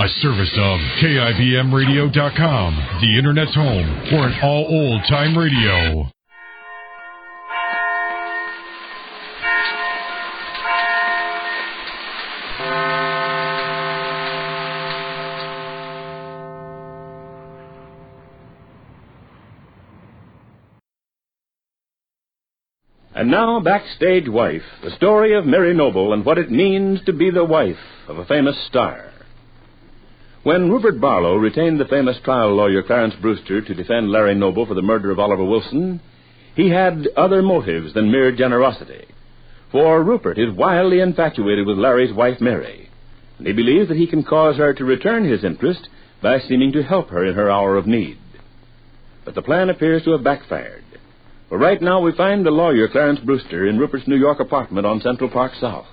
A service of KIBMradio.com, the Internet's home for an all old-time radio. And now, Backstage Wife, the story of Mary Noble and what it means to be the wife of a famous star. When Rupert Barlow retained the famous trial lawyer Clarence Brewster to defend Larry Noble for the murder of Oliver Wilson, he had other motives than mere generosity. For Rupert is wildly infatuated with Larry's wife, Mary, and he believes that he can cause her to return his interest by seeming to help her in her hour of need. But the plan appears to have backfired. For right now we find the lawyer Clarence Brewster in Rupert's New York apartment on Central Park South,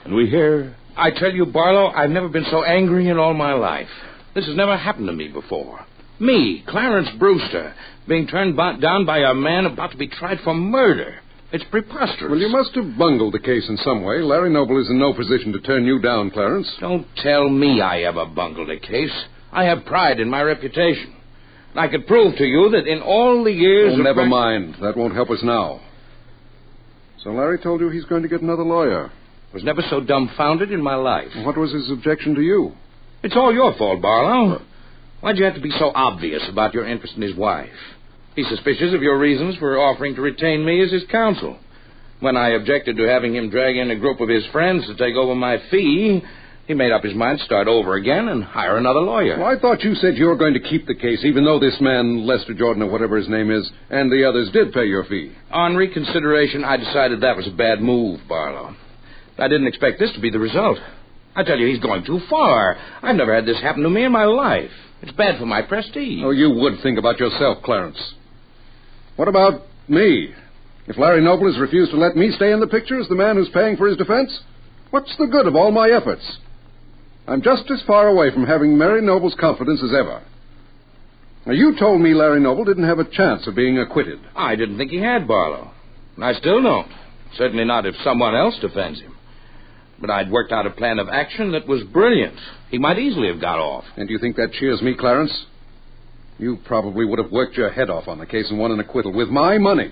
and we hear... I tell you, Barlow, I've never been so angry in all my life. This has never happened to me before. Me, Clarence Brewster, being turned down by a man about to be tried for murder. It's preposterous. Well, you must have bungled the case in some way. Larry Noble is in no position to turn you down, Clarence. Don't tell me I ever bungled a case. I have pride in my reputation. And I could prove to you that in all the years... Oh, never mind. That won't help us now. So Larry told you he's going to get another lawyer. Was never so dumbfounded in my life. What was his objection to you? It's all your fault, Barlow. Why'd you have to be so obvious about your interest in his wife? He's suspicious of your reasons for offering to retain me as his counsel. When I objected to having him drag in a group of his friends to take over my fee, he made up his mind to start over again and hire another lawyer. Well, I thought you said you were going to keep the case, even though this man, Lester Jordan or whatever his name is, and the others did pay your fee. On reconsideration, I decided that was a bad move, Barlow. I didn't expect this to be the result. I tell you, he's going too far. I've never had this happen to me in my life. It's bad for my prestige. Oh, you would think about yourself, Clarence. What about me? If Larry Noble has refused to let me stay in the picture as the man who's paying for his defense, what's the good of all my efforts? I'm just as far away from having Mary Noble's confidence as ever. Now, you told me Larry Noble didn't have a chance of being acquitted. I didn't think he had, Barlow. And I still don't. Certainly not if someone else defends him. But I'd worked out a plan of action that was brilliant. He might easily have got off. And do you think that cheers me, Clarence? You probably would have worked your head off on the case and won an acquittal with my money.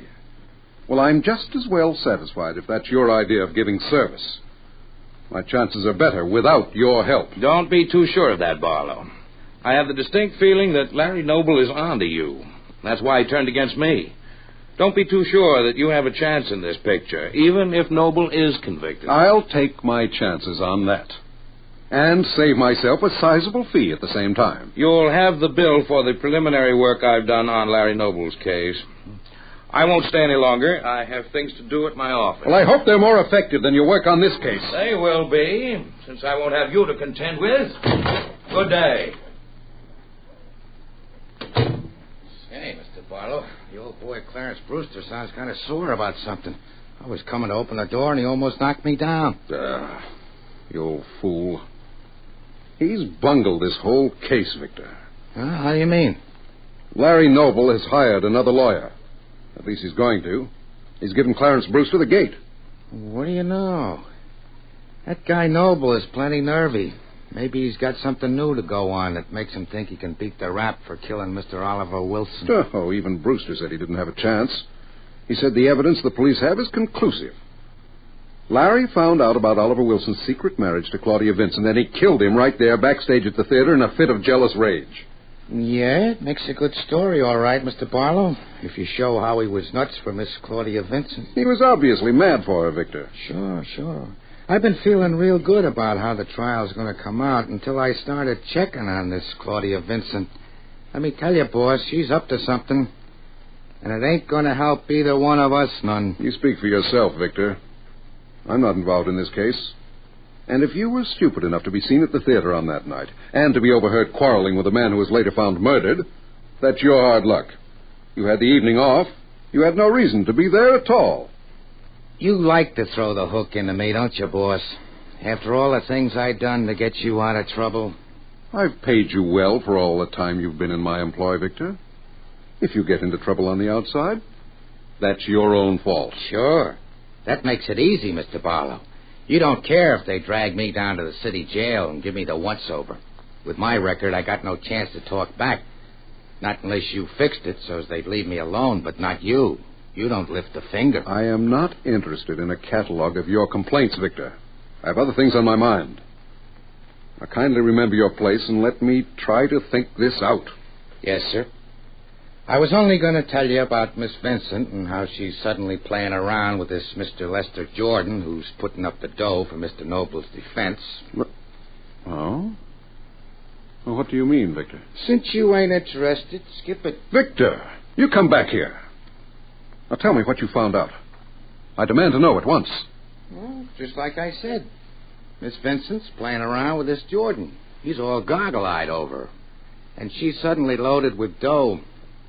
Well, I'm just as well satisfied if that's your idea of giving service. My chances are better without your help. Don't be too sure of that, Barlow. I have the distinct feeling that Larry Noble is onto you. That's why he turned against me. Don't be too sure that you have a chance in this picture, even if Noble is convicted. I'll take my chances on that. And save myself a sizable fee at the same time. You'll have the bill for the preliminary work I've done on Larry Noble's case. I won't stay any longer. I have things to do at my office. Well, I hope they're more effective than your work on this case. They will be, since I won't have you to contend with. Good day. Hey, Mr. Barlow, the old boy Clarence Brewster sounds kind of sore about something. I was coming to open the door, and he almost knocked me down. You old fool. He's bungled this whole case, Victor. How do you mean? Larry Noble has hired another lawyer. At least he's going to. He's given Clarence Brewster the gate. What do you know? That guy Noble is plenty nervy. Maybe he's got something new to go on that makes him think he can beat the rap for killing Mr. Oliver Wilson. Oh, even Brewster said he didn't have a chance. He said the evidence the police have is conclusive. Larry found out about Oliver Wilson's secret marriage to Claudia Vince, and then he killed him right there backstage at the theater in a fit of jealous rage. Yeah, it makes a good story, all right, Mr. Barlow, if you show how he was nuts for Miss Claudia Vincent. He was obviously mad for her, Victor. Sure. I've been feeling real good about how the trial's going to come out until I started checking on this Claudia Vincent. Let me tell you, boss, she's up to something. And it ain't going to help either one of us none. You speak for yourself, Victor. I'm not involved in this case. And if you were stupid enough to be seen at the theater on that night, and to be overheard quarreling with a man who was later found murdered, that's your hard luck. You had the evening off. You had no reason to be there at all. You like to throw the hook into me, don't you, boss? After all the things I've done to get you out of trouble. I've paid you well for all the time you've been in my employ, Victor. If you get into trouble on the outside, that's your own fault. Sure. That makes it easy, Mr. Barlow. You don't care if they drag me down to the city jail and give me the once-over. With my record, I got no chance to talk back. Not unless you fixed it so as they'd leave me alone, but not you. You don't lift a finger. I am not interested in a catalog of your complaints, Victor. I have other things on my mind. Now, kindly remember your place and let me try to think this out. Yes, sir. I was only going to tell you about Miss Vincent and how she's suddenly playing around with this Mr. Lester Jordan, who's putting up the dough for Mr. Noble's defense. Oh? Well, what do you mean, Victor? Since you ain't interested, skip it. Victor, you come back here. Now tell me what you found out. I demand to know at once. Well, just like I said. Miss Vincent's playing around with this Jordan. He's all goggle-eyed over her. And she's suddenly loaded with dough.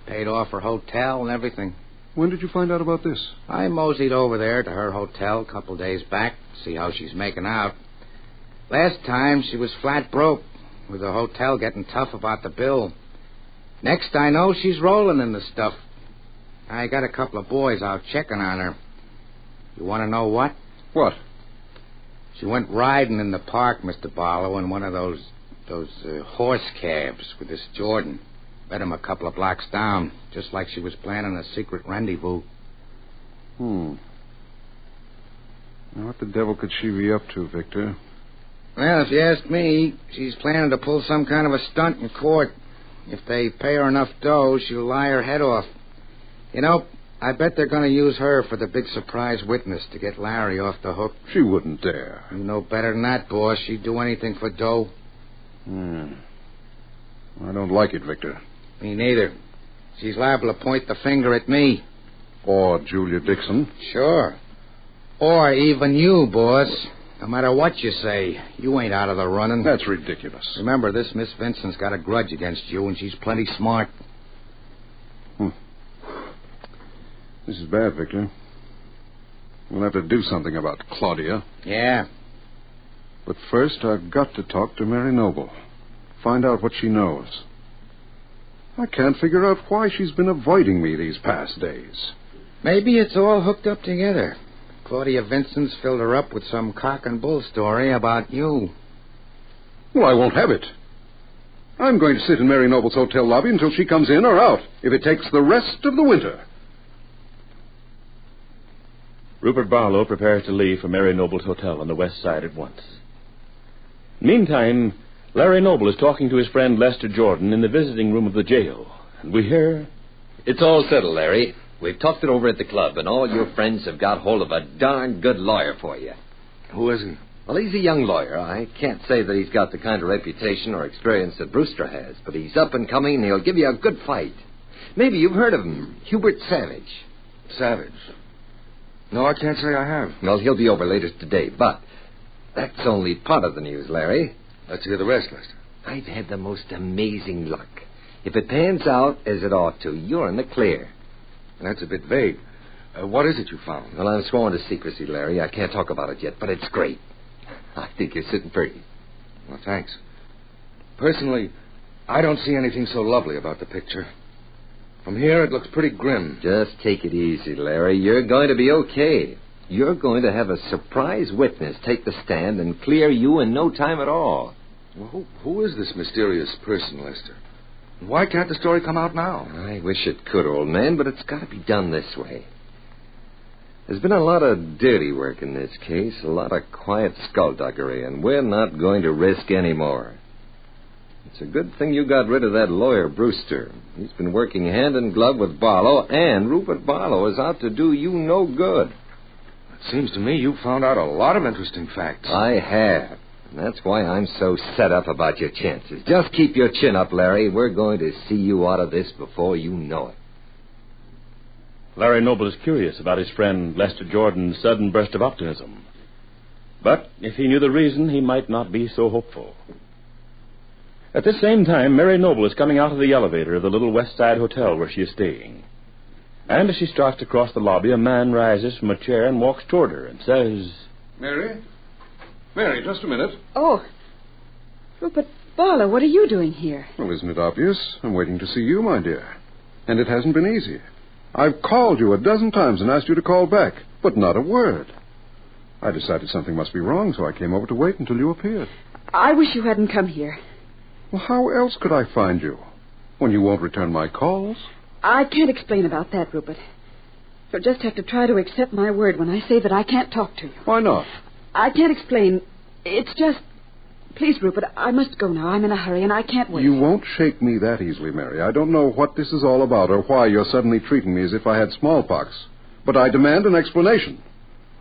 Paid off her hotel and everything. When did you find out about this? I moseyed over there to her hotel a couple days back to see how she's making out. Last time, she was flat broke, with the hotel getting tough about the bill. Next I know, she's rolling in the stuff. I got a couple of boys out checking on her. You want to know what? What? She went riding in the park, Mr. Barlow, in one of those horse cabs with this Jordan. Met him a couple of blocks down, just like she was planning a secret rendezvous. Now, what the devil could she be up to, Victor? Well, if you ask me, she's planning to pull some kind of a stunt in court. If they pay her enough dough, she'll lie her head off. You know, I bet they're going to use her for the big surprise witness to get Larry off the hook. She wouldn't dare. You know better than that, boss. She'd do anything for dough. I don't like it, Victor. Me neither. She's liable to point the finger at me. Or Julia Dixon. Sure. Or even you, boss. No matter what you say, you ain't out of the running. That's ridiculous. Remember, this Miss Vincent's got a grudge against you, and she's plenty smart. This is bad, Victor. We'll have to do something about Claudia. Yeah. But first, I've got to talk to Mary Noble. Find out what she knows. I can't figure out why she's been avoiding me these past days. Maybe it's all hooked up together. Claudia Vincent's filled her up with some cock and bull story about you. Well, I won't have it. I'm going to sit in Mary Noble's hotel lobby until she comes in or out, if it takes the rest of the winter. Rupert Barlow prepares to leave for Mary Noble's hotel on the west side at once. Meantime, Larry Noble is talking to his friend Lester Jordan in the visiting room of the jail. And we hear... It's all settled, Larry. We've talked it over at the club, and all your friends have got hold of a darn good lawyer for you. Who is he? Well, he's a young lawyer. I can't say that he's got the kind of reputation or experience that Brewster has, but he's up and coming, and he'll give you a good fight. Maybe you've heard of him, Hubert Savage. Savage? No, I can't say I have. Well, he'll be over later today, but that's only part of the news, Larry. Let's hear the rest, Lester. I've had the most amazing luck. If it pans out as it ought to, you're in the clear. That's a bit vague. What is it you found? Well, I'm sworn to secrecy, Larry. I can't talk about it yet, but it's great. I think you're sitting pretty. Well, thanks. Personally, I don't see anything so lovely about the picture. From here, it looks pretty grim. Just take it easy, Larry. You're going to be okay. You're going to have a surprise witness take the stand and clear you in no time at all. Well, who is this mysterious person, Lester? Why can't the story come out now? I wish it could, old man, but it's got to be done this way. There's been a lot of dirty work in this case, a lot of quiet skullduggery, and we're not going to risk any more. It's a good thing you got rid of that lawyer, Brewster. He's been working hand in glove with Barlow, and Rupert Barlow is out to do you no good. It seems to me you've found out a lot of interesting facts. I have. And that's why I'm so set up about your chances. Just keep your chin up, Larry. We're going to see you out of this before you know it. Larry Noble is curious about his friend Lester Jordan's sudden burst of optimism. But if he knew the reason, he might not be so hopeful. At this same time, Mary Noble is coming out of the elevator of the little West Side Hotel where she is staying. And as she starts to cross the lobby, a man rises from a chair and walks toward her and says... Mary? Mary, just a minute. Oh. Rupert Barlow, what are you doing here? Well, isn't it obvious? I'm waiting to see you, my dear. And it hasn't been easy. I've called you a dozen times and asked you to call back, but not a word. I decided something must be wrong, so I came over to wait until you appeared. I wish you hadn't come here. Well, how else could I find you when you won't return my calls? I can't explain about that, Rupert. You'll just have to try to accept my word when I say that I can't talk to you. Why not? I can't explain. It's just... Please, Rupert, I must go now. I'm in a hurry, and I can't wait. You won't shake me that easily, Mary. I don't know what this is all about or why you're suddenly treating me as if I had smallpox. But I demand an explanation.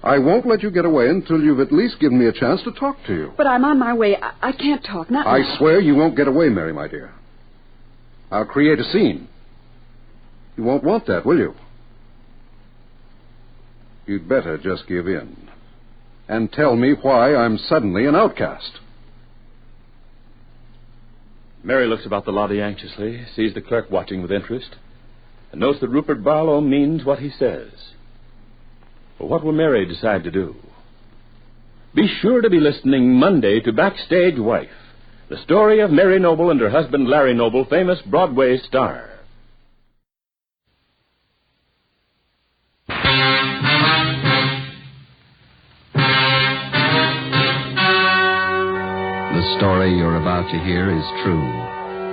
I won't let you get away until you've at least given me a chance to talk to you. But I'm on my way. I can't talk, not I now. swear you won't get away, Mary, my dear. I'll create a scene. You won't want that, will you? You'd better just give in and tell me why I'm suddenly an outcast. Mary looks about the lobby anxiously, sees the clerk watching with interest, and knows that Rupert Barlow means what he says. But what will Mary decide to do? Be sure to be listening Monday to Backstage Wife, the story of Mary Noble and her husband Larry Noble, famous Broadway star. The story you're about to hear is true.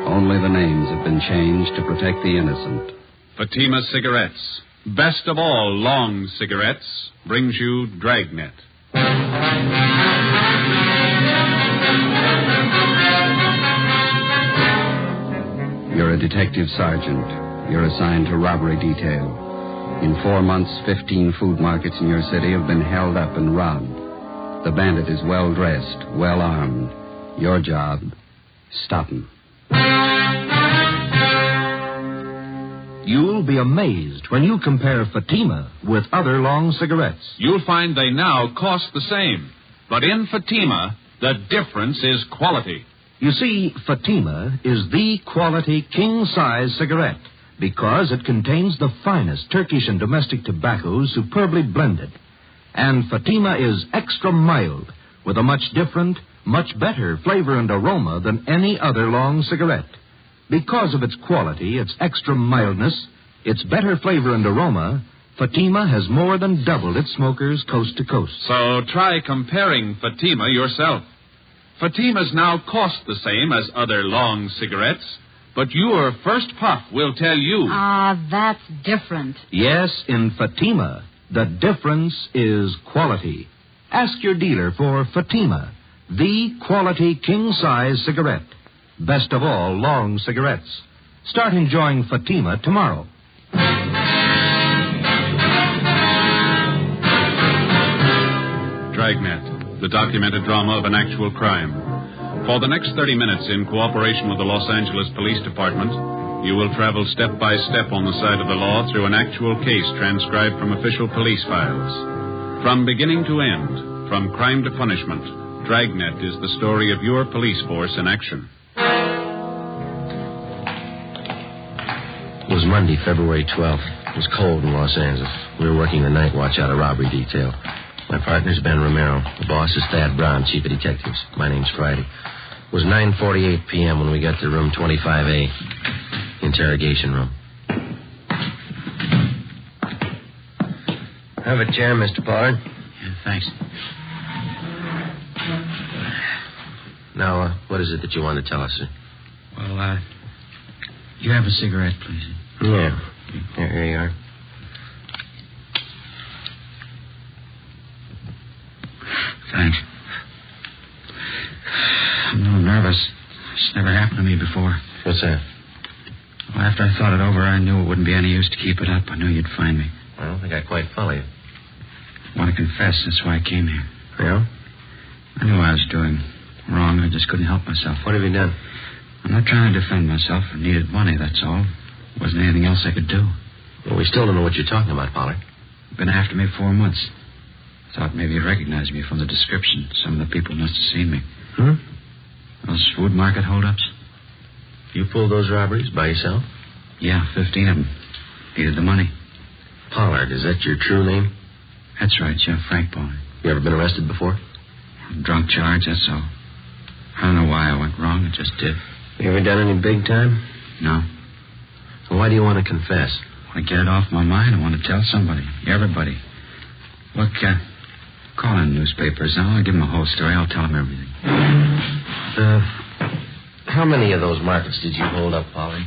Only the names have been changed to protect the innocent. Fatima Cigarettes, best of all long cigarettes, brings you Dragnet. You're a detective sergeant. You're assigned to robbery detail. In 4 months, 15 food markets in your city have been held up and robbed. The bandit is well-dressed, well-armed. Your job, stop him. You'll be amazed when you compare Fatima with other long cigarettes. You'll find they now cost the same. But in Fatima, the difference is quality. You see, Fatima is the quality king-size cigarette because it contains the finest Turkish and domestic tobaccos superbly blended. And Fatima is extra mild with a much different, much better flavor and aroma than any other long cigarette. Because of its quality, its extra mildness, its better flavor and aroma, Fatima has more than doubled its smokers coast to coast. So try comparing Fatima yourself. Fatimas now cost the same as other long cigarettes, but your first puff will tell you. That's different. Yes, in Fatima, the difference is quality. Ask your dealer for Fatima, the quality king-size cigarette. Best of all long cigarettes. Start enjoying Fatima tomorrow. Dragnet, the documented drama of an actual crime. For the next 30 minutes, in cooperation with the Los Angeles Police Department, you will travel step by step on the side of the law through an actual case transcribed from official police files. From beginning to end, from crime to punishment, Dragnet is the story of your police force in action. It was Monday, February 12th. It was cold in Los Angeles. We were working the night watch out of robbery detail. My partner's Ben Romero. The boss is Thad Brown, chief of detectives. My name's Friday. It was 9:48 p.m. when we got to room 25A, interrogation room. Have a chair, Mr. Pollard. Yeah, thanks. Now, what is it that you want to tell us, sir? Well, you have a cigarette, please? Yeah. Here you are. Thanks. I'm a little nervous. It's never happened to me before. What's that? Well, after I thought it over, I knew it wouldn't be any use to keep it up. I knew you'd find me. I don't think I quite follow you. I want to confess. That's why I came here. Yeah? I knew I was doing wrong. I just couldn't help myself. What have you done? I'm not trying to defend myself. I needed money, that's all. There wasn't anything else I could do. Well, we still don't know what you're talking about, Pollard. Been after me 4 months. Thought maybe you'd recognize me from the description. Some of the people must have seen me. Those food market holdups. You pulled those robberies by yourself? Yeah, 15 of them. Needed the money. Pollard, is that your true name? That's right, yeah, Frank Pollard. You ever been arrested before? Drunk charge, that's all. I don't know why I went wrong. It just did. You ever done any big time? No. Well, why do you want to confess? I want to get it off my mind. I want to tell somebody. Everybody. Look, call in newspapers. I'll give them the whole story. I'll tell them everything. How many of those markets did you hold up, Polly?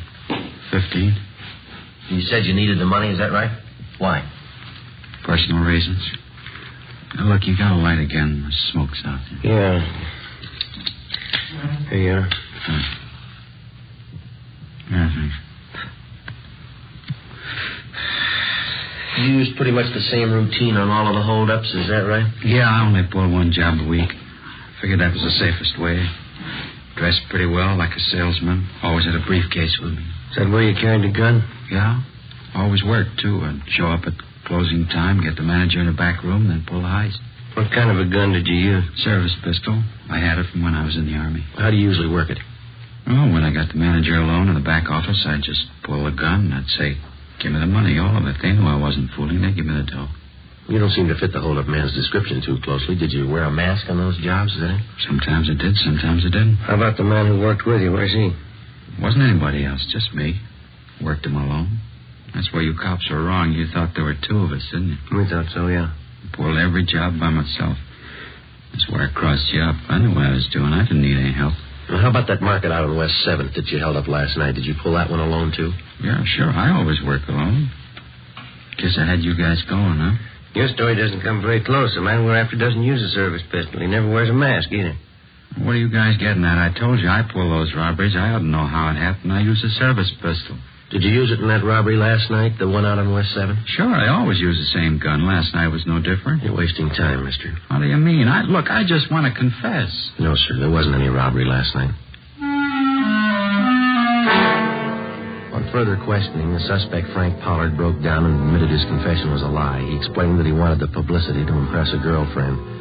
15. You said you needed the money, is that right? Why? Personal reasons. Now, look, you got a light again. The smoke's out there. Yeah. Here you are. Yeah, thanks. You used pretty much the same routine on all of the holdups, is that right? Yeah, I only pull one job a week. Figured that was the safest way. Dressed pretty well, like a salesman. Always had a briefcase with me. Is that where you carried the gun? Yeah. Always worked, too. I'd show up at closing time, get the manager in the back room, then pull the heist. What kind of a gun did you use? Service pistol. I had it from when I was in the Army. How do you usually work it? Well, when I got the manager alone in the back office, I'd just pull the gun and I'd say, give me the money, all of it. They knew I wasn't fooling. They'd give me the dough. You don't seem to fit the hold-up man's description too closely. Did you wear a mask on those jobs, is that it? Sometimes I did, sometimes I didn't. How about the man who worked with you? Where's he? Wasn't anybody else, just me. Worked him alone. That's where you cops were wrong. You thought there were two of us, didn't you? We thought so, yeah. I pulled every job by myself. That's where I crossed you up. I knew what I was doing. I didn't need any help. Well, how about that market out on West 7th that you held up last night? Did you pull that one alone, too? Yeah, sure. I always work alone. Guess I had you guys going, huh? Your story doesn't come very close. The man we're after doesn't use a service pistol. He never wears a mask, either. What are you guys getting at? I told you I pull those robberies. I ought to know how it happened. I use a service pistol. Did you use it in that robbery last night, the one out on West 7th? Sure, I always use the same gun. Last night was no different. You're wasting time, mister. How do you mean? Look, I just want to confess. No, sir, there wasn't any robbery last night. On further questioning, the suspect, Frank Pollard, broke down and admitted his confession was a lie. He explained that he wanted the publicity to impress a girlfriend.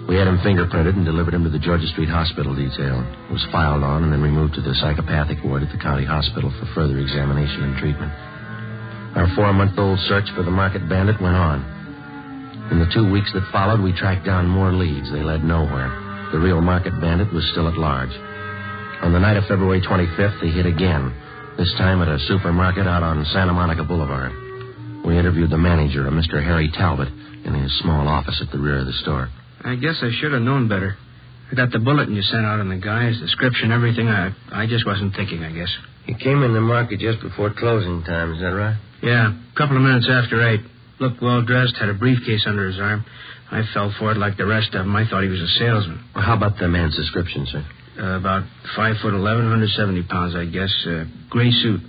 We had him fingerprinted and delivered him to the Georgia Street Hospital detail. He was filed on and then removed to the psychopathic ward at the county hospital for further examination and treatment. Our 4-month-old search for the market bandit went on. In the 2 weeks that followed, we tracked down more leads. They led nowhere. The real market bandit was still at large. On the night of February 25th, he hit again, this time at a supermarket out on Santa Monica Boulevard. We interviewed the manager, a Mr. Harry Talbot, in his small office at the rear of the store. I guess I should have known better. I got the bulletin you sent out on the guy, his description, everything. I just wasn't thinking, I guess. He came in the market just before closing time, is that right? Yeah, a couple of minutes after 8. Looked well-dressed, had a briefcase under his arm. I fell for it like the rest of them. I thought he was a salesman. Well, how about the man's description, sir? About 5'11", 170 pounds, I guess. Gray suit.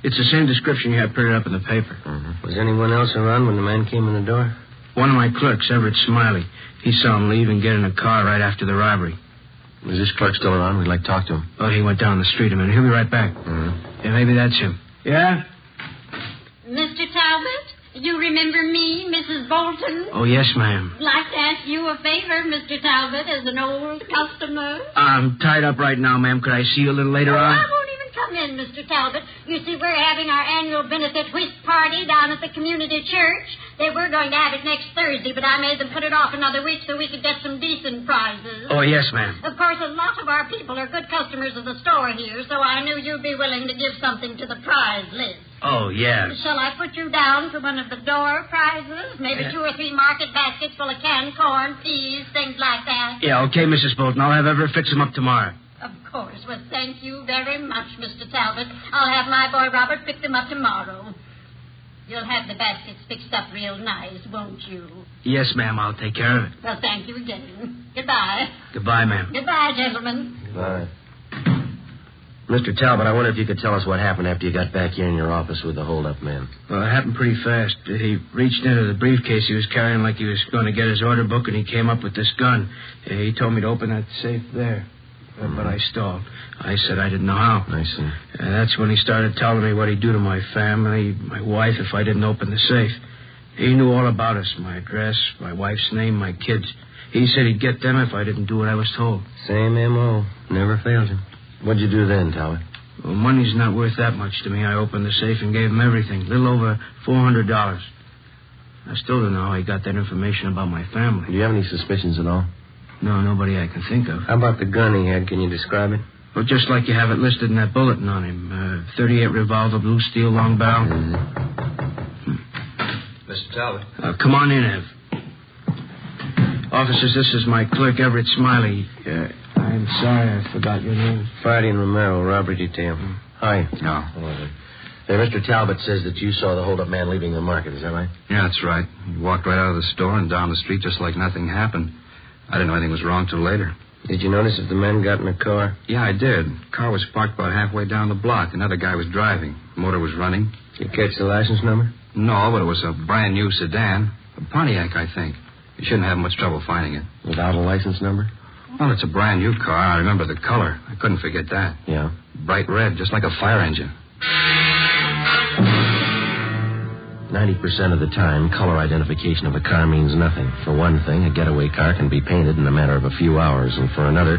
It's the same description you had printed up in the paper. Mm-hmm. Was anyone else around when the man came in the door? One of my clerks, Everett Smiley. He saw him leave and get in a car right after the robbery. Is this clerk still around? We'd like to talk to him. Oh, he went down the street a minute. He'll be right back. Mm-hmm. Yeah, maybe that's him. Yeah? Mr. Talbot, you remember me, Mrs. Bolton? Oh, yes, ma'am. I'd like to ask you a favor, Mr. Talbot, as an old customer. I'm tied up right now, ma'am. Could I see you a little later on? I won't even come in, Mr. Talbot. You see, we're having our annual benefit whist party down at the community church. They were going to have it next Thursday, but I made them put it off another week so we could get some decent prizes. Oh, yes, ma'am. Of course, a lot of our people are good customers of the store here, so I knew you'd be willing to give something to the prize list. Oh, yeah. Shall I put you down for one of the door prizes? Maybe 2 or 3 market baskets full of canned corn, peas, things like that. Yeah, okay, Mrs. Bolton. I'll have Everett fix them up tomorrow. Of course. Well, thank you very much, Mr. Talbot. I'll have my boy Robert pick them up tomorrow. You'll have the baskets fixed up real nice, won't you? Yes, ma'am. I'll take care of it. Well, thank you again. Goodbye. Goodbye, ma'am. Goodbye, gentlemen. Goodbye. Mr. Talbot, I wonder if you could tell us what happened after you got back here in your office with the hold-up man. Well, it happened pretty fast. He reached into the briefcase he was carrying like he was going to get his order book, and he came up with this gun. He told me to open that safe there. But I stalled. I said I didn't know how. I see. That's when he started telling me what he'd do to my family, my wife, if I didn't open the safe. He knew all about us, my address, my wife's name, my kids. He said he'd get them if I didn't do what I was told. Same M.O. Never failed him. What'd you do then, Talbot? Well, money's not worth that much to me. I opened the safe and gave him everything. A little over $400. I still don't know how he got that information about my family. Do you have any suspicions at all? No, nobody I can think of. How about the gun he had? Can you describe it? Well, just like you have it listed in that bulletin on him. 38 revolver, blue steel, long barrel. Mr. Talbot. Come on in, Ev. Officers, this is my clerk, Everett Smiley. I I'm sorry I forgot your name. Friday and Romero, robbery detail. Hi. No. Hey, Mr. Talbot says that you saw the hold-up man leaving the market. Is that right? Yeah, that's right. He walked right out of the store and down the street just like nothing happened. I didn't know anything was wrong till later. Did you notice if the men got in a car? Yeah, I did. Car was parked about halfway down the block. Another guy was driving. Motor was running. Did you catch the license number? No, but it was a brand-new sedan. A Pontiac, I think. You shouldn't have much trouble finding it. Without a license number? Well, it's a brand-new car. I remember the color. I couldn't forget that. Yeah? Bright red, just like a fire engine. 90% of the time, color identification of a car means nothing. For one thing, a getaway car can be painted in a matter of a few hours, and for another,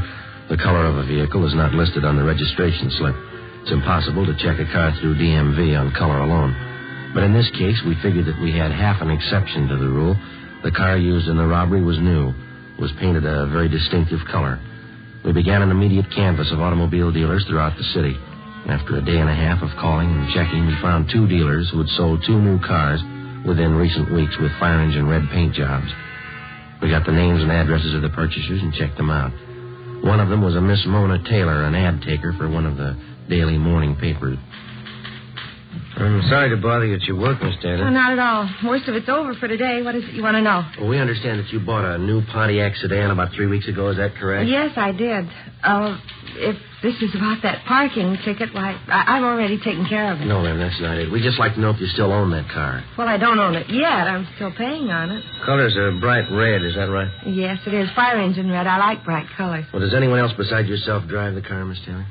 the color of a vehicle is not listed on the registration slip. It's impossible to check a car through DMV on color alone. But in this case, we figured that we had half an exception to the rule. The car used in the robbery was new, was painted a very distinctive color. We began an immediate canvass of automobile dealers throughout the city. After a day and a half of calling and checking, we found 2 dealers who had sold 2 new cars within recent weeks with fire engine red paint jobs. We got the names and addresses of the purchasers and checked them out. One of them was a Miss Mona Taylor, an ad taker for one of the daily morning papers. I'm sorry to bother you at your work, Miss Taylor. Oh, not at all. Most of it's over for today. What is it you want to know? Well, we understand that you bought a new Pontiac sedan about 3 weeks ago. Is that correct? Yes, I did. If this is about that parking ticket, why, I've already taken care of it. No, ma'am, that's not it. We'd just like to know if you still own that car. Well, I don't own it yet. I'm still paying on it. Color's a bright red, is that right? Yes, it is. Fire engine red. I like bright colors. Well, does anyone else besides yourself drive the car, Miss Taylor?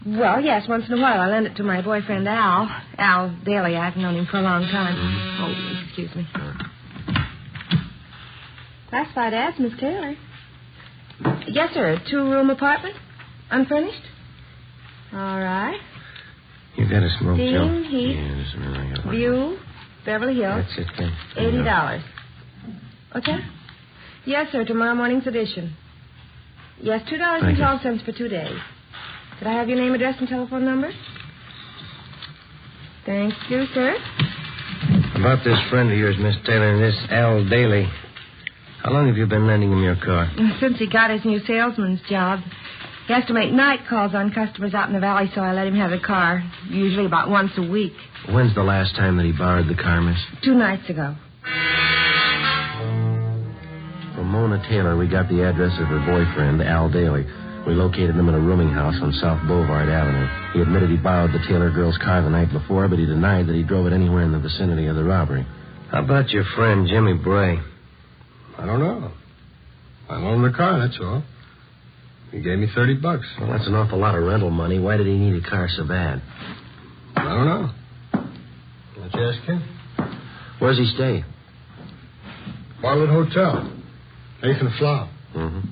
Well, yes, once in a while. I lend it to my boyfriend, Al. Al Daly. I've known him for a long time. Oh, excuse me. Classified ads, Miss Taylor. Yes, sir. A 2-room apartment? Unfurnished? All right. You got a smoke, Steam, Joe? heat, Yes, I got one. view, Beverly Hills. That's it, then. $80. What's that? Yes, sir. Tomorrow morning's edition. Yes, $2.12 for 2 days. Could I have your name, address, and telephone number? Thank you, sir. About this friend of yours, Miss Taylor, this Al Daly. How long have you been lending him your car? Since he got his new salesman's job. He has to make night calls on customers out in the valley, so I let him have the car, usually about once a week. When's the last time that he borrowed the car, miss? 2 nights ago. From Mona Taylor, we got the address of her boyfriend, Al Daly. We located him in a rooming house on South Boulevard Avenue. He admitted he borrowed the Taylor girl's car the night before, but he denied that he drove it anywhere in the vicinity of the robbery. How about your friend, Jimmy Bray? I don't know. I loaned the car, that's all. He gave me $30. Well, that's an awful lot of rental money. Why did he need a car so bad? I don't know. Why don't you ask him? Where's he stay? Bartlett Hotel. Nathan Flower. Mm-hmm.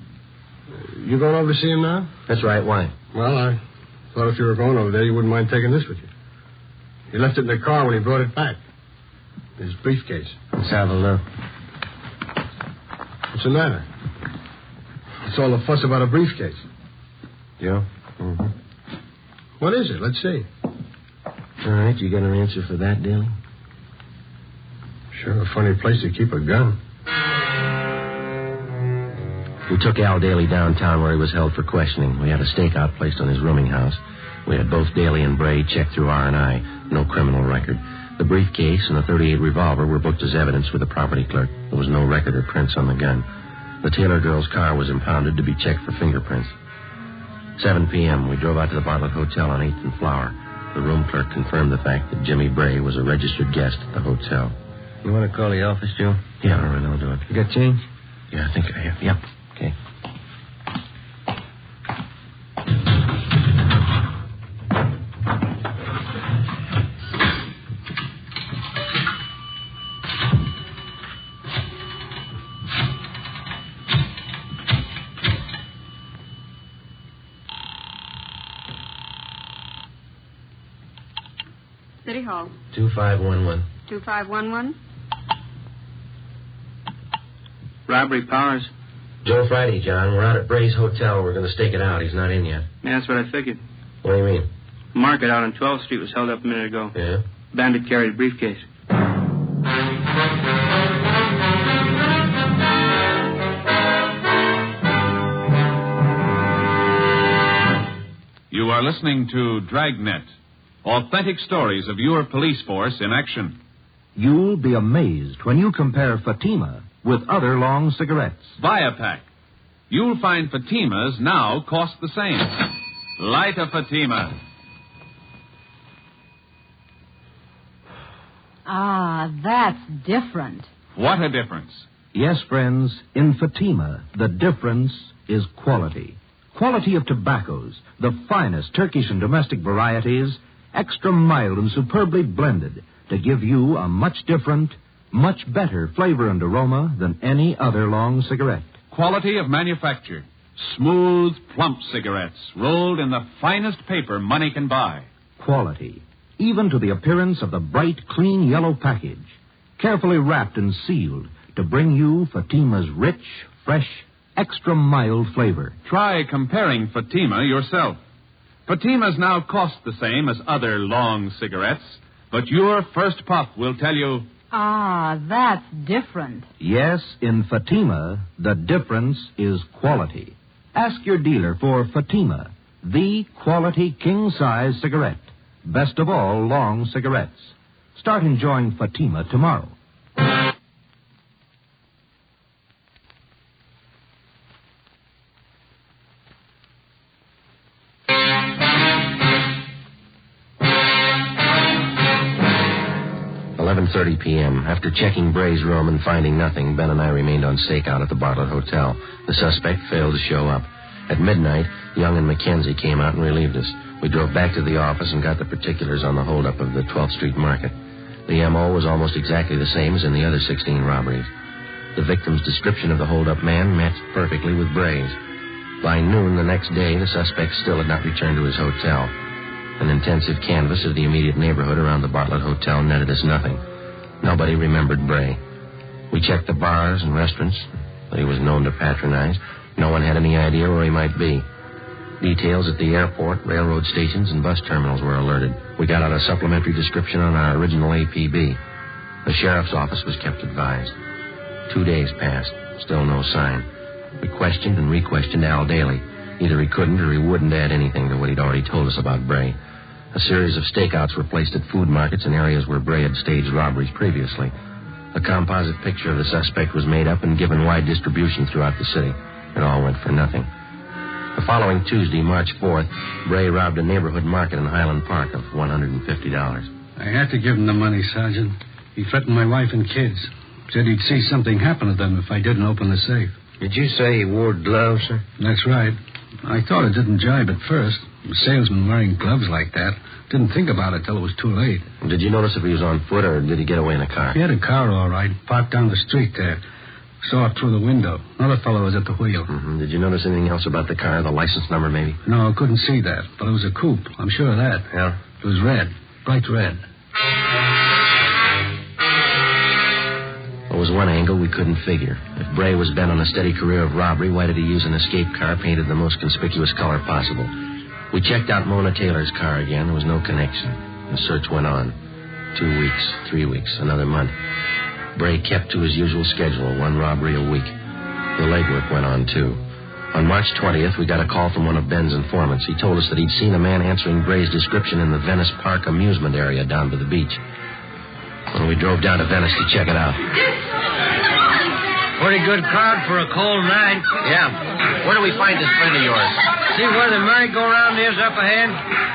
You going over to see him now? That's right. Why? Well, I thought if you were going over there, you wouldn't mind taking this with you. He left it in the car when he brought it back. His briefcase. Let's have a look. What's the matter? What's all the fuss about a briefcase? Yeah? Mm-hmm. What is it? Let's see. All right, you got an answer for that, Daly? Sure, a funny place to keep a gun. We took Al Daly downtown where he was held for questioning. We had a stakeout placed on his rooming house. We had both Daly and Bray checked through R&I. No criminal record. The briefcase and the .38 revolver were booked as evidence with the property clerk. There was no record or prints on the gun. The Taylor girl's car was impounded to be checked for fingerprints. 7 p.m., we drove out to the Bartlett Hotel on 8th and Flower. The room clerk confirmed the fact that Jimmy Bray was a registered guest at the hotel. You want to call the office, Joe? Yeah, all right, I'll do it. You got change? Yeah, I think I have. Yep. Okay. City Hall. 2511. 2511. Robbery, Powers. Joe Friday, John. We're out at Bray's Hotel. We're going to stake it out. He's not in yet. Yeah, that's what I figured. What do you mean? The market out on 12th Street was held up a minute ago. Yeah? Bandit carried a briefcase. are listening to Dragnet, authentic stories of your police force in action. You'll be amazed when you compare Fatima with other long cigarettes. Buy a pack. You'll find Fatimas now cost the same. Light a Fatima. Ah, that's different. What a difference. Yes, friends, in Fatima, the difference is quality. Quality of tobaccos, the finest Turkish and domestic varieties, extra mild and superbly blended to give you a much different, much better flavor and aroma than any other long cigarette. Quality of manufacture. Smooth, plump cigarettes rolled in the finest paper money can buy. Quality, even to the appearance of the bright, clean yellow package, carefully wrapped and sealed to bring you Fatima's rich, fresh, extra mild flavor. Try comparing Fatima yourself. Fatimas now cost the same as other long cigarettes, but your first puff will tell you... Ah, that's different. Yes, in Fatima, the difference is quality. Ask your dealer for Fatima, the quality king-size cigarette. Best of all long cigarettes. Start enjoying Fatima tomorrow. .30 p.m. After checking Bray's room and finding nothing, Ben and I remained on stakeout at the Bartlett Hotel. The suspect failed to show up. At midnight, Young and Mackenzie came out and relieved us. We drove back to the office and got the particulars on the holdup of the 12th Street Market. The M.O. was almost exactly the same as in the other 16 robberies. The victim's description of the holdup man matched perfectly with Bray's. By noon the next day, the suspect still had not returned to his hotel. An intensive canvass of the immediate neighborhood around the Bartlett Hotel netted us nothing. Nobody remembered Bray. We checked the bars and restaurants that he was known to patronize. No one had any idea where he might be. Details at the airport, railroad stations, and bus terminals were alerted. We got out a supplementary description on our original APB. The sheriff's office was kept advised. 2 days passed. Still no sign. We questioned and re-questioned Al Daly. Either he couldn't or he wouldn't add anything to what he'd already told us about Bray. A series of stakeouts were placed at food markets in areas where Bray had staged robberies previously. A composite picture of the suspect was made up and given wide distribution throughout the city. It all went for nothing. The following Tuesday, March 4th, Bray robbed a neighborhood market in Highland Park of $150. I had to give him the money, Sergeant. He threatened my wife and kids. Said he'd see something happen to them if I didn't open the safe. Did you say he wore gloves, sir? That's right. I thought it didn't jibe at first. A salesman wearing gloves like that. Didn't think about it till it was too late. Did you notice if he was on foot or did he get away in a car? He had a car, all right, parked down the street there. Saw it through the window. Another fellow was at the wheel. Mm-hmm. Did you notice anything else about the car, the license number maybe? No, couldn't see that. But it was a coupe. I'm sure of that. Yeah? It was red. Bright red. There was one angle we couldn't figure. If Bray was bent on a steady career of robbery, why did he use an escape car painted the most conspicuous color possible? We checked out Mona Taylor's car again. There was no connection. The search went on. 2 weeks, 3 weeks, another month. Bray kept to his usual schedule, one robbery a week. The legwork went on, too. On March 20th, we got a call from one of Ben's informants. He told us that he'd seen a man answering Bray's description in the Venice Park amusement area down by the beach. Well, we drove down to Venice to check it out. Pretty good crowd for a cold night. Yeah. Where do we find this friend of yours? See where the merry-go-round is up ahead?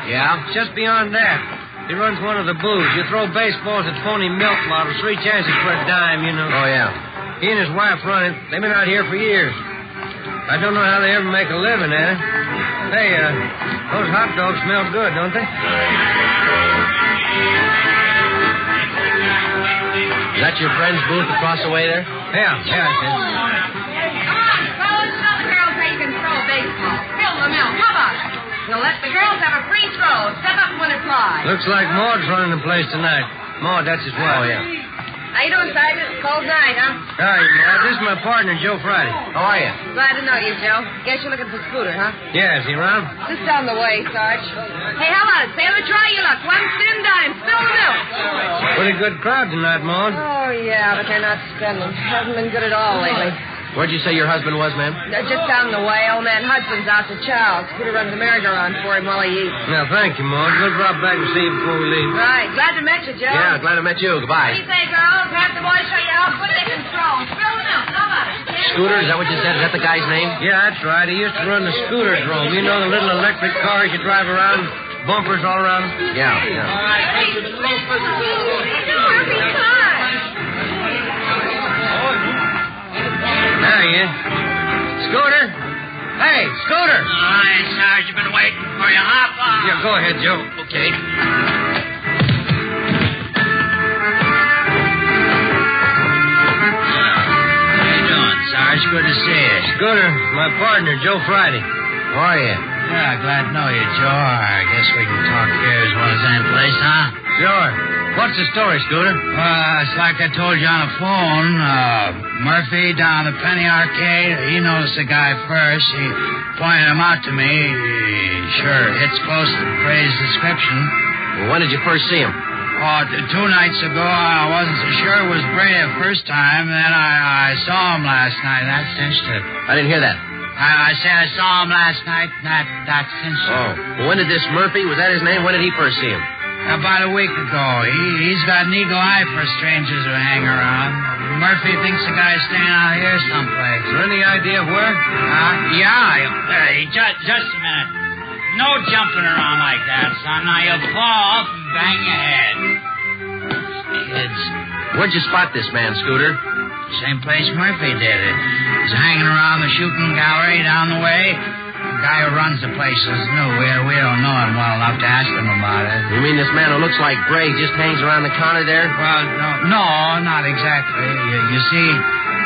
Yeah? Just beyond that. He runs one of the booths. You throw baseballs at phony milk bottles, 3 chances for a dime, you know. Oh, yeah. He and his wife run it. They've been out here for years. I don't know how they ever make a living at it. Hey, those hot dogs smell good, don't they? Is that your friend's booth across the way there? Yeah, it is. Come on, fellas. Tell the girls how you can throw a baseball. Fill the milk. How about it? We'll let the girls have a free throw. Step up when it's live. Looks like Maud's running the place tonight. Maud, that's his wife. Oh, yeah. How you doing, Sergeant? Cold night, huh? Hi, Maud. This is my partner, Joe Friday. How are you? Glad to know you, Joe. Guess you're looking for Scooter, huh? Yeah, is he around? Just down the way, Sarge. Hey, how about it? Sailor, try your luck. 1 thin dime. Spill the milk. Pretty good crowd tonight, Maud. Oh, yeah, but they're not spending. Hasn't been good at all lately. Where'd you say your husband was, ma'am? Just down the way. Old man Hudson's out to chow. Scooter runs the merry-go-round for him while he eats. Now, thank you, Ma. We'll drop back and see you before we leave. Right. Glad to meet you, Joe. Yeah, glad I met you. Goodbye. What do you say, girls? Have the boys show you how good they can throw. Spill them out. How about it? Scooter, is that what you said? Is that the guy's name? Yeah, that's right. He used to run the scooter drum. You know the little electric cars you drive around? Bumpers all around? Yeah. All right. Hey, There he is. Scooter? Hey, Scooter! All right, Sarge, I've been waiting for you. Hop on. Yeah, go ahead, Joe. Okay. How you doing, Sarge? Good to see you. Scooter, my partner, Joe Friday. How are you? Yeah, glad to know you, Joe. I guess we can talk here as well as any place, huh? Sure. What's the story, Scooter? It's like I told you on the phone. Murphy down the Penny Arcade, he noticed the guy first. He pointed him out to me. He sure hits close to Bray's description. Well, when did you first see him? Oh, 2 nights ago. I wasn't so sure it was Bray the first time. Then I saw him last night. That cinched it. I didn't hear that. I said I saw him last night. That cinched it. Oh. Well, when did this Murphy, was that his name? When did he first see him? About a week ago. He's got an eagle eye for strangers who hang around. Murphy thinks the guy's staying out here someplace. Is there any idea of where? Yeah. Just a minute. No jumping around like that, son. Now you'll fall off and bang your head. Kids. Where'd you spot this man, Scooter? Same place Murphy did it. He's hanging around the shooting gallery down the way. The guy who runs the place is new. We don't know him well enough to ask him about it. You mean this man who looks like Bray just hangs around the counter there? Well, no, not exactly. You see,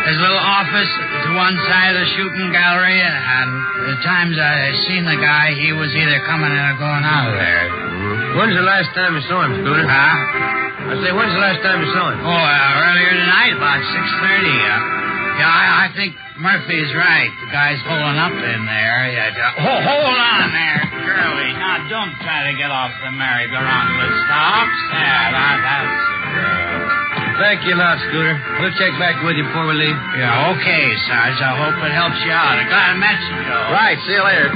there's a little office to one side of the shooting gallery, and the times I seen the guy, he was either coming in or going out of there. Mm-hmm. When's the last time you saw him, Scooter? I say, when's the last time you saw him? Earlier tonight, about 6:30. I think Murphy's right. The guy's holding up in there. Hold on there, Curly. Now, don't try to get off the merry-go-round till it stops. That's the girl. Thank you a lot, Scooter. We'll check back with you before we leave. Yeah, okay, Sarge. I hope it helps you out. I'm glad I met you, Joe. Right. See you later.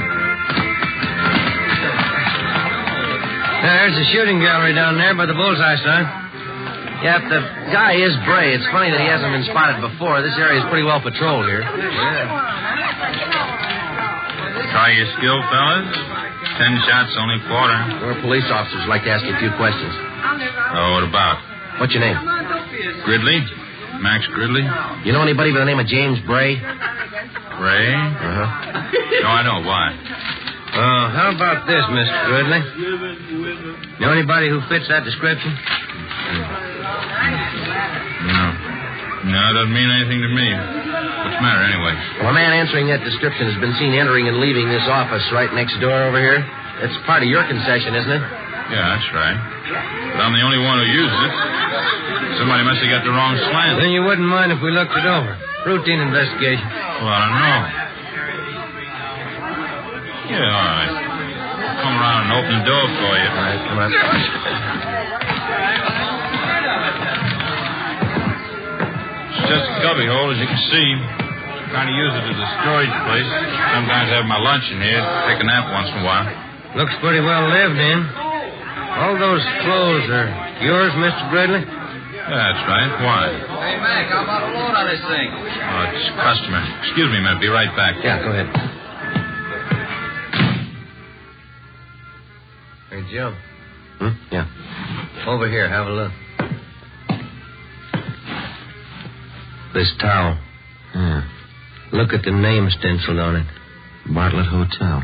There's the shooting gallery down there by the bullseye, son. Yeah, if the guy is Bray, it's funny that he hasn't been spotted before. This area is pretty well patrolled here. Try your skill, fellas. 10 shots, only quarter. We're police officers. Like to ask you a few questions. Oh, what about? What's your name? Gridley. Max Gridley. You know anybody by the name of James Bray? Bray? Uh-huh. No, I don't. Why? How about this, Mr. Gridley? Know anybody who fits that description? No, it doesn't mean anything to me. What's the matter, anyway? Well, a man answering that description has been seen entering and leaving this office right next door over here. It's part of your concession, isn't it? Yeah, that's right. But I'm the only one who uses it. Somebody must have got the wrong slant. Then you wouldn't mind if we looked it over. Routine investigation. Well, I don't know. Yeah, all right. I'll come around and open the door for you. All right, come on. It's just a cubby hole, as you can see. Trying to use it as a storage place. Sometimes I have my lunch in here. Take a nap once in a while. Looks pretty well lived in. All those clothes are yours, Mr. Gridley? Yeah, that's right. Why? Hey, Mac, how about a load on this thing? Oh, it's customer. Excuse me a minute. Be right back. Yeah, go ahead. Hey, Joe. Yeah. Over here, have a look. This towel. Yeah. Look at the name stenciled on it. Bartlett Hotel.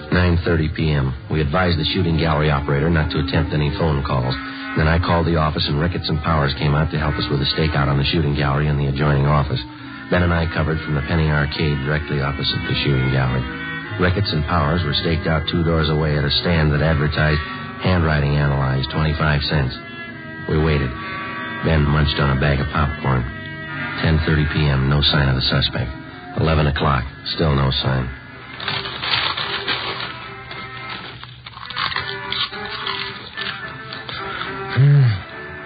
9:30 p.m. We advised the shooting gallery operator not to attempt any phone calls. Then I called the office, and Ricketts and Powers came out to help us with a stakeout on the shooting gallery and the adjoining office. Ben and I covered from the Penny Arcade directly opposite the shooting gallery. Ricketts and Powers were staked out 2 doors away at a stand that advertised handwriting analyzed, 25 cents. We waited. Ben munched on a bag of popcorn. 10:30 p.m., no sign of the suspect. 11 o'clock, still no sign.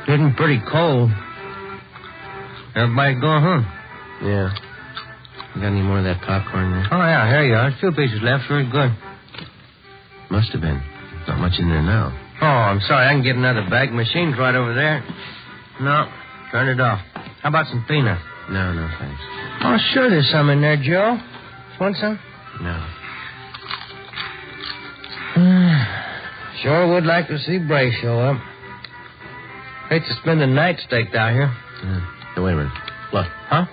Getting pretty cold. Everybody going home? Yeah. You got any more of that popcorn there? Oh, yeah, here you are. A few pieces left. Very good. Must have been. Not much in there now. Oh, I'm sorry. I can get another bag. Machine's right over there. No, turn it off. How about some peanuts? No, thanks. Oh, sure there's some in there, Joe. Want some? No. Sure would like to see Bray show up. Hate to spend the night staked out here. Yeah. Hey, wait a minute. Look. Huh?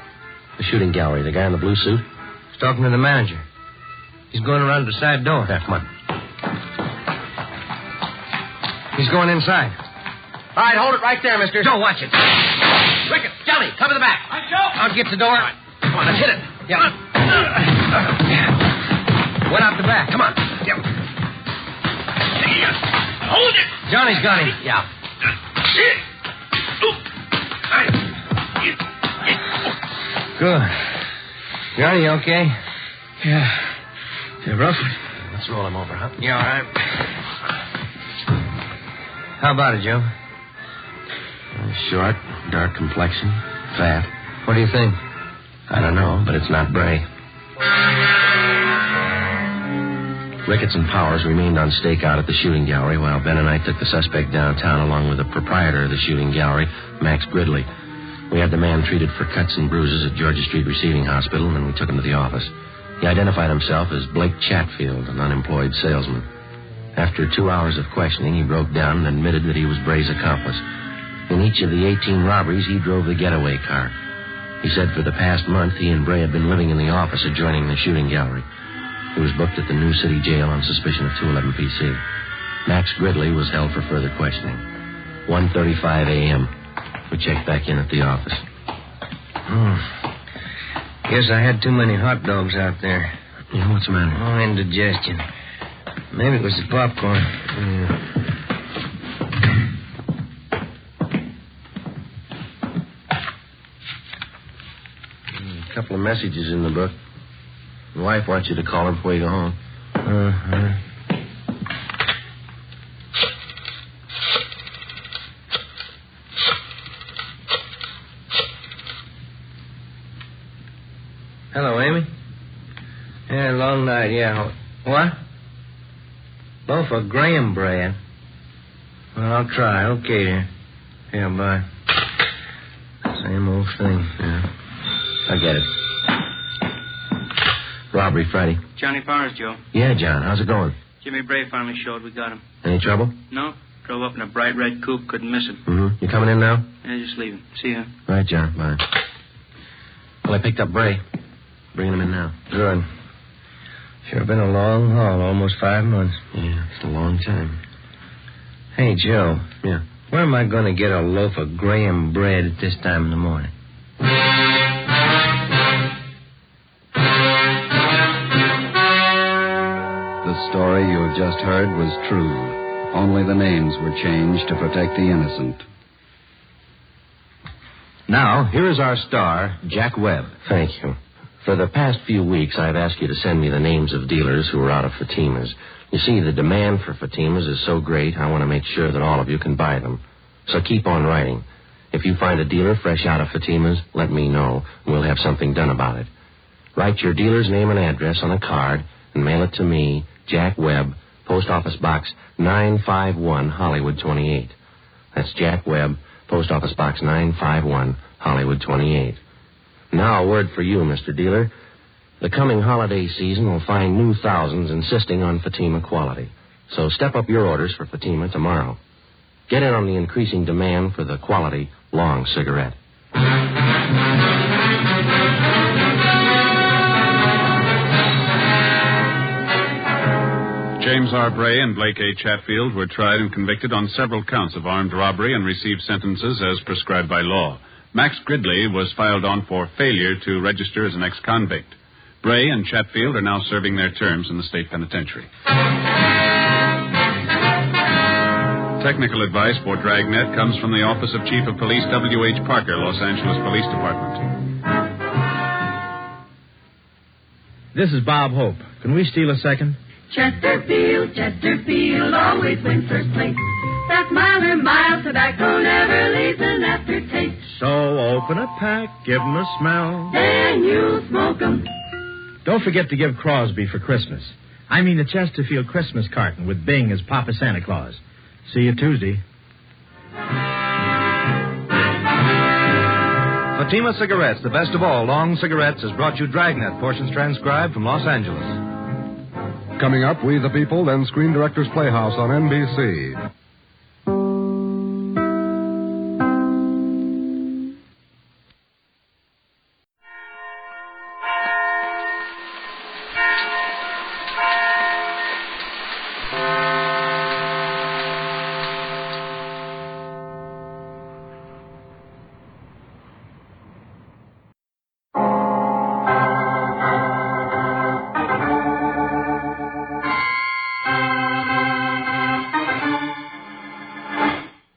The shooting gallery. The guy in the blue suit? He's talking to the manager. He's going around the side door. Yeah, come on. He's going inside. All right, hold it right there, mister. Joe, watch it. Ricketts, Johnny, cover the back. All right, Joe. I'll get the door. All right. Come on, let's hit it. Yeah. Went out the back. Come on. Yep. Hold it. Johnny's got him. Yeah. Good. Johnny, you okay? Yeah. They're rough. Let's roll him over, huh? Yeah, all right. How about it, Joe? Short, dark complexion, fat. What do you think? I don't know, but it's not Bray. Ricketts and Powers remained on stakeout at the shooting gallery while Ben and I took the suspect downtown along with the proprietor of the shooting gallery, Max Gridley. We had the man treated for cuts and bruises at Georgia Street Receiving Hospital, and then we took him to the office. He identified himself as Blake Chatfield, an unemployed salesman. After 2 hours of questioning, he broke down and admitted that he was Bray's accomplice. In each of the 18 robberies, he drove the getaway car. He said for the past month, he and Bray had been living in the office adjoining the shooting gallery. He was booked at the New City Jail on suspicion of 211 PC. Max Gridley was held for further questioning. 1:35 a.m. We checked back in at the office. Guess I had too many hot dogs out there. Yeah, what's the matter? Oh, indigestion. Maybe it was the popcorn. A couple of messages in the book. My wife wants you to call her before you go home. Hello, Amy. Yeah, long night, yeah. What? Loaf of graham bread. Well, I'll try. Okay, dear. Yeah, bye. Same old thing. Yeah. I get it. Robbery Friday. Johnny Powers, Joe. Yeah, John. How's it going? Jimmy Bray finally showed. We got him. Any trouble? No. Drove up in a bright red coupe. Couldn't miss him. Mm-hmm. You coming in now? Yeah, just leaving. See ya. Right, John. Bye. Well, I picked up Bray. Bringing him in now. Good. Sure been a long haul. Almost 5 months. Yeah, it's a long time. Hey, Joe. Yeah? Where am I going to get a loaf of graham bread at this time in the morning? The story you have just heard was true. Only the names were changed to protect the innocent. Now, here is our star, Jack Webb. Thank you. For the past few weeks, I've asked you to send me the names of dealers who are out of Fatimas. You see, the demand for Fatimas is so great, I want to make sure that all of you can buy them. So keep on writing. If you find a dealer fresh out of Fatimas, let me know, and we'll have something done about it. Write your dealer's name and address on a card and mail it to me, Jack Webb, Post Office Box 951, Hollywood 28. That's Jack Webb, Post Office Box 951, Hollywood 28. Now, a word for you, Mr. Dealer. The coming holiday season will find new thousands insisting on Fatima quality. So step up your orders for Fatima tomorrow. Get in on the increasing demand for the quality long cigarette. James R. Bray and Blake A. Chatfield were tried and convicted on several counts of armed robbery and received sentences as prescribed by law. Max Gridley was filed on for failure to register as an ex-convict. Bray and Chatfield are now serving their terms in the state penitentiary. Technical advice for Dragnet comes from the Office of Chief of Police W.H. Parker, Los Angeles Police Department. This is Bob Hope. Can we steal a second? Chesterfield, always wins first place. That Miler mild tobacco never leaves an aftertaste. So open a pack, give 'em a smell. Then you smoke 'em. Don't forget to give Crosby for Christmas. I mean the Chesterfield Christmas carton with Bing as Papa Santa Claus. See you Tuesday. Fatima Cigarettes, the best of all long cigarettes, has brought you Dragnet, portions transcribed from Los Angeles. Coming up, We the People, then Screen Directors Playhouse on NBC.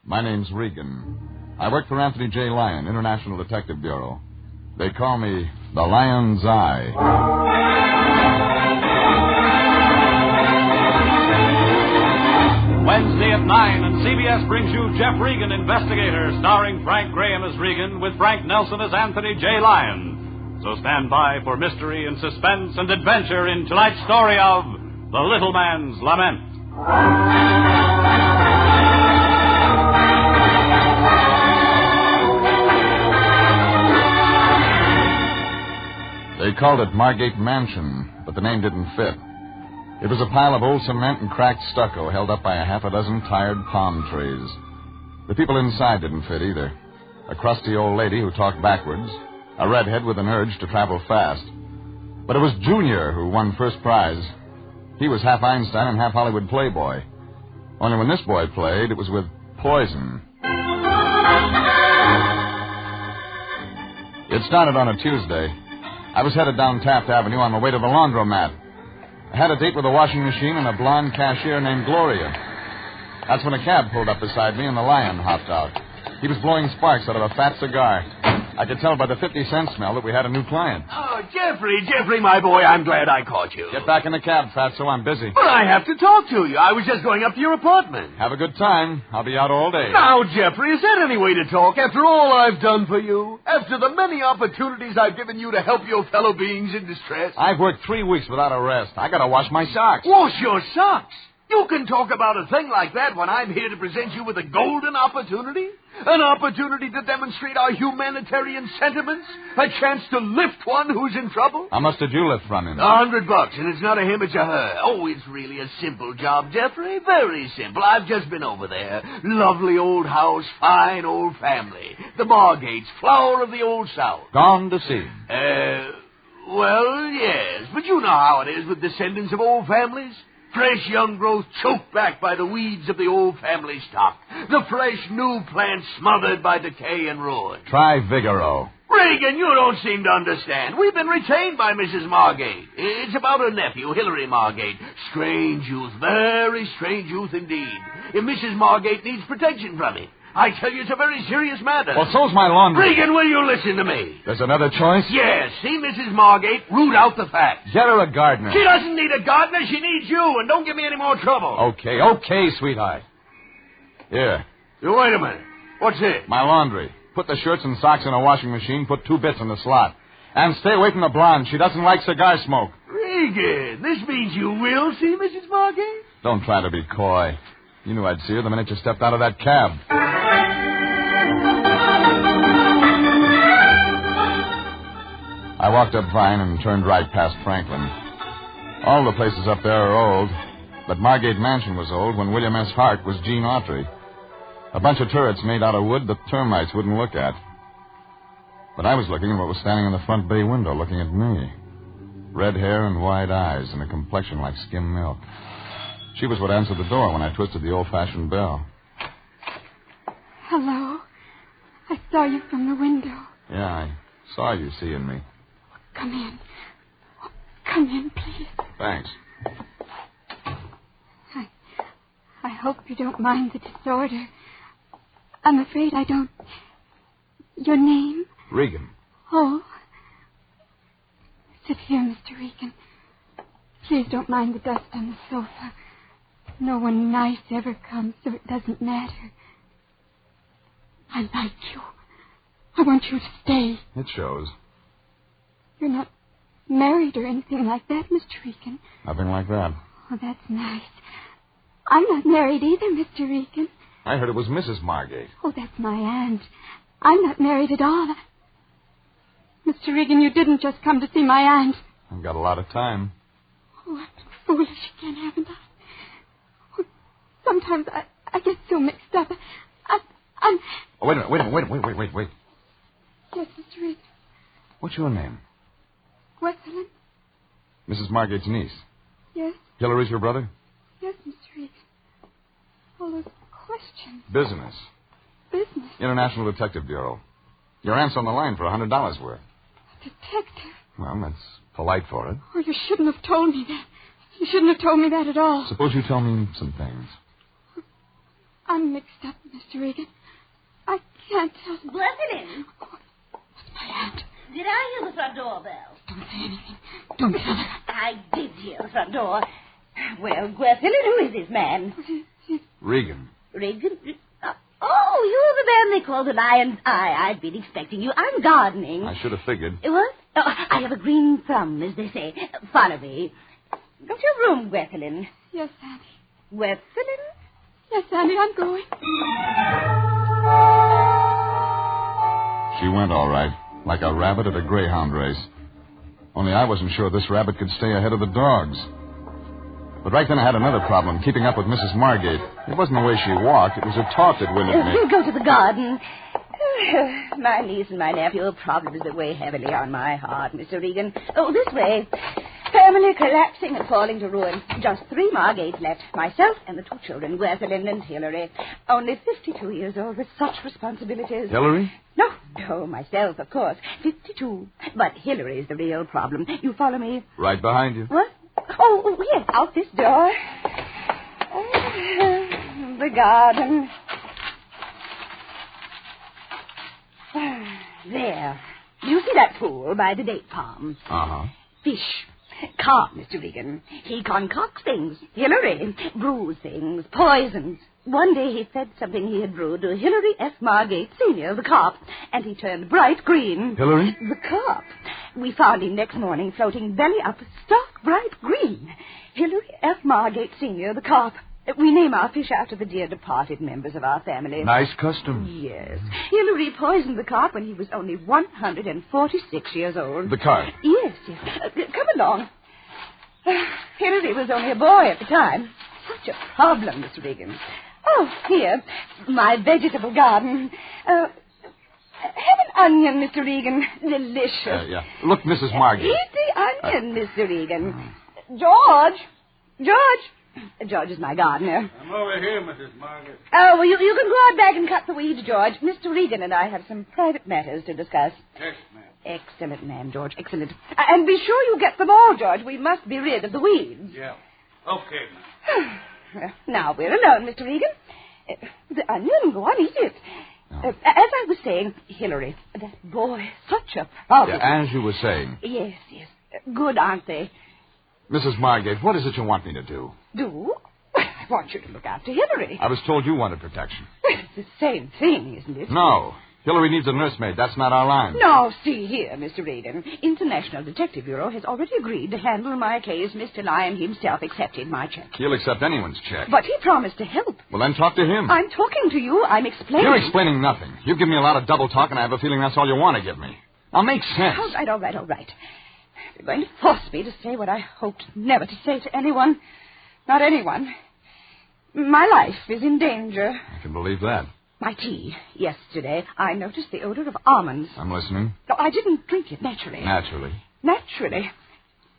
My name's Regan. I work for Anthony J. Lyon, International Detective Bureau. They call me the Lion's Eye. Wednesday at 9, and CBS brings you Jeff Regan, Investigator, starring Frank Graham as Regan with Frank Nelson as Anthony J. Lyon. So stand by for mystery and suspense and adventure in tonight's story of The Little Man's Lament. They called it Margate Mansion, but the name didn't fit. It was a pile of old cement and cracked stucco held up by a half a dozen tired palm trees. The people inside didn't fit either. A crusty old lady who talked backwards, a redhead with an urge to travel fast. But it was Junior who won first prize. He was half Einstein and half Hollywood playboy. Only when this boy played, it was with poison. It started on a Tuesday. I was headed down Taft Avenue on my way to the laundromat. I had a date with a washing machine and a blonde cashier named Gloria. That's when a cab pulled up beside me and the Lion hopped out. He was blowing sparks out of a fat cigar. I could tell by the 50-cent smell that we had a new client. Oh, Jeffrey, my boy, I'm glad I caught you. Get back in the cab, Fatso. I'm busy. But I have to talk to you. I was just going up to your apartment. Have a good time. I'll be out all day. Now, Jeffrey, is that any way to talk after all I've done for you? After the many opportunities I've given you to help your fellow beings in distress? I've worked 3 weeks without a rest. I gotta wash my socks. Wash your socks? You can talk about a thing like that when I'm here to present you with a golden opportunity? An opportunity to demonstrate our humanitarian sentiments? A chance to lift one who's in trouble? How much did you lift from him? $100, and it's not a him, it's a her. Oh, it's really a simple job, Jeffrey. Very simple. I've just been over there. Lovely old house, fine old family. The Margates, flower of the old South. Gone to see. Well, yes. But you know how it is with descendants of old families. Fresh young growth choked back by the weeds of the old family stock. The fresh new plant smothered by decay and ruin. Try Vigoro. Regan, you don't seem to understand. We've been retained by Mrs. Margate. It's about her nephew, Hilary Margate. Strange youth, very strange youth indeed. If Mrs. Margate needs protection from him, I tell you it's a very serious matter. Well, so's my laundry. Regan, will you listen to me? There's another choice? Yes. See Mrs. Margate, root out the facts. Get her a gardener. She doesn't need a gardener. She needs you, and don't give me any more trouble. Okay, sweetheart. Here. Wait a minute. What's it? My laundry. Put the shirts and socks in a washing machine, put 2 bits in the slot. And stay away from the blonde. She doesn't like cigar smoke. Regan, this means you will see Mrs. Margate? Don't try to be coy. You knew I'd see her the minute you stepped out of that cab. I walked up Vine and turned right past Franklin. All the places up there are old, but Margate Mansion was old when William S. Hart was Gene Autry. A bunch of turrets made out of wood that termites wouldn't look at. But I was looking at what was standing in the front bay window, looking at me. Red hair and wide eyes and a complexion like skim milk. She was what answered the door when I twisted the old-fashioned bell. Hello. I saw you from the window. Yeah, I saw you seeing me. Come in. Come in, please. Thanks. I hope you don't mind the disorder. I'm afraid I don't. Your name? Regan. Oh. Sit here, Mr. Regan. Please don't mind the dust on the sofa. No one nice ever comes, so it doesn't matter. I like you. I want you to stay. It shows. You're not married or anything like that, Mr. Regan. Nothing like that. Oh, that's nice. I'm not married either, Mr. Regan. I heard it was Mrs. Margate. Oh, that's my aunt. I'm not married at all. Mr. Regan, you didn't just come to see my aunt. I've got a lot of time. Oh, I've been foolish again, haven't I? Oh, sometimes I get so mixed up. I'm... Oh, wait a minute. Wait. Yes, Mr. Regan. What's your name? Gwethelyn? Mrs. Margate's niece. Yes? Hillary's your brother? Yes, Mr. Regan. All those questions. Business. Business? International Detective Bureau. Your aunt's on the line for $100 worth. A detective? Well, that's polite for it. Oh, you shouldn't have told me that. You shouldn't have told me that at all. Suppose you tell me some things. I'm mixed up, Mr. Regan. I can't tell. Gwethelyn. What's my aunt? Did I hear the front door bell? Don't say anything. Don't tell her. I did hear the front door. Well, Gwethelyn, who is this man? Regan. Regan? Oh, you're the man they call the Lion's Eye. I've been expecting you. I'm gardening. I should have figured. What? Oh, I have a green thumb, as they say. Follow me. Go to your room, Gwethelyn. Yes, Auntie. Gwethelyn? Yes, Auntie, I'm going. She went all right, like a rabbit at a greyhound race. Only I wasn't sure this rabbit could stay ahead of the dogs. But right then I had another problem, keeping up with Mrs. Margate. It wasn't the way she walked, it was her talk that winded me. Go to the garden. My niece and my nephew are problems that weigh heavily on my heart, Mr. Regan. Oh, this way. Family collapsing and falling to ruin. Just 3 Margates left. Myself and the 2 children, Gwethelyn and Hillary. Only 52 years old with such responsibilities. Hillary? No, myself, of course. 52. But Hillary's the real problem. You follow me? Right behind you. What? Oh, yes, out this door. The garden. There. You see that pool by the date palm? Uh-huh. Fish. Carp, Mr. Regan. He concocts things. Hillary brews things, poisons. One day he fed something he had brewed to Hilary F. Margate, Sr., the carp, and he turned bright green. Hillary? The carp. We found him next morning floating belly up, stark bright green. Hilary F. Margate, Sr., the carp. We name our fish after the dear departed members of our family. Nice custom. Yes. Hilary poisoned the carp when he was only 146 years old. The carp? Yes. Come along. Hilary was only a boy at the time. Such a problem, Mr. Regan. Oh, here, my vegetable garden. Have an onion, Mr. Regan. Delicious. Yeah. Look, Mrs. Margate. Eat the onion, Mr. Regan. George, George is my gardener. I'm over here, Mrs. Margaret. Oh, well, you can go out back and cut the weeds, George. Mr. Regan and I have some private matters to discuss. Yes, ma'am. Excellent, ma'am, George. Excellent. And be sure you get them all, George. We must be rid of the weeds. Yeah. Okay, ma'am. Now we're alone, Mr. Regan. The onion, go on, eat it. As I was saying, Hillary, that boy, such a problem. Yeah, as you were saying. Yes. Good, aren't they? Mrs. Margate, what is it you want me to do? Do? Well, I want you to look after Hillary. I was told you wanted protection. Well, it's the same thing, isn't it? No. Hillary needs a nursemaid. That's not our line. No, see here, Mr. Regan. International Detective Bureau has already agreed to handle my case. Mr. Lyon himself accepted my check. He'll accept anyone's check. But he promised to help. Well, then talk to him. I'm talking to you. I'm explaining. You're explaining nothing. You give me a lot of double talk, and I have a feeling that's all you want to give me. Now, make sense. All right. You're going to force me to say what I hoped never to say to anyone. Not anyone. My life is in danger. I can believe that. My tea. Yesterday, I noticed the odor of almonds. I'm listening. No, I didn't drink it naturally. Naturally.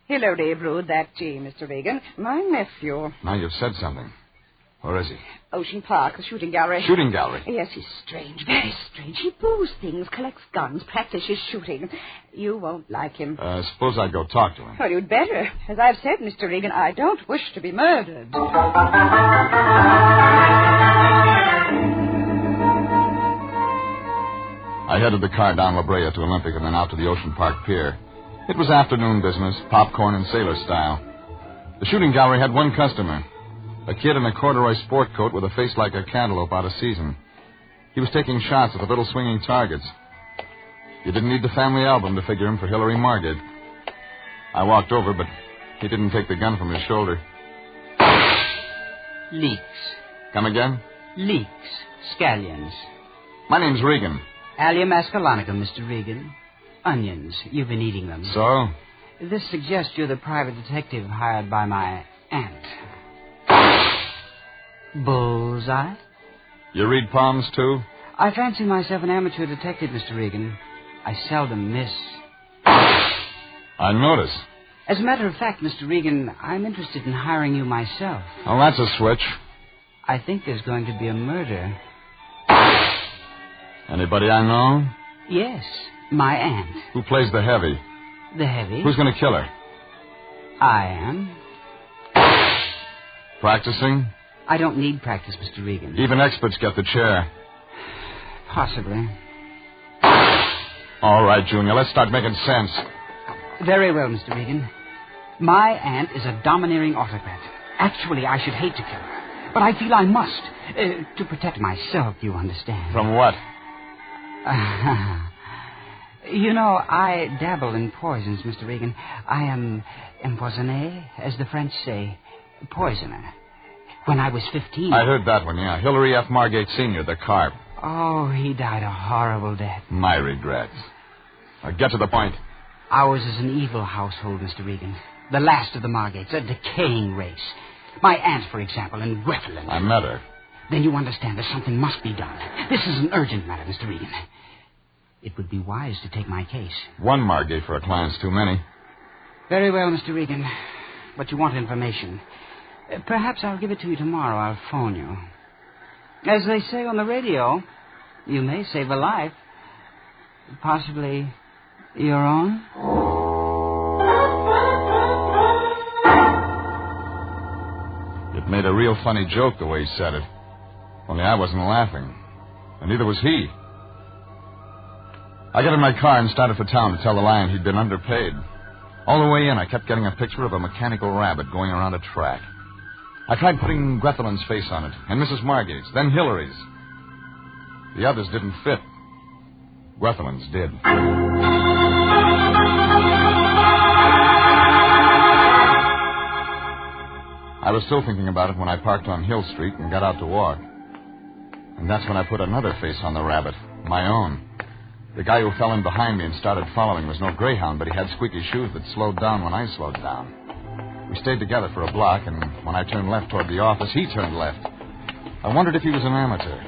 Hillary brewed that tea, Mr. Regan. My nephew. Now you've said something. Where is he? Ocean Park, the shooting gallery. Shooting gallery? Yes, he's strange, very strange. He brews things, collects guns, practices shooting. You won't like him. Suppose I go talk to him. Well, you'd better. As I've said, Mr. Regan, I don't wish to be murdered. I headed the car down La Brea to Olympic and then out to the Ocean Park Pier. It was afternoon business, popcorn and sailor style. The shooting gallery had one customer, a kid in a corduroy sport coat with a face like a cantaloupe out of season. He was taking shots at the little swinging targets. You didn't need the family album to figure him for Hillary Margate. I walked over, but he didn't take the gun from his shoulder. Leeks. Come again? Leeks. Scallions. My name's Regan. Allium ascalonicum, Mr. Regan. Onions. You've been eating them. So? This suggests you're the private detective hired by my aunt. Bullseye? You read palms, too? I fancy myself an amateur detective, Mr. Regan. I seldom miss. I notice. As a matter of fact, Mr. Regan, I'm interested in hiring you myself. Oh, that's a switch. I think there's going to be a murder. Anybody I know? Yes, my aunt. Who plays the heavy? The heavy? Who's going to kill her? I am. Practicing? I don't need practice, Mr. Regan. Even experts get the chair. Possibly. All right, Junior, let's start making sense. Very well, Mr. Regan. My aunt is a domineering autocrat. Actually, I should hate to kill her, but I feel I must. To protect myself, you understand. From what? You know, I dabble in poisons, Mr. Regan. I am empoisonné, as the French say, poisoner. When I was 15... I heard that one, yeah. Hillary F. Margate Sr., the carp. Oh, he died a horrible death. My regrets. Now, get to the point. Ours is an evil household, Mr. Regan. The last of the Margates, a decaying race. My aunt, for example, in Gwethaland. I met her. Then you understand that something must be done. This is an urgent matter, Mr. Regan. It would be wise to take my case. One Margate for a client's too many. Very well, Mr. Regan. But you want information. Perhaps I'll give it to you tomorrow. I'll phone you. As they say on the radio, you may save a life. Possibly your own. It made a real funny joke the way he said it. Only I wasn't laughing. And neither was he. I got in my car and started for town to tell the lion he'd been underpaid. All the way in, I kept getting a picture of a mechanical rabbit going around a track. I tried putting Gwethaland's face on it, and Mrs. Margate's, then Hillary's. The others didn't fit. Gwethaland's did. I was still thinking about it when I parked on Hill Street and got out to walk. And that's when I put another face on the rabbit, my own. The guy who fell in behind me and started following was no greyhound, but he had squeaky shoes that slowed down when I slowed down. We stayed together for a block, and when I turned left toward the office, he turned left. I wondered if he was an amateur.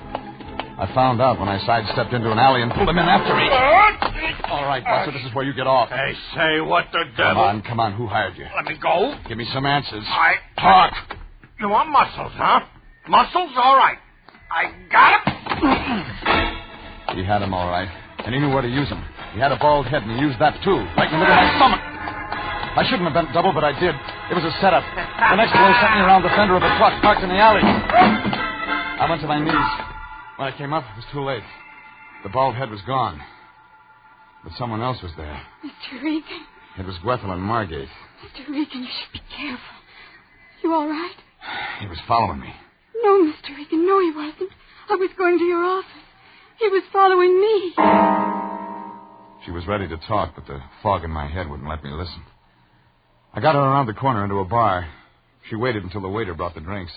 I found out when I sidestepped into an alley and pulled him in after me. All right, Buster, this is where you get off. Hey, say, what the devil? Come on, who hired you? Let me go. Give me some answers. Talk. You want muscles, huh? Muscles? All right. I got him. He had him all right, and he knew where to use him. He had a bald head, and he used that, too, right in the middle of my stomach. I shouldn't have bent double, but I did. It was a setup. The next blow sent me around the fender of a truck parked in the alley. I went to my knees. When I came up, it was too late. The bald head was gone. But someone else was there. Mr. Regan. It was Gwethaland Margate. Mr. Regan, you should be careful. You all right? He was following me. No, Mr. Regan, no, he wasn't. I was going to your office. He was following me. She was ready to talk, but the fog in my head wouldn't let me listen. I got her around the corner into a bar. She waited until the waiter brought the drinks.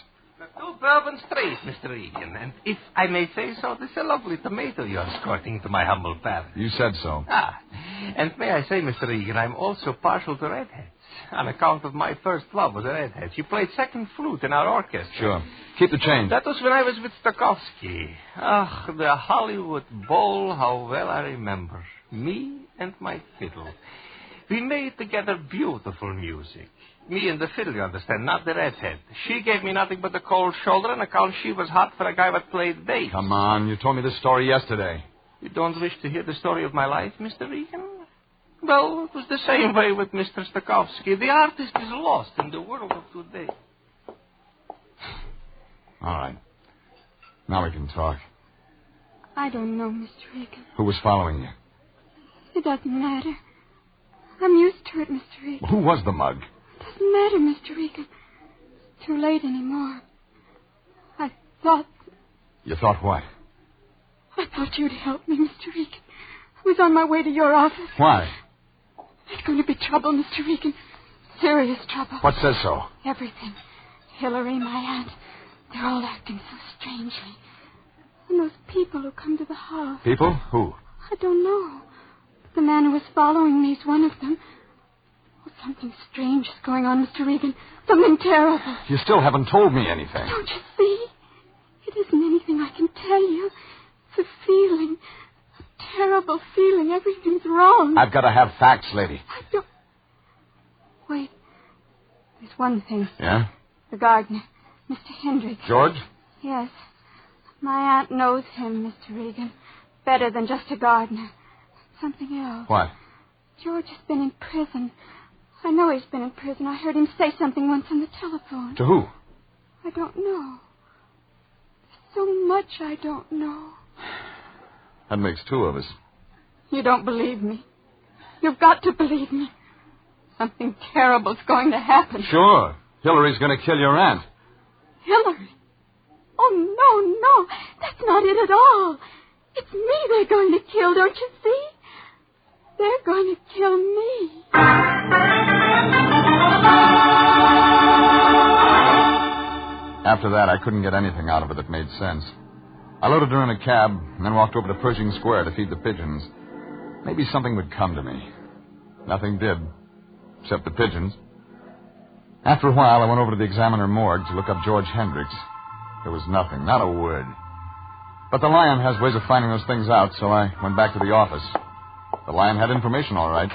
2 Bourbon Street, Mr. Regan. And if I may say so, this is a lovely tomato you're escorting to my humble palate. You said so. And may I say, Mr. Regan, I'm also partial to redheads. On account of my first love was a redhead. She played second flute in our orchestra. Sure. Keep the change. That was when I was with Stokowski. The Hollywood Bowl, how well I remember. Me and my fiddle. We made together beautiful music. Me and the fiddle, you understand, not the redhead. She gave me nothing but the cold shoulder on account she was hot for a guy that played bass. Come on, you told me this story yesterday. You don't wish to hear the story of my life, Mr. Regan? Well, it was the same way with Mr. Stokowski. The artist is lost in the world of today. All right. Now we can talk. I don't know, Mr. Regan. Who was following you? It doesn't matter. I'm used to it, Mr. Regan. Who was the mug? Doesn't matter, Mr. Regan. It's too late anymore. I thought... You thought what? I thought you'd help me, Mr. Regan. I was on my way to your office. Why? There's going to be trouble, Mr. Regan. Serious trouble. What says so? Everything. Hillary, my aunt, they're all acting so strangely. And those people who come to the house. People? Who? I don't know. The man who was following me is one of them. Oh, something strange is going on, Mr. Regan. Something terrible. You still haven't told me anything. Don't you see? It isn't anything I can tell you. It's a feeling. A terrible feeling. Everything's wrong. I've got to have facts, lady. I don't... Wait. There's one thing. Yeah? The gardener, Mr. Hendricks. George? Yes. My aunt knows him, Mr. Regan. Better than just a gardener. Something else. What? George has been in prison. I know he's been in prison. I heard him say something once on the telephone. To who? I don't know. There's so much I don't know. That makes two of us. You don't believe me. You've got to believe me. Something terrible's going to happen. Sure. Hillary's going to kill your aunt. Hillary? Oh, no. That's not it at all. It's me they're going to kill, don't you see? They're going to kill me. After that, I couldn't get anything out of her that made sense. I loaded her in a cab and then walked over to Pershing Square to feed the pigeons. Maybe something would come to me. Nothing did, except the pigeons. After a while, I went over to the Examiner morgue to look up George Hendricks. There was nothing, not a word. But the Lion has ways of finding those things out, so I went back to the office. The Lion had information, all right,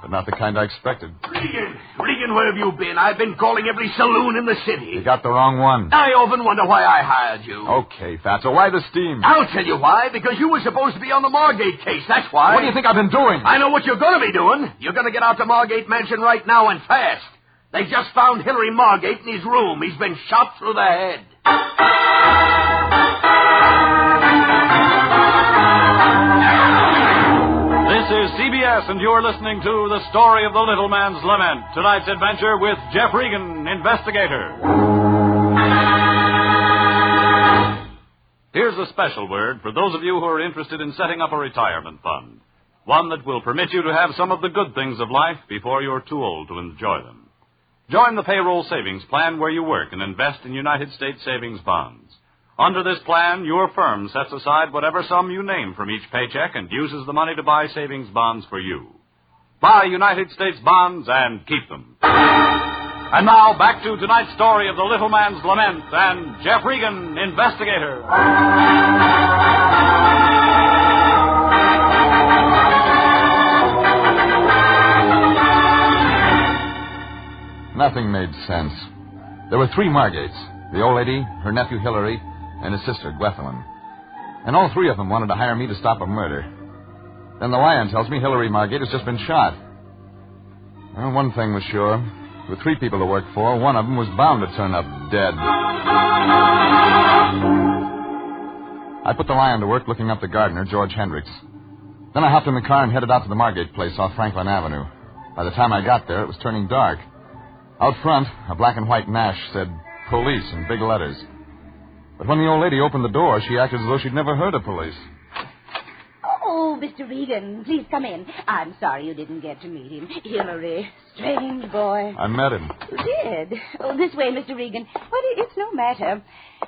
but not the kind I expected. Regan, where have you been? I've been calling every saloon in the city. You got the wrong one. I often wonder why I hired you. Okay, Fatso, why the steam? I'll tell you why. Because you were supposed to be on the Margate case, that's why. What do you think I've been doing? I know what you're going to be doing. You're going to get out to Margate Mansion right now and fast. They just found Hillary Margate in his room. He's been shot through the head. This is CBS, and you're listening to The Story of the Little Man's Lament. Tonight's adventure with Jeff Regan, Investigator. Here's a special word for those of you who are interested in setting up a retirement fund. One that will permit you to have some of the good things of life before you're too old to enjoy them. Join the payroll savings plan where you work and invest in United States savings bonds. Under this plan, your firm sets aside whatever sum you name from each paycheck and uses the money to buy savings bonds for you. Buy United States bonds and keep them. And now, back to tonight's story of the Little Man's Lament and Jeff Regan, Investigator. Nothing made sense. There were three Margates. The old lady, her nephew Hillary, and his sister, Gwethelyn. And all three of them wanted to hire me to stop a murder. Then the Lion tells me Hillary Margate has just been shot. Well, one thing was sure. With three people to work for, one of them was bound to turn up dead. I put the Lion to work looking up the gardener, George Hendricks. Then I hopped in the car and headed out to the Margate place off Franklin Avenue. By the time I got there, it was turning dark. Out front, a black and white Nash said, "Police," in big letters. But when the old lady opened the door, she acted as though she'd never heard of police. Oh, Mr. Regan, please come in. I'm sorry you didn't get to meet him. Hillary, strange boy. I met him. You did? Oh, this way, Mr. Regan. Well, it's no matter.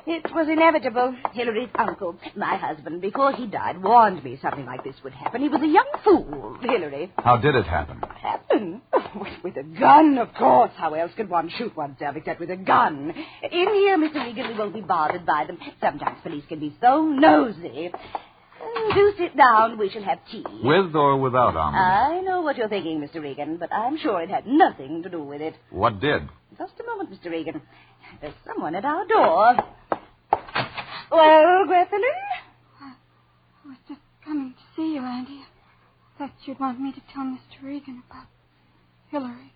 It was inevitable. Hillary's uncle, my husband, before he died, warned me something like this would happen. He was a young fool, Hillary. How did it happen? Happen? Oh, with a gun, of course. How else could one shoot oneself except with a gun? In here, Mr. Regan, we won't be bothered by them. Sometimes police can be so nosy. Do sit down. We shall have tea. With or without almond? I know what you're thinking, Mr. Regan, but I'm sure it had nothing to do with it. What did? Just a moment, Mr. Regan. There's someone at our door. Well, Gwethelyn? I was just coming to see you, Andy. I thought you'd want me to tell Mr. Regan about Hillary.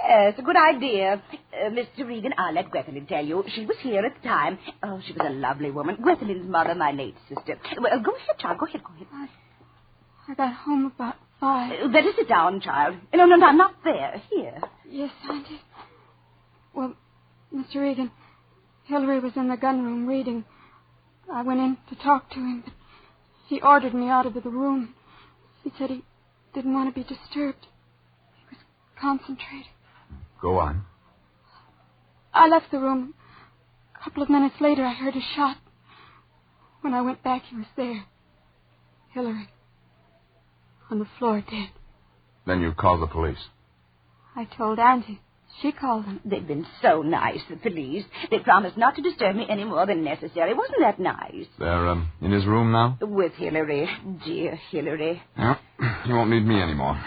Yes, a good idea. Mr. Regan, I'll let Gwethelyn tell you. She was here at the time. Oh, she was a lovely woman. Gwethelyn's mother, my late sister. Well, go ahead, child. Go ahead. I got home about 5. Better sit down, child. No, not there. Here. Yes, Auntie. Well, Mr. Regan, Hillary was in the gun room reading. I went in to talk to him, but he ordered me out of the room. He said he didn't want to be disturbed. He was concentrating. Go on. I left the room. A couple of minutes later, I heard a shot. When I went back, he was there. Hillary. On the floor, dead. Then you called the police. I told Auntie. She called them. They've been so nice, the police. They promised not to disturb me any more than necessary. Wasn't that nice? They're in his room now? With Hillary. Dear Hillary. Yeah. He won't need me anymore.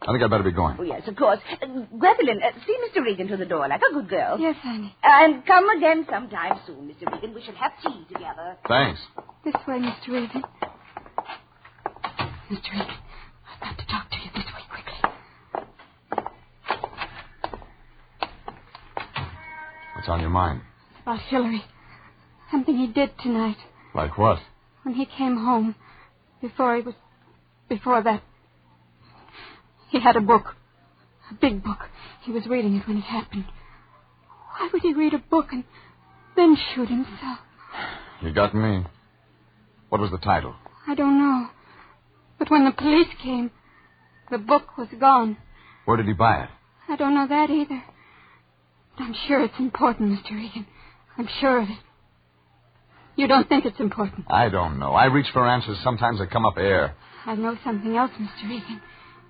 I think I'd better be going. Oh, yes, of course. Gwendolyn, see Mr. Regan to the door like a good girl. Yes, honey. And come again sometime soon, Mr. Regan. We shall have tea together. Thanks. This way, Mr. Regan. Mr. Regan, I've got to talk to you this way quickly. What's on your mind? About Hillary. Something he did tonight. Like what? When he came home, before that, he had a book. A big book. He was reading it when it happened. Why would he read a book and then shoot himself? You got me. What was the title? I don't know. But when the police came, the book was gone. Where did he buy it? I don't know that either. But I'm sure it's important, Mr. Regan. I'm sure of it. You don't think it's important? I don't know. I reach for answers. Sometimes they come up air. I know something else, Mr. Regan.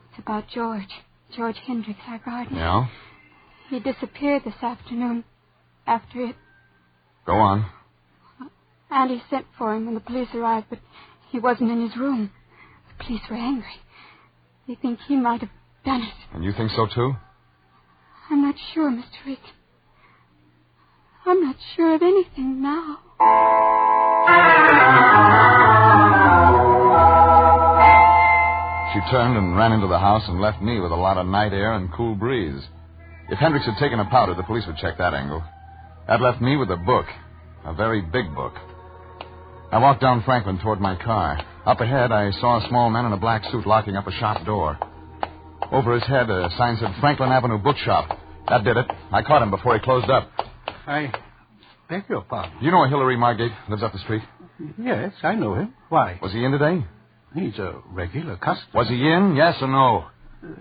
It's about George. George Hendricks, our gardener. Yeah? He disappeared this afternoon after it. Go on. Auntie sent for him when the police arrived, but he wasn't in his room. The police were angry. They think he might have done it. And you think so, too? I'm not sure, Mr. Regan. I'm not sure of anything now. She turned and ran into the house and left me with a lot of night air and cool breeze. If Hendricks had taken a powder, the police would check that angle. That left me with a book. A very big book. I walked down Franklin toward my car. Up ahead, I saw a small man in a black suit locking up a shop door. Over his head, a sign said Franklin Avenue Bookshop. That did it. I caught him before he closed up. I beg your pardon. You know Hillary Margate lives up the street? Yes, I know him. Why? Was he in today? He's a regular customer. Was he in? Yes or no?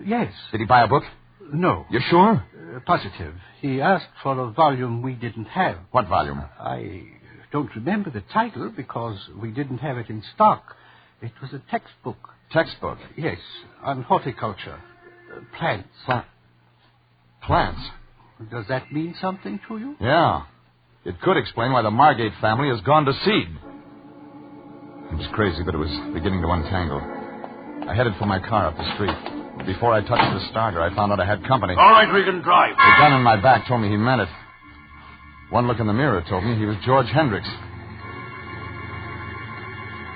Yes. Did he buy a book? No. You sure? Positive. He asked for a volume we didn't have. What volume? I don't remember the title because we didn't have it in stock. It was a textbook. Textbook? Yes, on horticulture. Plants. Plants? Does that mean something to you? Yeah. It could explain why the Margate family has gone to seed. It was crazy, but it was beginning to untangle. I headed for my car up the street. Before I touched the starter, I found out I had company. All right, Regan, drive. The gun in my back told me he meant it. One look in the mirror told me he was George Hendricks.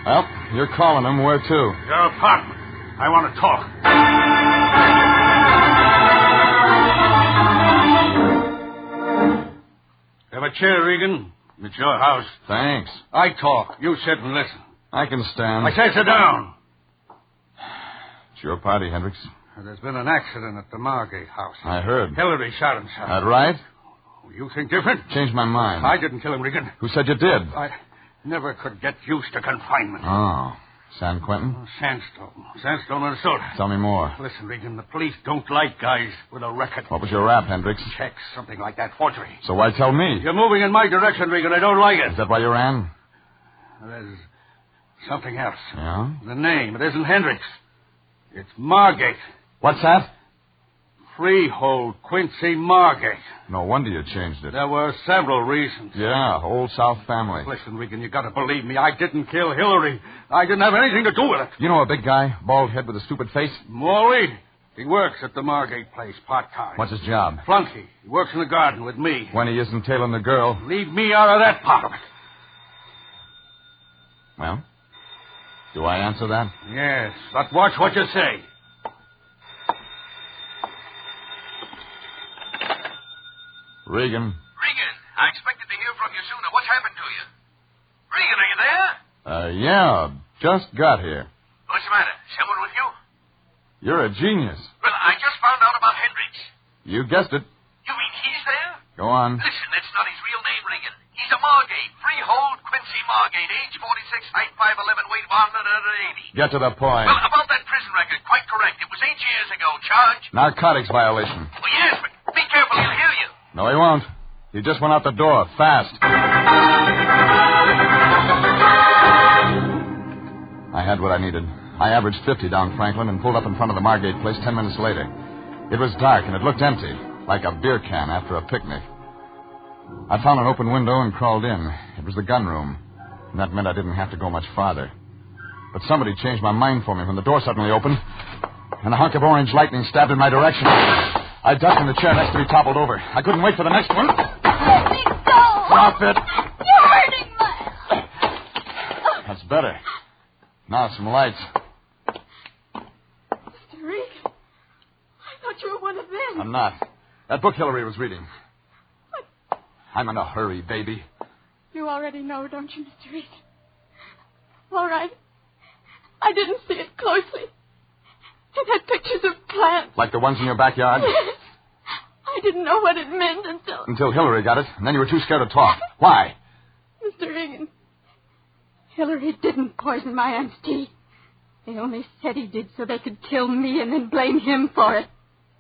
Well, you're calling him. Where to? Your apartment. I want to talk. Have a chair, Regan. It's your house. Thanks. I talk. You sit and listen. I can stand. I say sit down. It's your party, Hendricks. There's been an accident at the Margate house. I heard. Hillary shot himself. That right? You think different? Changed my mind. I didn't kill him, Regan. Who said you did? I never could get used to confinement. Oh. San Quentin? Sandstone, Minnesota. Tell me more. Listen, Regan, the police don't like guys with a record. What was your rap, Hendricks? Checks, something like that. Forgery. So why tell me? You're moving in my direction, Regan. I don't like it. Is that why you ran? There's something else. Yeah? The name. It isn't Hendricks. It's Margate. What's that? Freehold Quincy Margate. No wonder you changed it. There were several reasons. Yeah, Old South family. Listen, Regan, you gotta believe me. I didn't kill Hillary. I didn't have anything to do with it. You know a big guy, bald head with a stupid face? Morley. He works at the Margate place part-time. What's his job? Flunky. He works in the garden with me. When he isn't tailing the girl. Leave me out of that part of it. Well, do I answer that? Yes, but watch what you say. Regan. Regan, I expected to hear from you sooner. What's happened to you? Regan, are you there? Yeah, just got here. What's the matter? Someone with you? You're a genius. Well, I just found out about Hendricks. You guessed it. You mean he's there? Go on. Listen, that's not his real name, Regan. He's a Margate. Freehold Quincy Margate. Age 46, height 5'11", weight 180. Get to the point. Well, about that prison Narcotics violation. Well, yes, but be careful. He'll hear you. No, he won't. He just went out the door, fast. I had what I needed. I averaged 50 down Franklin and pulled up in front of the Margate place 10 minutes later. It was dark and it looked empty, like a beer can after a picnic. I found an open window and crawled in. It was the gun room, and that meant I didn't have to go much farther. But somebody changed my mind for me when the door suddenly opened, and a hunk of orange lightning stabbed in my direction. I ducked in the chair next to me, toppled over. I couldn't wait for the next one. Let me go! Drop it. You're hurting my... That's better. Now some lights. Mr. Regan, I thought you were one of them. I'm not. That book Hillary was reading. I'm in a hurry, baby. You already know, don't you, Mr. Regan? All right. I didn't see it closely. It had pictures of plants. Like the ones in your backyard? Yes. I didn't know what it meant Until Hillary got it, and then you were too scared to talk. Why? Mr. Regan, Hillary didn't poison my aunt's tea. They only said he did so they could kill me and then blame him for it.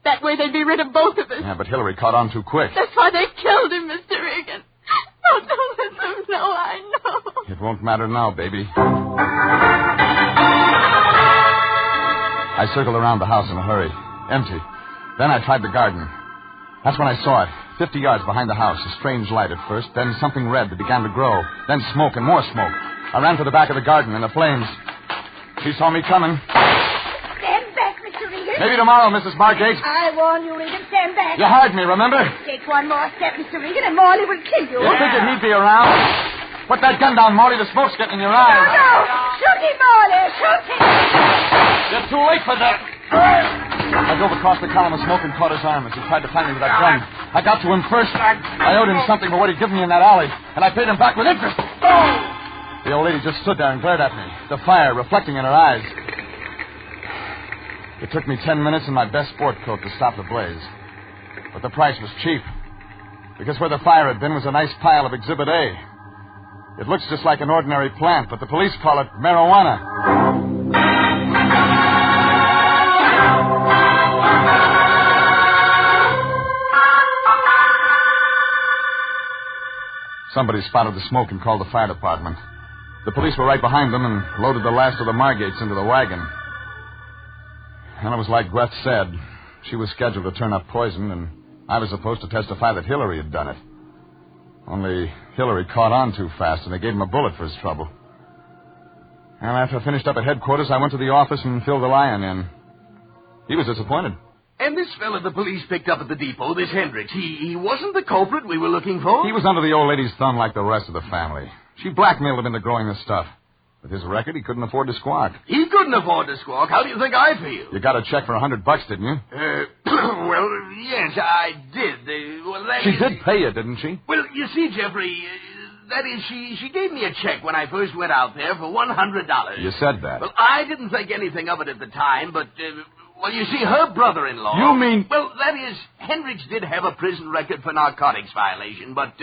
That way they'd be rid of both of us. Yeah, but Hillary caught on too quick. That's why they killed him, Mr. Regan. Oh, don't let them know I know. It won't matter now, baby. I circled around the house in a hurry. Empty. Then I tried the garden. That's when I saw it. 50 yards behind the house. A strange light at first, then something red that began to grow. Then smoke and more smoke. I ran to the back of the garden in the flames. She saw me coming. Stand back, Mr. Regan. Maybe tomorrow, Mrs. Margate. I warn you, Regan. Stand back. You hired me, remember? Take one more step, Mr. Regan, and Morley will kill you. You think you'd need me around? Put that gun down, Morley. The smoke's getting in your eyes. No. Shoot him, Morley. Shoot him. You're too late for that. I drove across the column of smoke and caught his arm as he tried to find me with that gun. I got to him first. I owed him something for what he'd given me in that alley, and I paid him back with interest. The old lady just stood there and glared at me, the fire reflecting in her eyes. It took me 10 minutes and my best sport coat to stop the blaze. But the price was cheap, because where the fire had been was a nice pile of Exhibit A. It looks just like an ordinary plant, but the police call it marijuana. Somebody spotted the smoke and called the fire department. The police were right behind them and loaded the last of the Margates into the wagon. And it was like Gweth said. She was scheduled to turn up poison, and I was supposed to testify that Hillary had done it. Only Hillary caught on too fast, and they gave him a bullet for his trouble. And after I finished up at headquarters, I went to the office and filled the lion in. He was disappointed. And this fella the police picked up at the depot, this Hendricks, he wasn't the culprit we were looking for? He was under the old lady's thumb like the rest of the family. She blackmailed him into growing the stuff. With his record, he couldn't afford to squawk. He couldn't afford to squawk. How do you think I feel? You got a check for $100, didn't you? Well, yes, I did. She did pay you, didn't she? Well, you see, Jeffrey, that is, she gave me a check when I first went out there for $100. You said that. Well, I didn't think anything of it at the time, but, well, you see, her brother-in-law... You mean... Well, that is, Hendricks did have a prison record for narcotics violation, but,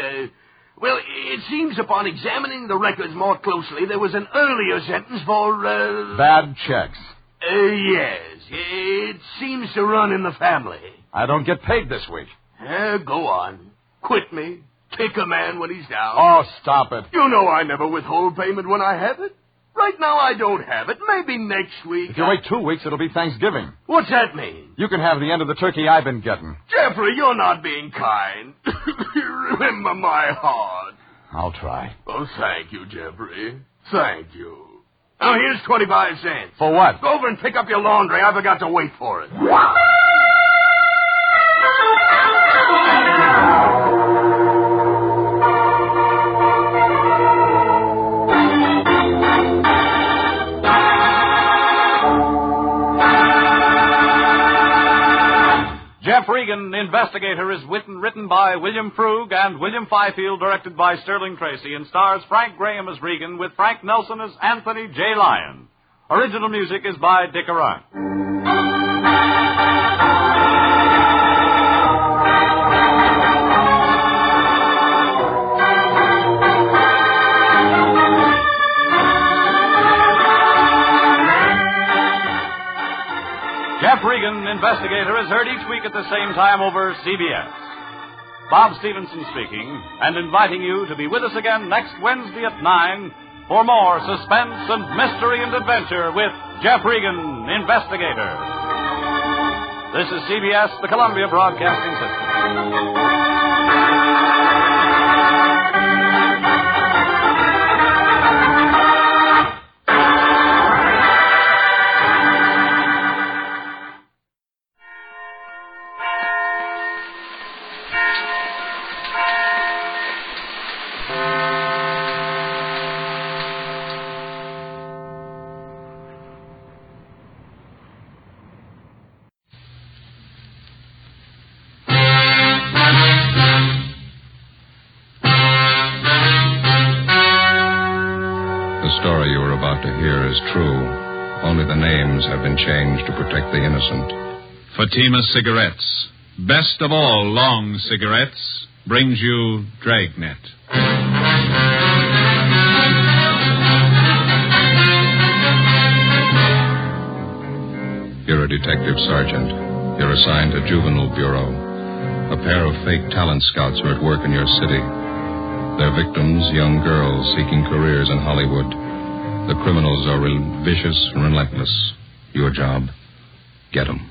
well, it seems upon examining the records more closely, there was an earlier sentence for, Bad checks. Yes. It seems to run in the family. I don't get paid this week. Go on. Quit me. Kick a man when he's down. Oh, stop it. You know I never withhold payment when I have it. Right now I don't have it. Maybe next week. If you wait 2 weeks, it'll be Thanksgiving. What's that mean? You can have the end of the turkey I've been getting. Jeffrey, you're not being kind. Remember my heart. I'll try. Oh, thank you, Jeffrey. Thank you. Now, here's 25 cents. For what? Go over and pick up your laundry. I forgot to wait for it. Jeff Regan, Investigator, is written by William Frug and William Fifield, directed by Sterling Tracy, and stars Frank Graham as Regan with Frank Nelson as Anthony J. Lyon. Original music is by Dick Arant. Jeff Jeff Regan, Investigator, is heard each week at the same time over CBS. Bob Stevenson speaking, and inviting you to be with us again next Wednesday at 9 for more suspense and mystery and adventure with Jeff Regan, Investigator. This is CBS, the Columbia Broadcasting System. The story you are about to hear is true. Only the names have been changed to protect the innocent. Fatima Cigarettes, best of all long cigarettes, brings you Dragnet. You're a detective sergeant. You're assigned to Juvenile Bureau. A pair of fake talent scouts are at work in your city. Their victims, young girls seeking careers in Hollywood. The criminals are vicious and relentless. Your job, get them.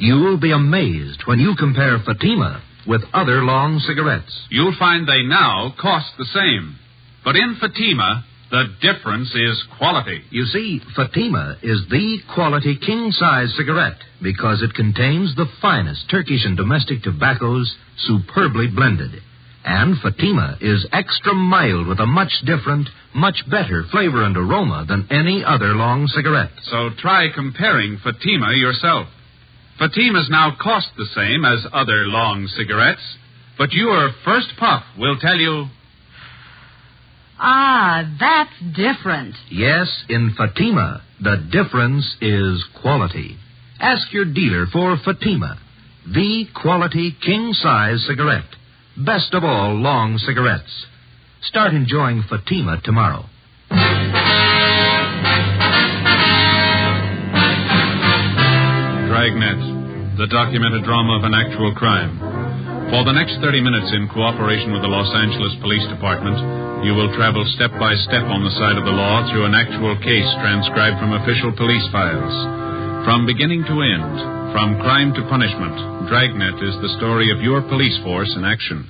You will be amazed when you compare Fatima with other long cigarettes. You'll find they now cost the same. But in Fatima, the difference is quality. You see, Fatima is the quality king-size cigarette because it contains the finest Turkish and domestic tobaccos superbly blended. And Fatima is extra mild with a much different, much better flavor and aroma than any other long cigarette. So try comparing Fatima yourself. Fatimas now cost the same as other long cigarettes, but your first puff will tell you... Ah, that's different. Yes, in Fatima, the difference is quality. Ask your dealer for Fatima, the quality king-size cigarette. Best of all long cigarettes. Start enjoying Fatima tomorrow. Dragnet, the documented drama of an actual crime. For the next 30 minutes, in cooperation with the Los Angeles Police Department, you will travel step by step on the side of the law through an actual case transcribed from official police files. From beginning to end, from crime to punishment, Dragnet is the story of your police force in action.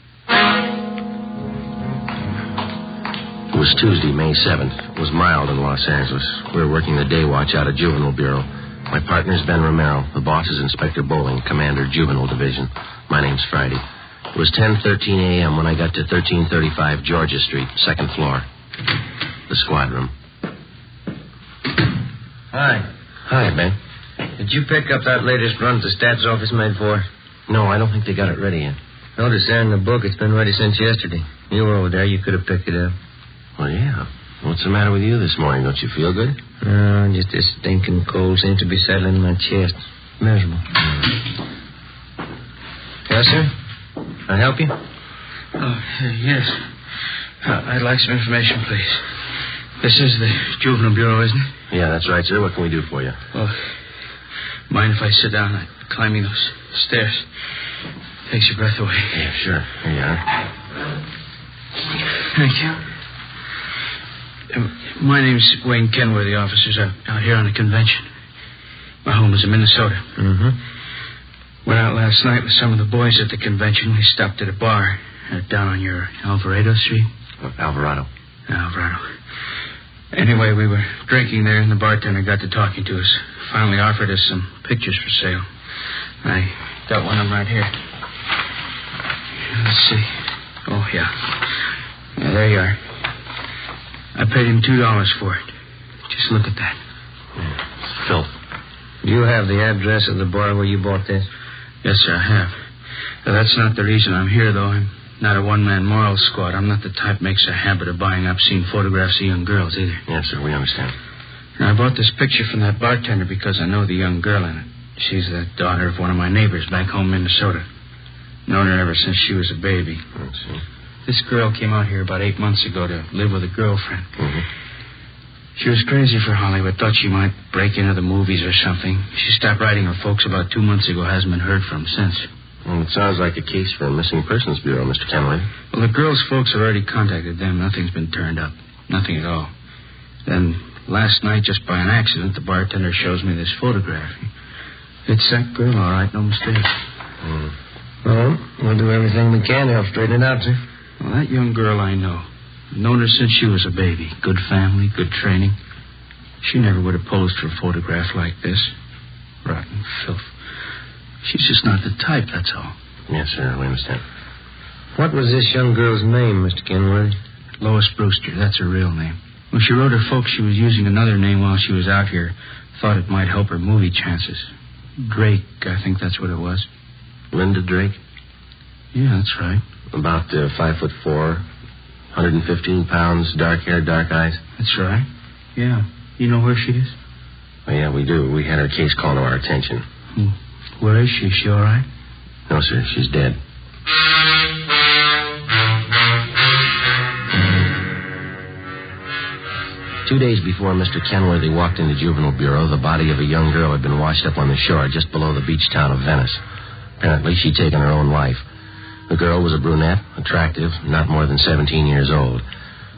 It was Tuesday, May 7th. It was mild in Los Angeles. We were working the day watch out of Juvenile Bureau. My partner's Ben Romero. The boss is Inspector Bowling, Commander, Juvenile Division. My name's Friday. It was 10:13 a.m. when I got to 1335 Georgia Street, second floor. The squad room. Hi. Hi, Ben. Did you pick up that latest run the stats office made for? No, I don't think they got it ready yet. Notice there in the book it's been ready since yesterday. You were over there. You could have picked it up. Well, yeah. What's the matter with you this morning? Don't you feel good? Just this stinking cold seems to be settling in my chest. Miserable. Yes, sir? Can I help you? Oh, yes. I'd like some information, please. This is the Juvenile Bureau, isn't it? Yeah, that's right, sir. What can we do for you? Oh, mind if I sit down? I'm climbing those stairs. Takes your breath away. Yeah, sure. Here you are. Thank you. My name's Wayne Kenworthy, officers. I'm out here on a convention. My home is in Minnesota. Mm-hmm. Went out last night with some of the boys at the convention. We stopped at a bar down on your Alvarado Street. Alvarado. Alvarado. Anyway, we were drinking there, and the bartender got to talking to us. Finally offered us some pictures for sale. I got one of them right here. Let's see. Oh, yeah, there you are. I paid him $2 for it. Just look at that. It's filth. Do you have the address of the bar where you bought this? Yes, sir, I have. That's not the reason I'm here, though. I'm not a one-man moral squad. I'm not the type makes a habit of buying obscene photographs of young girls, either. Yes, sir, we understand. Now, I bought this picture from that bartender because I know the young girl in it. She's the daughter of one of my neighbors back home in Minnesota. Known her ever since she was a baby. I see. This girl came out here about 8 months ago to live with a girlfriend. Mm-hmm. She was crazy for Hollywood. Thought she might break into the movies or something. She stopped writing her folks about 2 months ago. Hasn't been heard from since. Well, it sounds like a case for a missing persons bureau, Mr. Kenway. Well, the girl's folks have already contacted them. Nothing's been turned up. Nothing at all. Then, last night, just by an accident, the bartender shows me this photograph. It's that girl, all right. No mistake. Well, we'll do everything we can to help straighten it out, sir. Well, that young girl I know. I've known her since she was a baby. Good family, good training. She never would have posed for a photograph like this. Rotten filth. She's just not the type, that's all. Yes, sir, we understand. What was this young girl's name, Mr. Kenworthy? Lois Brewster, that's her real name. When she wrote her folks, she was using another name while she was out here. Thought it might help her movie chances. Drake, I think that's what it was. Linda Drake? Yeah, that's right. About 5'4", 115 pounds, dark hair, dark eyes? That's right. Yeah. You know where she is? Oh, yeah, we do. We had her case called to our attention. Where is she? Is she all right? No, sir. She's dead. Two days before Mr. Kenworthy walked into Juvenile Bureau, the body of a young girl had been washed up on the shore just below the beach town of Venice. Apparently, she'd taken her own life. The girl was a brunette, attractive, not more than 17 years old.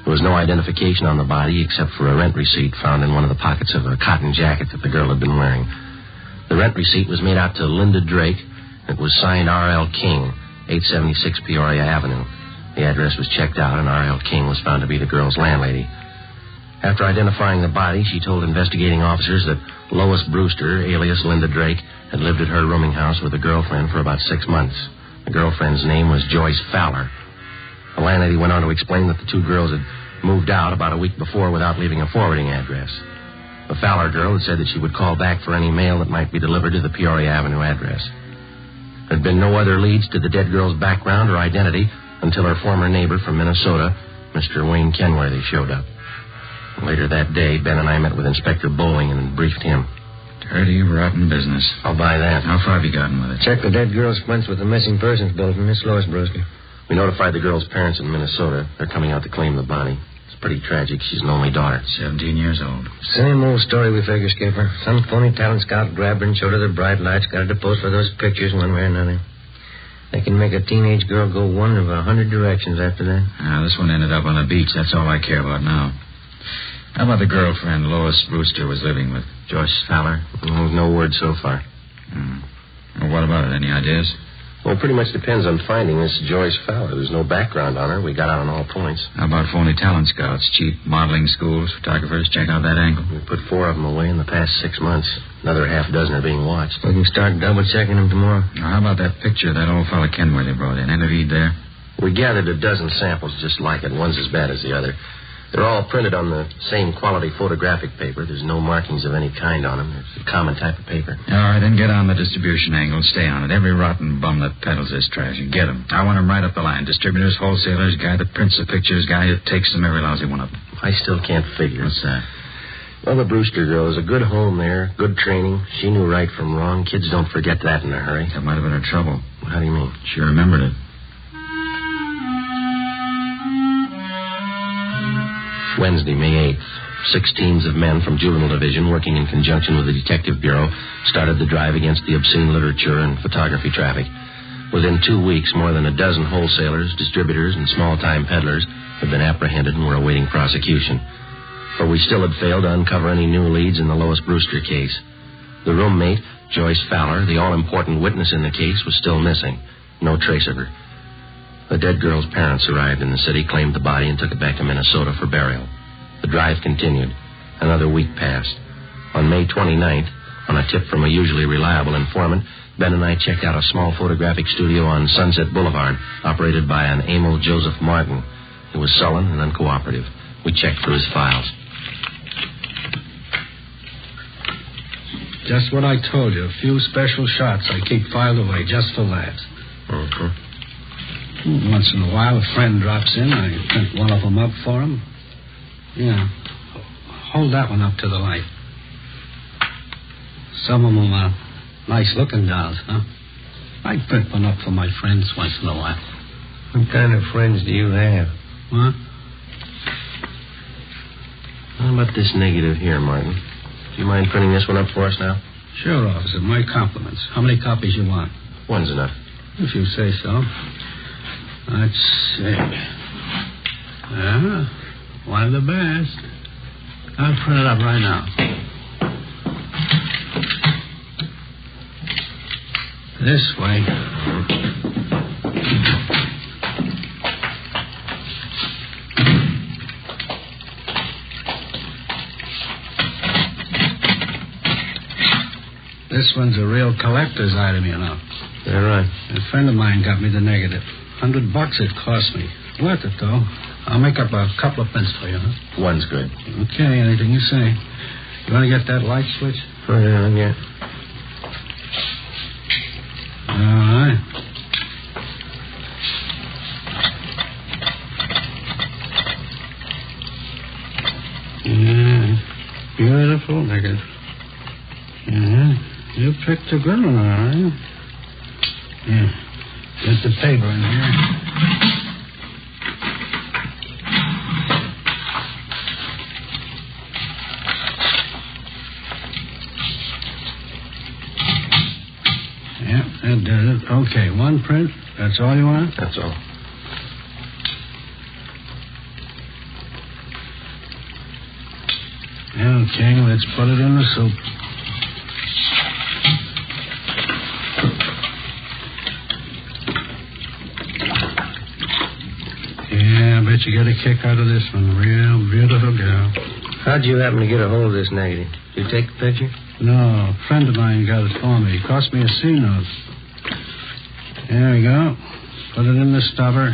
There was no identification on the body except for a rent receipt found in one of the pockets of a cotton jacket that the girl had been wearing. The rent receipt was made out to Linda Drake. It was signed R.L. King, 876 Peoria Avenue. The address was checked out, and R.L. King was found to be the girl's landlady. After identifying the body, she told investigating officers that Lois Brewster, alias Linda Drake, had lived at her rooming house with a girlfriend for about 6 months. The girlfriend's name was Joyce Fowler. The landlady went on to explain that the two girls had moved out about a week before without leaving a forwarding address. The Fowler girl had said that she would call back for any mail that might be delivered to the Peoria Avenue address. There had been no other leads to the dead girl's background or identity until her former neighbor from Minnesota, Mr. Wayne Kenworthy, showed up. Later that day, Ben and I met with Inspector Bowling and briefed him. Dirty, rotten business. I'll buy that. How far have you gotten with it? Check the dead girl's prints with the missing persons bulletin, Miss Lois Brewster. We notified the girl's parents in Minnesota. They're coming out to claim the body. It's pretty tragic. She's an only daughter. 17 years old. Same old story, we figure, Skipper. Some phony talent scout grabbed her and showed her the bright lights, got her to pose for those pictures one way or another. They can make a teenage girl go one of 100 directions after that. This one ended up on the beach. That's all I care about now. How about the girlfriend Lois Brewster was living with? Joyce Fowler? No word so far. Well, what about it? Any ideas? Well, it pretty much depends on finding this Joyce Fowler. There's no background on her. We got out on all points. How about phony talent scouts? Cheap modeling schools, photographers? Check out that angle. We put 4 of them away in the past 6 months. Another half dozen are being watched. We can start double-checking them tomorrow. Now, how about that picture that old fella Kenworthy brought in? Any lead there? We gathered a dozen samples just like it. One's as bad as the other. They're all printed on the same quality photographic paper. There's no markings of any kind on them. It's a common type of paper. All right, then get on the distribution angle. Stay on it. Every rotten bum that peddles this trash, you get them. I want them right up the line. Distributors, wholesalers, guy that prints the pictures, guy that takes them, every lousy one of them. I still can't figure. What's that? Well, the Brewster girl is a good home there, good training. She knew right from wrong. Kids don't forget that in a hurry. That might have been her trouble. How do you mean? She remembered it. Wednesday, May 8th. 6 teams of men from Juvenile Division, working in conjunction with the Detective Bureau, started the drive against the obscene literature and photography traffic. Within 2 weeks, more than a dozen wholesalers, distributors, and small-time peddlers had been apprehended and were awaiting prosecution. But we still had failed to uncover any new leads in the Lois Brewster case. The roommate, Joyce Fowler, the all-important witness in the case, was still missing. No trace of her. The dead girl's parents arrived in the city, claimed the body, and took it back to Minnesota for burial. The drive continued. Another week passed. On May 29th, on a tip from a usually reliable informant, Ben and I checked out a small photographic studio on Sunset Boulevard, operated by an Emil Joseph Martin. He was sullen and uncooperative. We checked through his files. Just what I told you. A few special shots I keep filed away just for laughs. Once in a while, a friend drops in. I print one of them up for him. Yeah. Hold that one up to the light. Some of them are nice-looking dolls, huh? I print one up for my friends once in a while. What kind of friends do you have? What? How about this negative here, Martin? Do you mind printing this one up for us now? Sure, officer. My compliments. How many copies you want? One's enough. If you say so. Let's see. Yeah, one of the best. I'll print it up right now. This way. This one's a real collector's item, you know. Yeah, right. A friend of mine got me the negative. $100 it cost me. Worth it, though. I'll make up a couple of prints for you, huh? One's good. Okay, anything you say. You want to get that light switch? Oh, yeah. All right. Yeah, beautiful negative. Yeah, you picked a good one, all right. Yeah, get the paper in here. Yeah, that did it. Okay, one print. That's all you want? That's all. Okay, let's put it in the soup. Yeah, I bet you get a kick out of this one. Real beautiful girl. How'd you happen to get a hold of this negative? Did you take the picture? No, a friend of mine got it for me. It cost me a C-note. There we go. Put it in the stubber.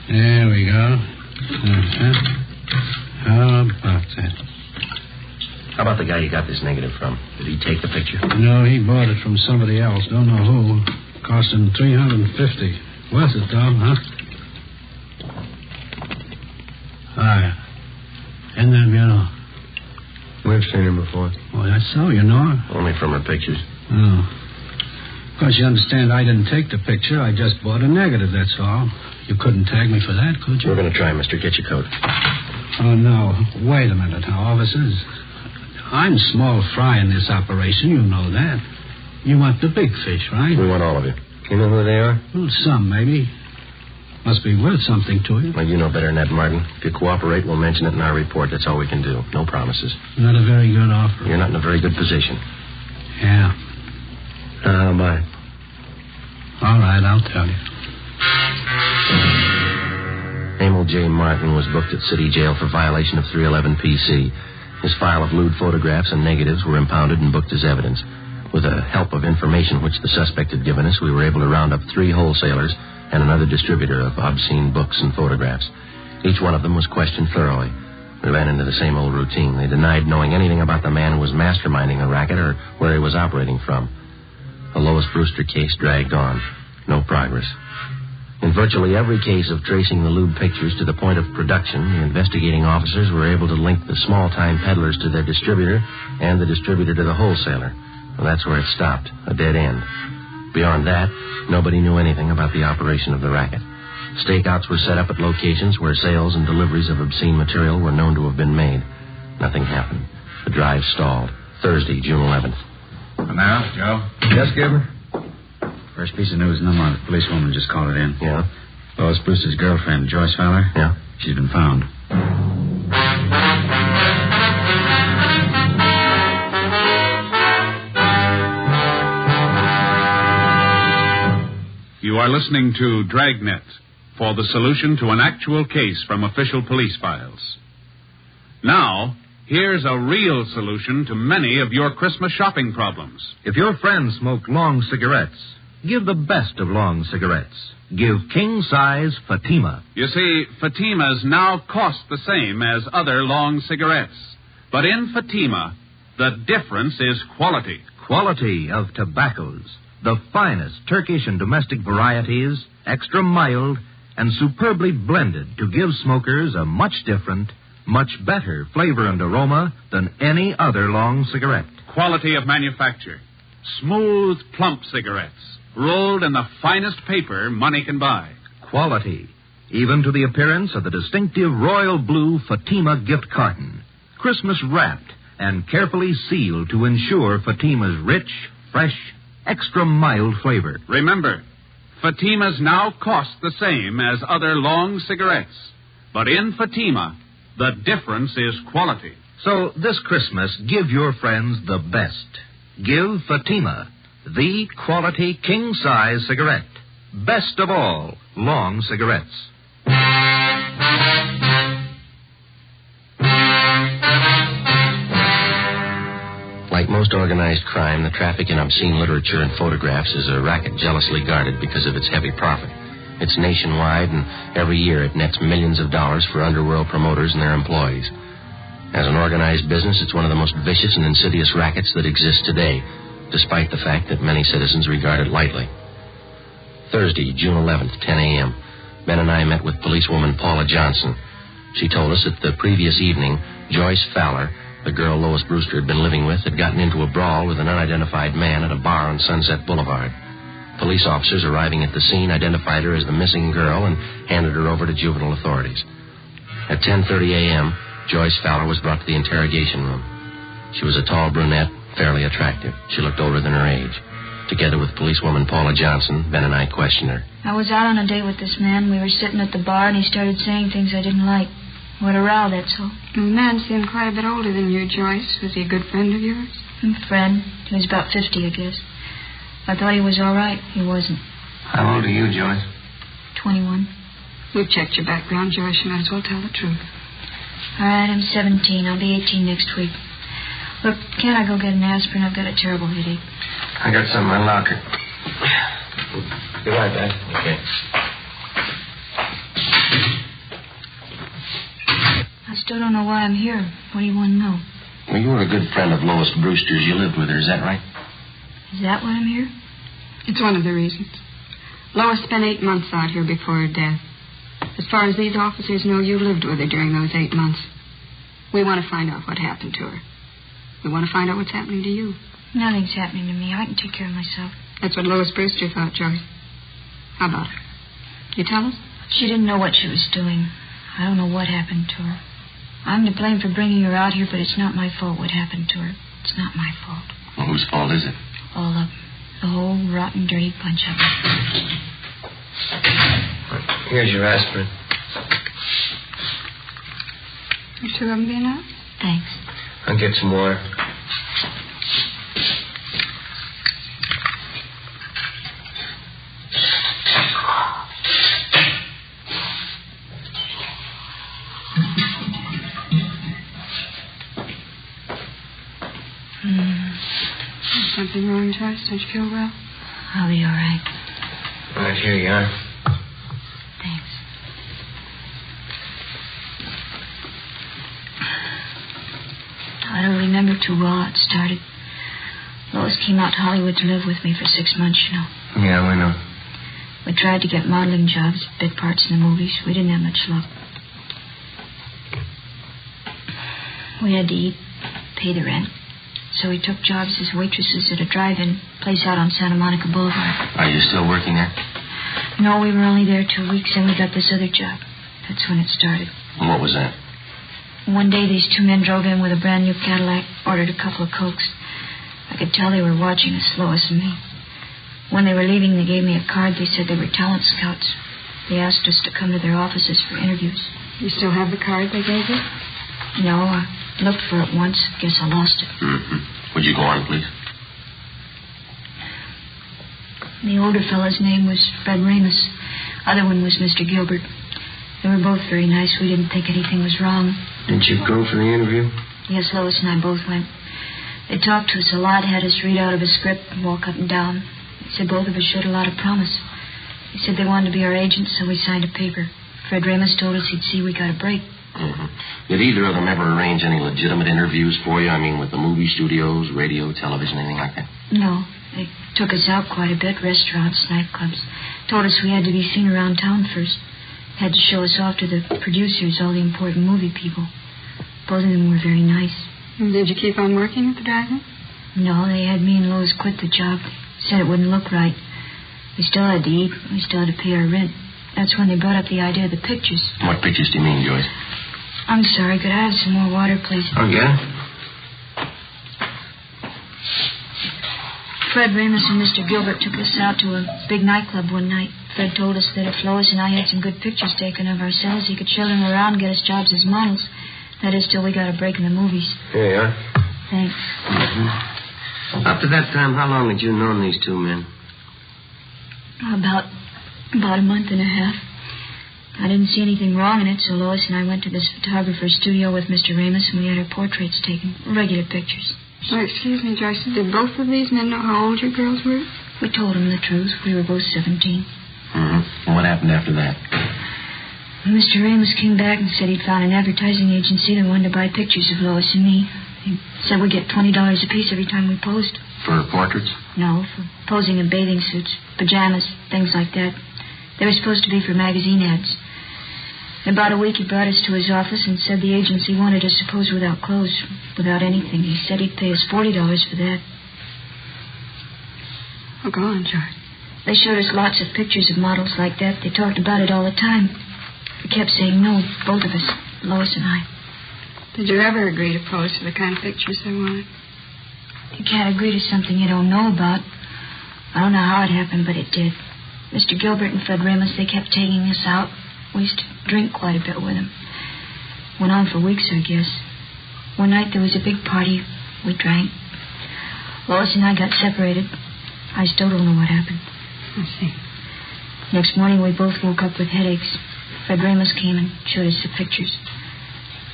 There we go. Uh-huh. How about that? How about the guy you got this negative from? Did he take the picture? No, he bought it from somebody else. Don't know who. Cost him $350. Worth it, though, huh? Hi. Isn't that beautiful? We've seen her before. Oh, that's so? You know her? Only from her pictures. Oh. Of course, you understand I didn't take the picture. I just bought a negative, that's all. You couldn't tag me for that, could you? We're going to try, mister. Get your coat. Oh, no. Wait a minute now, officers. I'm small fry in this operation. You know that. You want the big fish, right? We want all of you. You know who they are? Well, some, maybe. Must be worth something to you. Well, you know better than that, Martin. If you cooperate, we'll mention it in our report. That's all we can do. No promises. Not a very good offer. You're not in a very good position. Yeah. Bye. All right, I'll tell you. Emil J. Martin was booked at City Jail for violation of 311 PC. His file of lewd photographs and negatives were impounded and booked as evidence. With the help of information which the suspect had given us, we were able to round up 3 wholesalers and another distributor of obscene books and photographs. Each one of them was questioned thoroughly. We ran into the same old routine. They denied knowing anything about the man who was masterminding the racket or where he was operating from. The Lois Brewster case dragged on. No progress. In virtually every case of tracing the lewd pictures to the point of production, the investigating officers were able to link the small-time peddlers to their distributor and the distributor to the wholesaler. Well, that's where it stopped, a dead end. Beyond that, nobody knew anything about the operation of the racket. Stakeouts were set up at locations where sales and deliveries of obscene material were known to have been made. Nothing happened. The drive stalled. Thursday, June 11th. And now, Joe? Yes, Gibber? First piece of news in the month. The policewoman just called it in. Yeah? Lois Brewster's girlfriend, Joyce Fowler? Yeah? She's been found. You are listening to Dragnet for the solution to an actual case from official police files. Now, here's a real solution to many of your Christmas shopping problems. If your friends smoke long cigarettes, give the best of long cigarettes. Give king-size Fatima. You see, Fatimas now cost the same as other long cigarettes. But in Fatima, the difference is quality. Quality of tobaccos. The finest Turkish and domestic varieties, extra mild, and superbly blended to give smokers a much different, much better flavor and aroma than any other long cigarette. Quality of manufacture. Smooth, plump cigarettes. rolled in the finest paper money can buy. Quality, even to the appearance of the distinctive royal blue Fatima gift carton. Christmas wrapped and carefully sealed to ensure Fatima's rich, fresh, extra mild flavor. Remember, Fatimas now cost the same as other long cigarettes. But in Fatima, the difference is quality. So this Christmas, give your friends the best. Give Fatima, the quality king-size cigarette. Best of all, long cigarettes. Like most organized crime, the traffic in obscene literature and photographs is a racket jealously guarded because of its heavy profit. It's nationwide, and every year it nets millions of dollars for underworld promoters and their employees. As an organized business, it's one of the most vicious and insidious rackets that exist today, despite the fact that many citizens regard it lightly. Thursday, June 11th, 10 a.m., Ben and I met with policewoman Paula Johnson. She told us that the previous evening, Joyce Fowler, the girl Lois Brewster had been living with, had gotten into a brawl with an unidentified man at a bar on Sunset Boulevard. Police officers arriving at the scene identified her as the missing girl and handed her over to juvenile authorities. At 10:30 a.m., Joyce Fowler was brought to the interrogation room. She was a tall brunette, fairly attractive. She looked older than her age. Together with policewoman Paula Johnson, Ben and I questioned her. I was out on a date with this man. We were sitting at the bar, and he started saying things I didn't like. What a row, that's all. The man seemed quite a bit older than you, Joyce. Was he a good friend of yours? Friend. He was about 50, I guess. I thought he was all right. He wasn't. How old are you, Joyce? 21. We've checked your background, Joyce. You might as well tell the truth. All right, I'm 17. I'll be 18 next week. Look, can't I go get an aspirin? I've got a terrible headache. I got some in my locker. Be right back. Okay. I still don't know why I'm here. What do you want to know? Well, you were a good friend of Lois Brewster's. You lived with her, is that right? Is that why I'm here? It's one of the reasons. Lois spent 8 months out here before her death. As far as these officers know, you lived with her during those 8 months. We want to find out what happened to her. We want to find out what's happening to you. Nothing's happening to me. I can take care of myself. That's what Lois Brewster thought, Joyce. How about her? You tell us? She didn't know what she was doing. I don't know what happened to her. I'm to blame for bringing her out here, but it's not my fault what happened to her. It's not my fault. Well, whose fault is it? All of them. The whole rotten, dirty bunch of them. Here's your aspirin. You 2 of them be enough? Thanks. I'll get some more. Something wrong, Joyce? Don't you feel well? I'll be all right. Right, here you are. Thanks. I don't remember too well how it started. Lois came out to Hollywood to live with me for 6 months, you know. Yeah, we know. We tried to get modeling jobs, bit parts in the movies. We didn't have much luck. We had to eat, pay the rent. So we took jobs as waitresses at a drive-in place out on Santa Monica Boulevard. Are you still working there? No, we were only there 2 weeks, and we got this other job. That's when it started. And what was that? One day, these 2 men drove in with a brand new Cadillac, ordered a couple of Cokes. I could tell they were watching us, Lois and me. When they were leaving, they gave me a card. They said they were talent scouts. They asked us to come to their offices for interviews. You still have the card they gave you? No, I looked for it once. Guess I lost it. Mm-hmm. Would you go on, please? The older fellow's name was Fred Ramus. Other one was Mr. Gilbert. They were both very nice. We didn't think anything was wrong. Didn't you go for the interview? Yes, Lois and I both went. They talked to us a lot, had us read out of a script and walk up and down. They said both of us showed a lot of promise. They said they wanted to be our agents, so we signed a paper. Fred Ramus told us he'd see we got a break. Mm-hmm. Did either of them ever arrange any legitimate interviews for you? I mean, with the movie studios, radio, television, anything like that? No. They took us out quite a bit, restaurants, nightclubs. Told us we had to be seen around town first. Had to show us off to the producers, all the important movie people. Both of them were very nice. Did you keep on working at the drive-in? No, they had me and Lois quit the job. Said it wouldn't look right. We still had to eat. We still had to pay our rent. That's when they brought up the idea of the pictures. What pictures do you mean, Joyce? I'm sorry. Could I have some more water, please? Oh, yeah? Fred Ramos and Mr. Gilbert took us out to a big nightclub one night. Fred told us that if Lois and I had some good pictures taken of ourselves, he could show them around and get us jobs as models. That is, till we got a break in the movies. Here you are. Thanks. Mm-hmm. Up to that time, how long had you known these two men? About a month and a half. I didn't see anything wrong in it, so Lois and I went to this photographer's studio with Mr. Ramos, and we had our portraits taken. Regular pictures. Oh, excuse me, Joyce. Did both of these men know how old your girls were? We told them the truth. We were both 17. Mm-hmm. And what happened after that? Mr. Ramos came back and said he'd found an advertising agency that wanted to buy pictures of Lois and me. He said we'd get $20 apiece every time we posed. For portraits? No, for posing in bathing suits, pajamas, things like that. They were supposed to be for magazine ads. In about a week, he brought us to his office and said the agency wanted us to pose without clothes, without anything. He said he'd pay us $40 for that. Oh, go on, George. They showed us lots of pictures of models like that. They talked about it all the time. We kept saying no, both of us, Lois and I. Did you ever agree to pose for the kind of pictures they wanted? You can't agree to something you don't know about. I don't know how it happened, but it did. Mr. Gilbert and Fred Ramos, they kept taking us out. We used to drink quite a bit with them. Went on for weeks, I guess. One night there was a big party. We drank. Lois and I got separated. I still don't know what happened. I see. Next morning we both woke up with headaches. Fred Ramos came and showed us the pictures.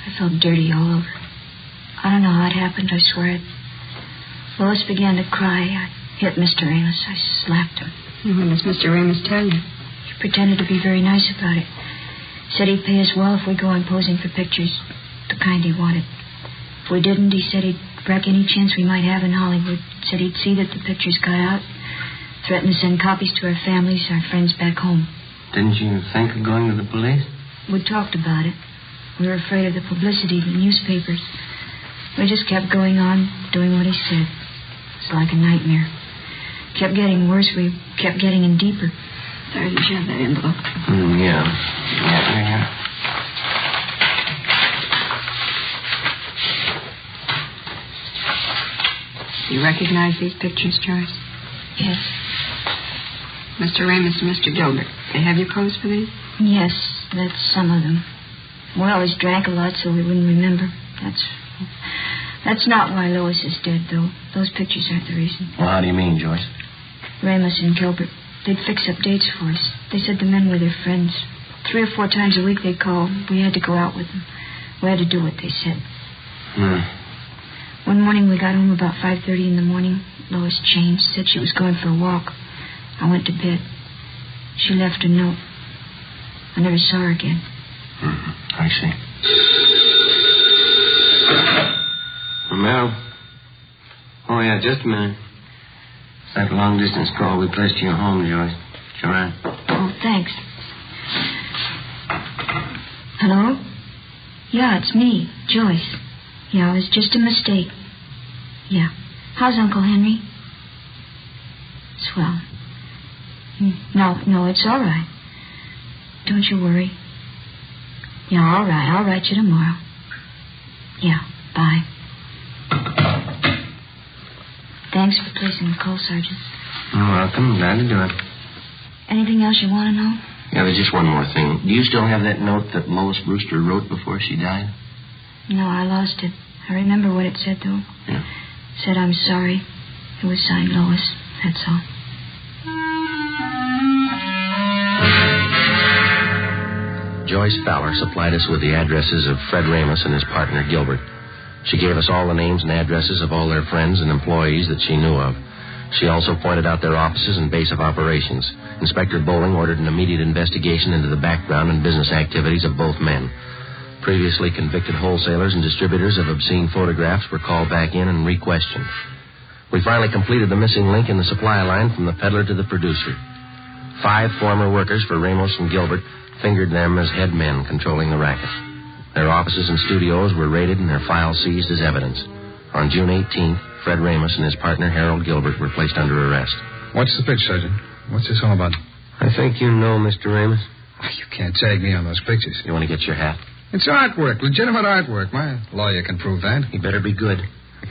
I felt dirty all over. I don't know how it happened, I swear it. Lois began to cry. I hit Mr. Ramos. I slapped him. And what does Mr. Ramos tell you? He pretended to be very nice about it. Said he'd pay us well if we go on posing for pictures, the kind he wanted. If we didn't, he said he'd wreck any chance we might have in Hollywood. Said he'd see that the pictures got out. Threatened to send copies to our families, our friends back home. Didn't you think of going to the police? We talked about it. We were afraid of the publicity in the newspapers. We just kept going on, doing what he said. It was like a nightmare. Kept getting worse. We kept getting in deeper. Sorry, did you have that envelope? Yeah. You recognize these pictures, Joyce? Yes. Mr. Ramos and Mr. Gilbert, they have you posed for these? Yes, that's some of them. We always drank a lot so we wouldn't remember. That's not why Lois is dead, though. Those pictures aren't the reason. Well, how do you mean, Joyce? Ramos and Gilbert, they'd fix up dates for us. They said the men were their friends. 3 or 4 times a week they'd call. We had to go out with them. We had to do what they said. One morning we got home about 5:30 in the morning. Lois changed, said she was going for a walk. I went to bed. She left a note. I never saw her again. I see. Romero? Oh, yeah, just a minute. It's that long-distance call we placed to your home, Joyce. Joanne. Oh, thanks. Hello? Yeah, it's me, Joyce. Yeah, it was just a mistake. Yeah. How's Uncle Henry? Swell. No, it's all right. Don't you worry. Yeah, all right. I'll write you tomorrow. Yeah, bye. Thanks for placing the call, Sergeant. You're welcome. Glad to do it. Anything else you want to know? Yeah, there's just one more thing. Do you still have that note that Lois Brewster wrote before she died? No, I lost it. I remember what it said, though. Yeah. It said, I'm sorry. It was signed Lois. That's all. Joyce Fowler supplied us with the addresses of Fred Ramos and his partner, Gilbert. She gave us all the names and addresses of all their friends and employees that she knew of. She also pointed out their offices and base of operations. Inspector Bowling ordered an immediate investigation into the background and business activities of both men. Previously convicted wholesalers and distributors of obscene photographs were called back in and re-questioned. We finally completed the missing link in the supply line from the peddler to the producer. 5 former workers for Ramos and Gilbert fingered them as head men controlling the racket. Their offices and studios were raided and their files seized as evidence. On June 18th, Fred Ramos and his partner, Harold Gilbert, were placed under arrest. What's the pitch, Sergeant? What's this all about? I think you know Mr. Ramos. You can't tag me on those pictures. You want to get your hat? It's artwork, legitimate artwork. My lawyer can prove that. He better be good.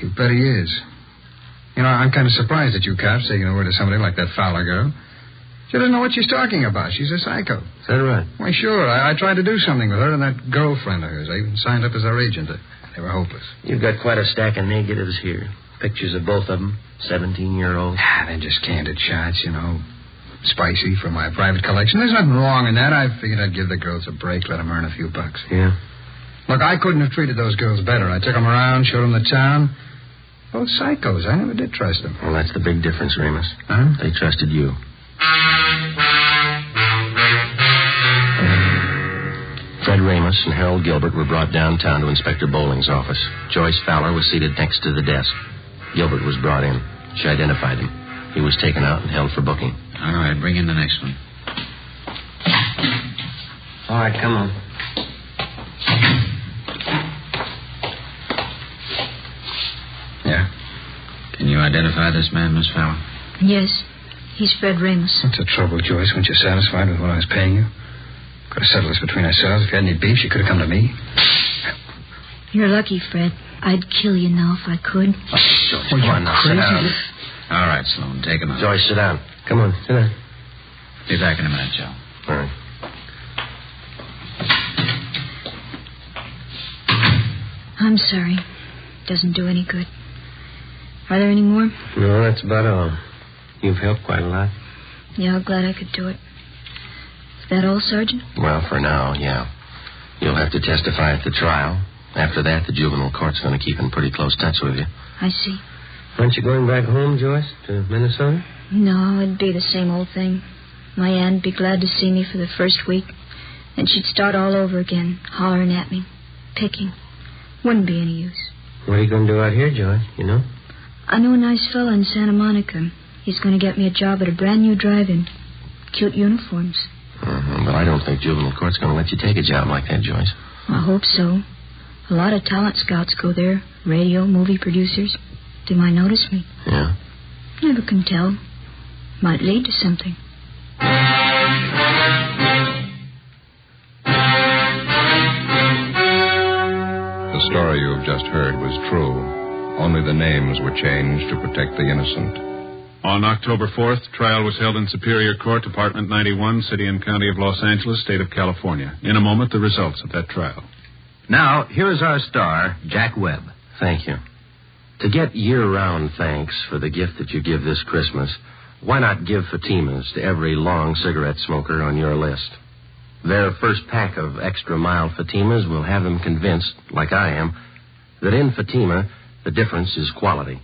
You bet he is. You know, I'm kind of surprised at you cops taking the word of somebody like that Fowler girl. She doesn't know what she's talking about. She's a psycho. Is that right? Why, sure. I tried to do something with her and that girlfriend of hers. I even signed up as her agent. They were hopeless. You've got quite a stack of negatives here. Pictures of both of them. 17-year-olds. They're just candid shots, you know. Spicy for my private collection. There's nothing wrong in that. I figured I'd give the girls a break, let them earn a few bucks. Yeah? Look, I couldn't have treated those girls better. I took them around, showed them the town. Both psychos. I never did trust them. Well, that's the big difference, Remus. Huh? They trusted you. Fred Ramus and Harold Gilbert were brought downtown to Inspector Bowling's office. Joyce Fowler was seated next to the desk. Gilbert was brought in. She identified him. He was taken out and held for booking. All right, bring in the next one. All right, come on. Yeah. Can you identify this man, Miss Fowler? Yes, he's Fred Ramos. What's the trouble, Joyce? Weren't you satisfied with what I was paying you? Could have settled this between ourselves. If you had any beef, you could have come to me. You're lucky, Fred. I'd kill you now if I could. Oh, Joyce, come on now, sit down. All right, Sloan, take him out. Joyce, sit down. Come on, sit down. Be back in a minute, Joe. All right. I'm sorry. Doesn't do any good. Are there any more? No, that's about all. You've helped quite a lot. Yeah, I'm glad I could do it. Is that all, Sergeant? Well, for now, yeah. You'll have to testify at the trial. After that, the juvenile court's going to keep in pretty close touch with you. I see. Aren't you going back home, Joyce, to Minnesota? No, it'd be the same old thing. My aunt'd be glad to see me for the first week. Then she'd start all over again, hollering at me, picking. Wouldn't be any use. What are you going to do out here, Joyce, you know? I know a nice fella in Santa Monica. He's going to get me a job at a brand new drive-in. Cute uniforms. But I don't think juvenile court's going to let you take a job like that, Joyce. I hope so. A lot of talent scouts go there. Radio, movie producers. They might notice me. Yeah? Never can tell. Might lead to something. The story you have just heard was true. Only the names were changed to protect the innocent. On October 4th, trial was held in Superior Court, Department 91, City and County of Los Angeles, State of California. In a moment, the results of that trial. Now, here's our star, Jack Webb. Thank you. To get year-round thanks for the gift that you give this Christmas, why not give Fatimas to every long cigarette smoker on your list? Their first pack of extra mild Fatimas will have them convinced, like I am, that in Fatima, the difference is quality.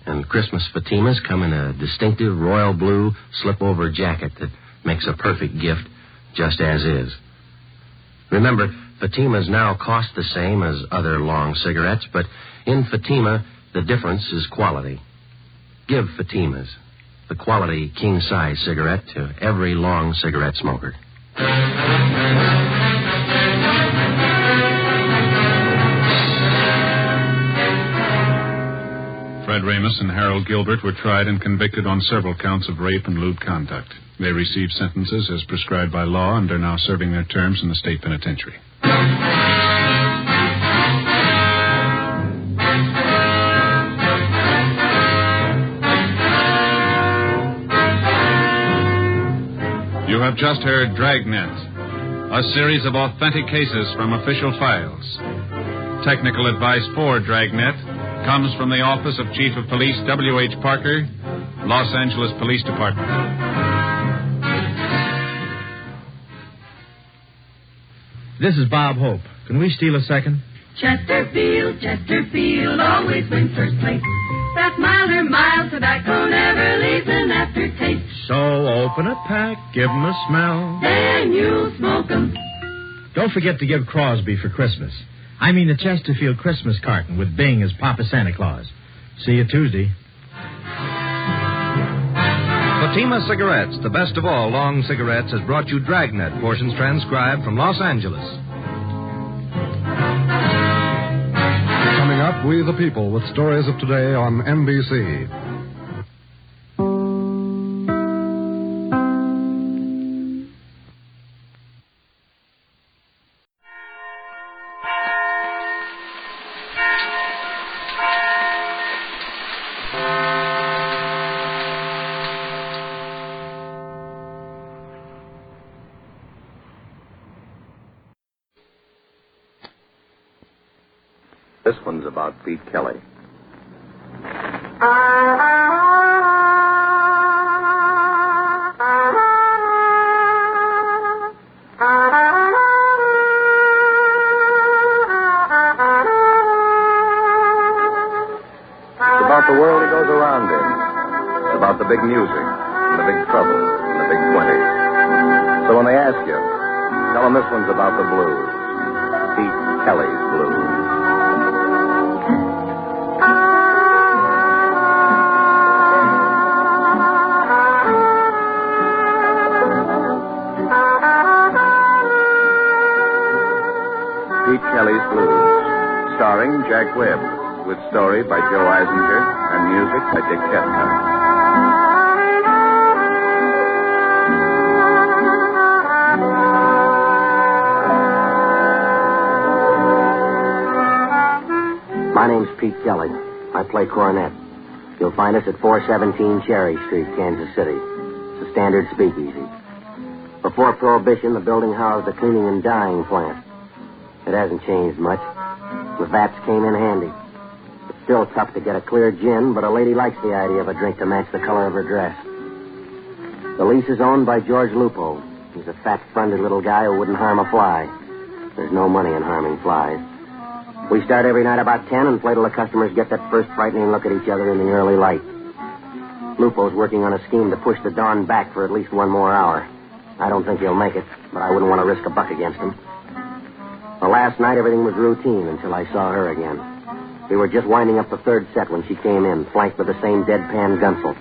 And Christmas Fatimas come in a distinctive royal blue slip-over jacket that makes a perfect gift just as is. Remember, Fatimas now cost the same as other long cigarettes, but in Fatima, the difference is quality. Give Fatimas, the quality king-size cigarette, to every long cigarette smoker. Fred Ramus and Harold Gilbert were tried and convicted on several counts of rape and lewd conduct. They received sentences as prescribed by law and are now serving their terms in the state penitentiary. You have just heard Dragnet, a series of authentic cases from official files. Technical advice for Dragnet comes from the Office of Chief of Police W.H. Parker, Los Angeles Police Department. This is Bob Hope. Can we steal a second? Chesterfield always wins first place. That milder mild tobacco never leaves an aftertaste. So open a pack, give 'em a smell. Then you'll smoke 'em. Don't forget to give Crosby for Christmas. I mean the Chesterfield Christmas carton with Bing as Papa Santa Claus. See you Tuesday. Fatima Cigarettes, the best of all long cigarettes, has brought you Dragnet, portions transcribed from Los Angeles. Coming up, We the People with stories of today on NBC. one's about Pete Kelly. It's about the world he goes around in. It's about the big music, and the big trouble, and the big 20. So when they ask you, tell them this one's about the blues. Pete Kelly's blues. Pete Kelly's Blues, starring Jack Webb, with story by Joe Eisinger and music by Dick Ketner. My name's Pete Kelly. I play cornet. You'll find us at 417 Cherry Street, Kansas City. It's a standard speakeasy. Before Prohibition, the building housed a cleaning and dyeing plant. It hasn't changed much. The vats came in handy. It's still tough to get a clear gin, but a lady likes the idea of a drink to match the color of her dress. The lease is owned by George Lupo. He's a fat, friendly little guy who wouldn't harm a fly. There's no money in harming flies. We start every night about 10 and play till the customers get that first frightening look at each other in the early light. Lupo's working on a scheme to push the dawn back for at least one more hour. I don't think he'll make it, but I wouldn't want to risk a buck against him. The last night, everything was routine until I saw her again. We were just winding up the third set when she came in, flanked with the same deadpan gunsel.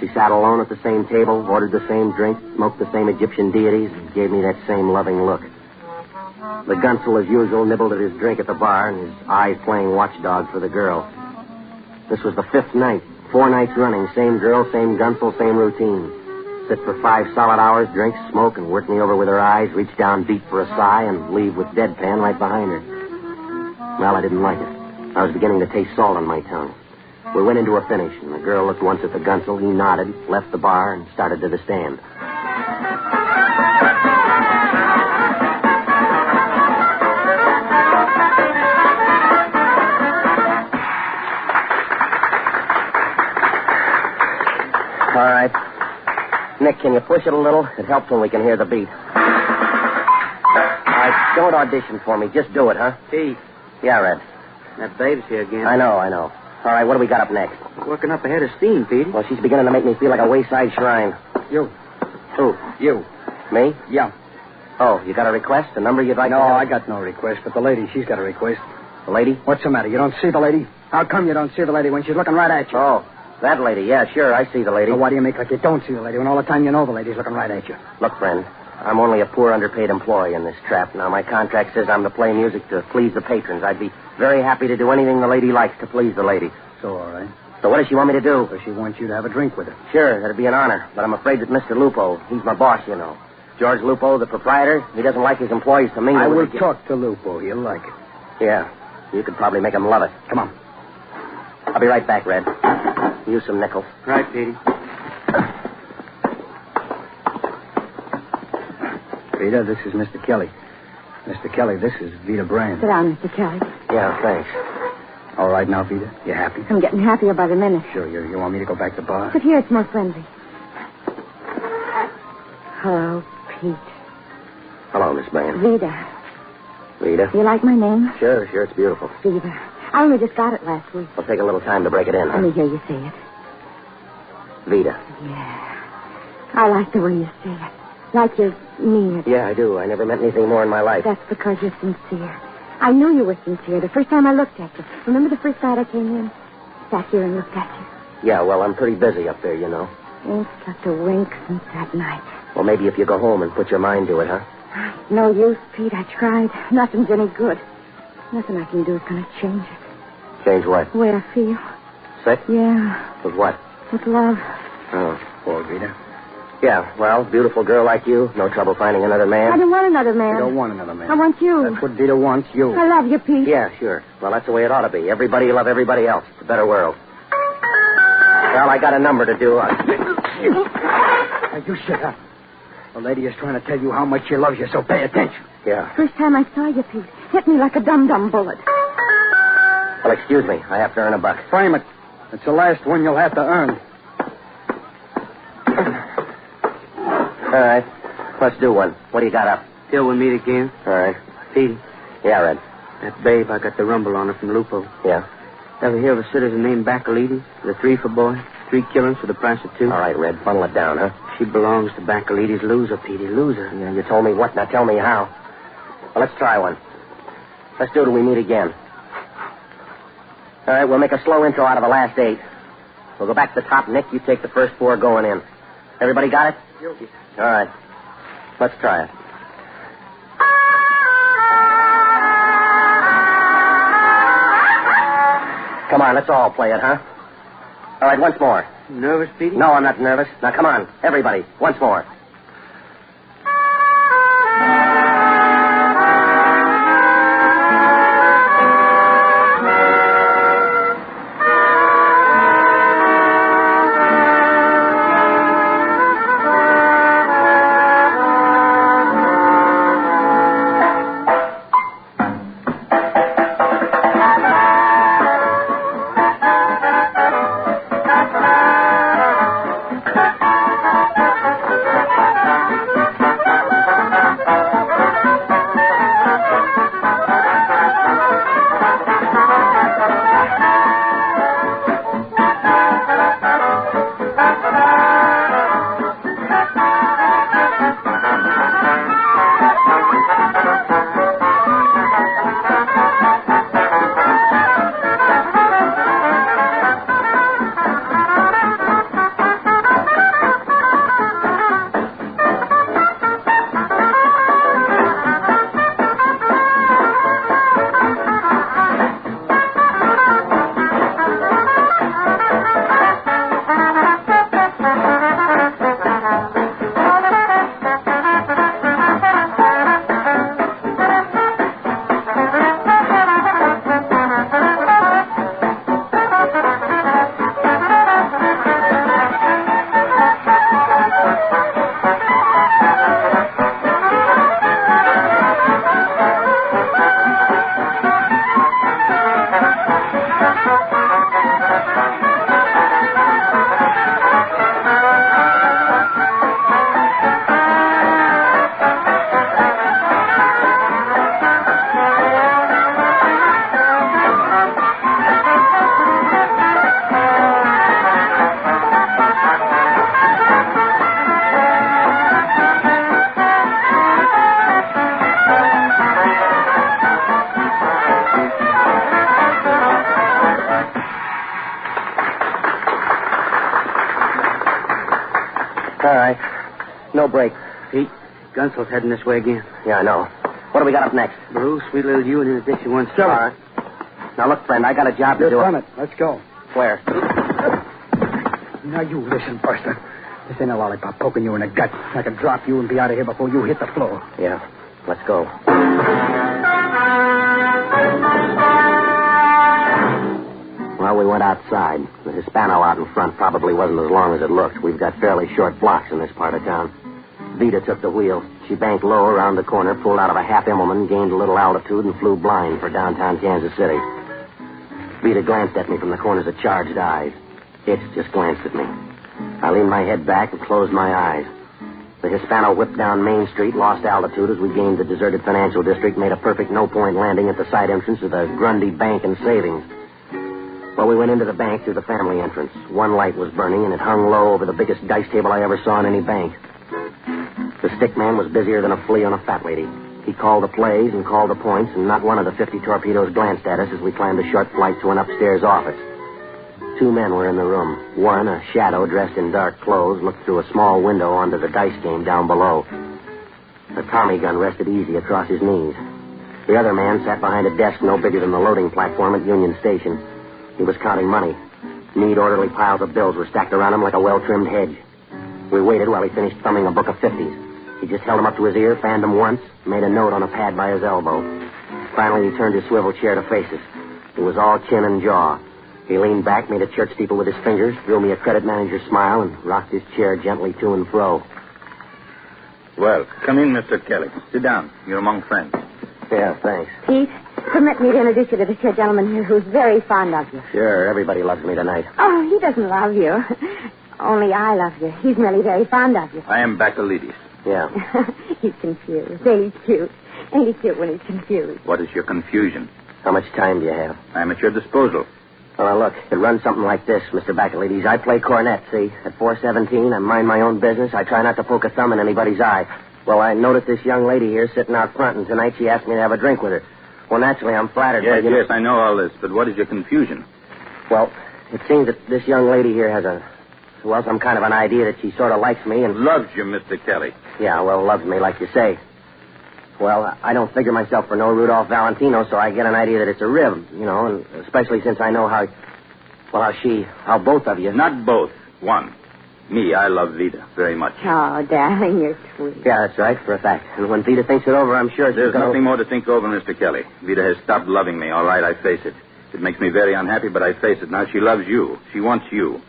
She sat alone at the same table, ordered the same drink, smoked the same Egyptian deities, and gave me that same loving look. The gunsel, as usual, nibbled at his drink at the bar, and his eyes playing watchdog for the girl. This was the fifth night, 4 nights running, same girl, same gunsel, same routine. Sit for 5 solid hours, drink, smoke, and work me over with her eyes, reach down deep for a sigh, and leave with deadpan right behind her. Well, I didn't like it. I was beginning to taste salt on my tongue. We went into a finish, and the girl looked once at the gunsel. He nodded, left the bar, and started to the stand. All right. Nick, can you push it a little? It helps when we can hear the beat. All right, don't audition for me. Just do it, huh? Pete. Yeah, Red. That babe's here again. I know. All right, what do we got up next? Working up a head of steam, Pete. Well, she's beginning to make me feel like a wayside shrine. You. Who? You. Me? Yeah. Oh, you got a request? A number you'd like to No, have? I got no request, but the lady, she's got a request. The lady? What's the matter? You don't see the lady? How come you don't see the lady when she's looking right at you? Oh, that lady. Yeah, sure, I see the lady. So why do you make like you don't see the lady when all the time you know the lady's looking right at you? Look, friend, I'm only a poor underpaid employee in this trap. Now, my contract says I'm to play music to please the patrons. I'd be very happy to do anything the lady likes to please the lady. So, all right. So what does she want me to do? So she wants you to have a drink with her. Sure, that'd be an honor. But I'm afraid that Mr. Lupo, he's my boss, you know. George Lupo, the proprietor, he doesn't like his employees to mingle I will with talk to Lupo. He'll like it. Yeah, you could probably make him love it. Come on. I'll be right back, Red. Use some nickels. Right, Petey. Vita, this is Mr. Kelly. Mr. Kelly, this is Vita Brand. Sit down, Mr. Kelly. Yeah, thanks. All right now, Vita? You happy? I'm getting happier by the minute. Sure, you want me to go back to the bar? Sit here, it's more friendly. Hello, Pete. Hello, Miss Brand. Vida. Vita? Do you like my name? Sure, it's beautiful. Vida. I only just got it last week. It'll take a little time to break it in, huh? Let me hear you say it. Vida. Yeah. I like the way you say it. Like you mean it. Yeah, I do. I never meant anything more in my life. That's because you're sincere. I knew you were sincere the first time I looked at you. Remember the first night I came in? Sat here and looked at you. Yeah, well, I'm pretty busy up there, you know. Ain't slept a wink since that night. Well, maybe if you go home and put your mind to it, huh? No use, Pete. I tried. Nothing's any good. Nothing I can do is going to change it. Change what? The way I feel. Sick? Yeah. With what? With love. Oh, poor Vita. Yeah, well, beautiful girl like you, no trouble finding another man. I don't want another man. You don't want another man. I want you. That's what Vita wants, you. I love you, Pete. Yeah, sure. Well, that's the way it ought to be. Everybody love everybody else. It's a better world. Well, I got a number to do. Now, you shut up. The lady is trying to tell you how much she loves you, so pay attention. Yeah. First time I saw you, Pete, hit me like a dum-dum bullet. Well, excuse me. I have to earn $1. Frame it. It's the last one you'll have to earn. All right. Let's do one. What do you got up? Till we meet again. All right. Pete. Yeah, Red. That babe, I got the rumble on her from Lupo. Yeah? Ever hear of a citizen named Bacalides? The 3-for boy. 3 killings for the price of 2. All right, Red. Funnel it down, huh? She belongs to Bacalides. Loser, Petey. Loser. Yeah, you told me what. Now tell me how. Well, let's try one. Let's do it till we meet again. All right, we'll make a slow intro out of the last 8. We'll go back to the top. Nick, you take the first 4 going in. Everybody got it? All right. Let's try it. Come on, let's all play it, huh? All right, once more. Nervous, Petey? No, I'm not nervous. Now, come on, everybody, once more. All right. No break. Pete, Gunsel's heading this way again. Yeah, I know. What do we got up next? Bruce, sweet little you, and in addition, one All story. right. Now, look, friend, I got a job to Just do. run it. Let's go. Where? Now, you listen, Buster. This ain't a lollipop poking you in the gut. I can drop you and be out of here before you hit the floor. Yeah, let's go. Well, we went outside. The Hispano out in front probably wasn't as long as it looked. We've got fairly short blocks in this part of town. Vita took the wheel. She banked low around the corner, pulled out of a half Immelman, gained a little altitude, and flew blind for downtown Kansas City. Vita glanced at me from the corners of charged eyes. Itch just glanced at me. I leaned my head back and closed my eyes. The Hispano whipped down Main Street, lost altitude as we gained the deserted financial district, made a perfect no-point landing at the side entrance of the Grundy Bank and Savings. Well, we went into the bank through the family entrance. One light was burning, and it hung low over the biggest dice table I ever saw in any bank. The stick man was busier than a flea on a fat lady. He called the plays and called the points, and not one of the 50 torpedoes glanced at us as we climbed a short flight to an upstairs office. 2 men were in the room. One, a shadow dressed in dark clothes, looked through a small window onto the dice game down below. A Tommy gun rested easy across his knees. The other man sat behind a desk no bigger than the loading platform at Union Station. He was counting money. Neat, orderly piles of bills were stacked around him like a well-trimmed hedge. We waited while he finished thumbing a book of 50s. He just held them up to his ear, fanned them once, made a note on a pad by his elbow. Finally, he turned his swivel chair to face us. It was all chin and jaw. He leaned back, made a church steeple with his fingers, drew me a credit manager's smile, and rocked his chair gently to and fro. Well, come in, Mr. Kelly. Sit down. You're among friends. Yeah, thanks. Pete, Permit me to introduce you to this here gentleman here who's very fond of you. Sure, everybody loves me tonight. Oh, he doesn't love you. Only I love you. He's merely very fond of you. I am Baccalidis. Yeah. He's confused. Ain't he cute? Ain't he cute when he's confused? What is your confusion? How much time do you have? I am at your disposal. Well, look, it runs something like this, Mr. Baccalidis. I play cornet, see? At 417, I mind my own business. I try not to poke a thumb in anybody's eye. Well, I noticed this young lady here sitting out front, and tonight she asked me to have a drink with her. Well, naturally, I'm flattered. Yes, but, yes, I know all this, but what is your confusion? Well, it seems that this young lady here has some kind of an idea that she sort of likes me and... Loves you, Mr. Kelly. Yeah, well, loves me, like you say. Well, I don't figure myself for no Rudolph Valentino, so I get an idea that it's a rib, and especially since I know how both of you... Not both. One. Me, I love Vida very much. Oh, darling, you're sweet. Yeah, that's right, for a fact. And when Vida thinks it over, I'm sure There's nothing more to think over, Mr. Kelly. Vida has stopped loving me. All right, I face it. It makes me very unhappy, but I face it. Now she loves you. She wants you.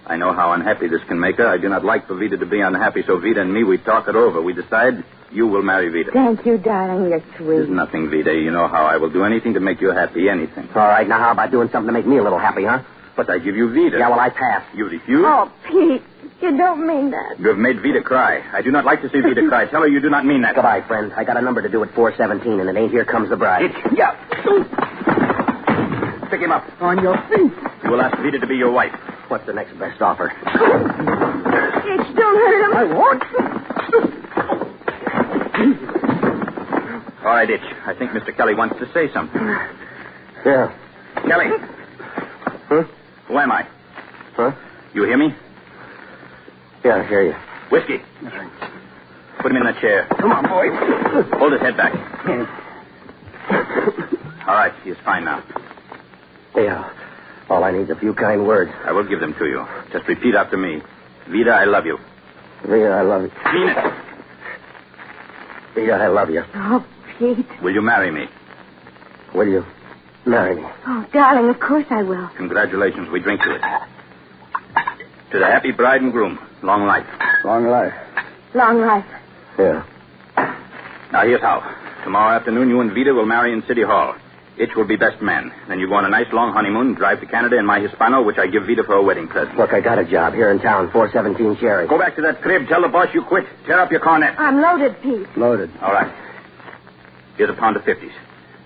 I know how unhappy this can make her. I do not like for Vida to be unhappy, so Vida and me, we talk it over. We decide you will marry Vida. Thank you, darling. You're sweet. There's nothing, Vida. You know how I will do anything to make you happy, anything. All right, now how about doing something to make me a little happy, huh? But I give you Vida. Yeah, well, I pass. You refuse? Oh, Pete, you don't mean that. You have made Vida cry. I do not like to see Vida cry. Tell her you do not mean that. Goodbye, friend. I got a number to do at 417, and it ain't Here Comes the Bride. Yeah. Pick him up. On your feet. You will ask Vida to be your wife. What's the next best offer? Itch, don't hurt him. I won't. All right, Itch. I think Mr. Kelly wants to say something. Yeah. Kelly. Huh? Who am I? Huh? You hear me? Yeah, I hear you. Whiskey. Put him in that chair. Come on, boy. Hold his head back. All right, he is fine now. Yeah. All I need is a few kind words. I will give them to you. Just repeat after me. Vida, I love you. Vida, I love you. Mean it. Vida, I love you. Oh, Pete. Will you marry me? Will you marry me? Oh, darling, of course I will. Congratulations. We drink to it. To the happy bride and groom. Long life. Long life. Long life. Yeah. Now, here's how. Tomorrow afternoon, you and Vida will marry in City Hall. Itch will be best man. Then you go on a nice long honeymoon, drive to Canada in my Hispano, which I give Vida for a wedding present. Look, I got a job here in town, 417 Cherry. Go back to that crib. Tell the boss you quit. Tear up your cornet. I'm loaded, Pete. Loaded. All right. Here's a pound of 50s.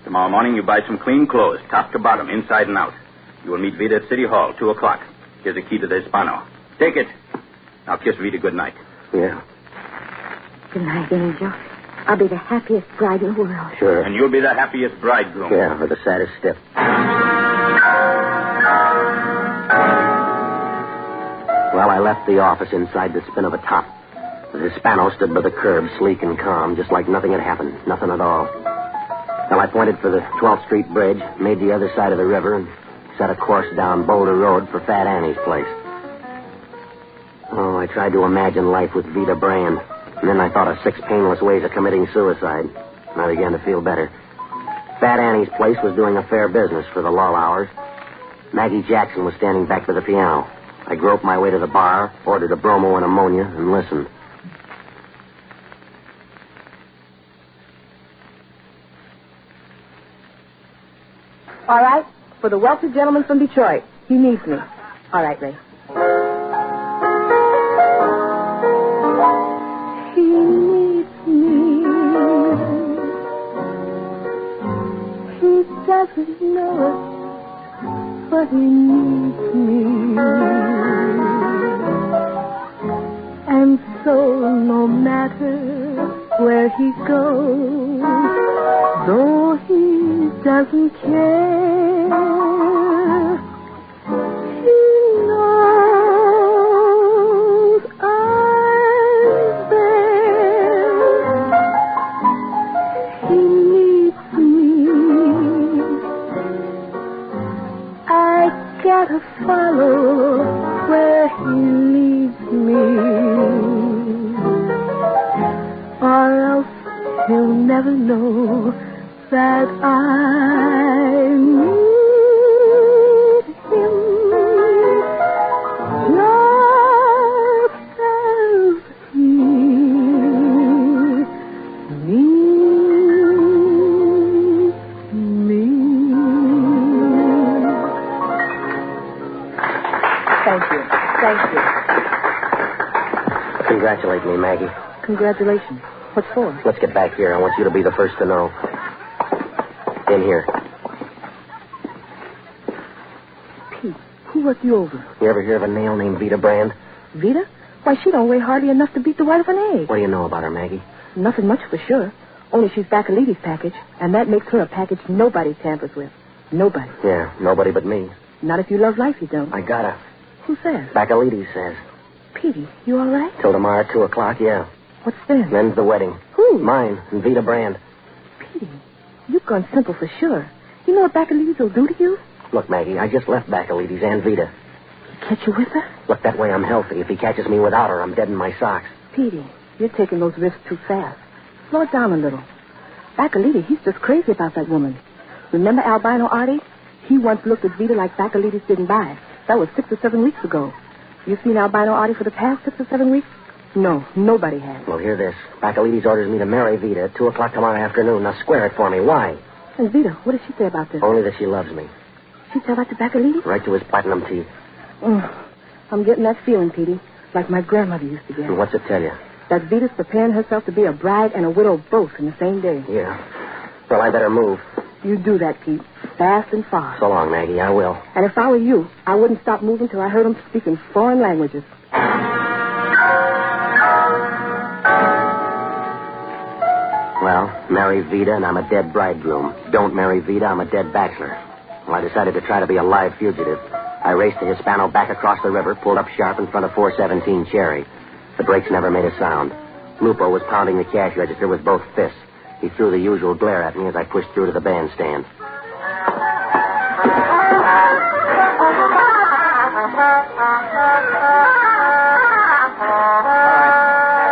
Tomorrow morning, you buy some clean clothes, top to bottom, inside and out. You will meet Vida at City Hall, 2 o'clock. Here's a key to the Hispano. Take it. Now kiss Vida good night. Yeah. Good night, Angel. I'll be the happiest bride in the world. Sure. And you'll be the happiest bridegroom. Yeah, or the saddest step. Well, I left the office inside the spin of a top. The Hispano stood by the curb, sleek and calm, just like nothing had happened. Nothing at all. Well, I pointed for the 12th Street Bridge, made the other side of the river, and set a course down Boulder Road for Fat Annie's place. Oh, I tried to imagine life with Vida Brand. And then I thought of 6 painless ways of committing suicide. And I began to feel better. Fat Annie's place was doing a fair business for the lull hours. Maggie Jackson was standing back by the piano. I groped my way to the bar, ordered a bromo and ammonia, and listened. All right, for the wealthy gentleman from Detroit. He needs me. All right, Ray. He needs me. He doesn't know it, but he needs me. And so no matter where he goes, though he doesn't care, he knows I'm there. He needs me. I gotta follow where he leads me, or else he'll never know that I need him. Just as he needs me. Thank you. Thank you. Congratulate me, Maggie. Congratulations. What for? Let's get back here. I want you to be the first to know. In here. Pete, who worked you over? You ever hear of a nail named Vita Brand? Vita? Why, she don't weigh hardly enough to beat the white of an egg. What do you know about her, Maggie? Nothing much for sure. Only she's Bacalides' package, and that makes her a package nobody tampers with. Nobody. Yeah, nobody but me. Not if you love life, you don't. I gotta. Who says? Bacalides says. Petey, you all right? Till tomorrow at 2 o'clock, yeah. What's then? Then's the wedding. Who? Mine and Vita Brand. Petey, you've gone simple for sure. You know what Bacalides will do to you? Look, Maggie, I just left Bacalides and Vita. He catch you with her? Look, that way I'm healthy. If he catches me without her, I'm dead in my socks. Petey, you're taking those risks too fast. Slow it down a little. Bacalides, he's just crazy about that woman. Remember Albino Artie? He once looked at Vita like Bacalides didn't buy. That was 6 or 7 weeks ago. You seen Albino Artie for the past 6 or 7 weeks? No, nobody has. Well, hear this. Bacalides orders me to marry Vita at 2 o'clock tomorrow afternoon. Now square it for me. Why? And Vita, what did she say about this? Only that she loves me. She tell that to Bacalides? Right to his platinum teeth. I'm getting that feeling, Petey, like my grandmother used to get. And what's it tell you? That Vita's preparing herself to be a bride and a widow both in the same day. Yeah. Well, I better move. You do that, Pete. Fast and far. So long, Maggie. I will. And if I were you, I wouldn't stop moving till I heard him speaking foreign languages. Well, marry Vita and I'm a dead bridegroom. Don't marry Vita, I'm a dead bachelor. Well, I decided to try to be a live fugitive. I raced the Hispano back across the river, pulled up sharp in front of 417 Cherry. The brakes never made a sound. Lupo was pounding the cash register with both fists. He threw the usual glare at me as I pushed through to the bandstand.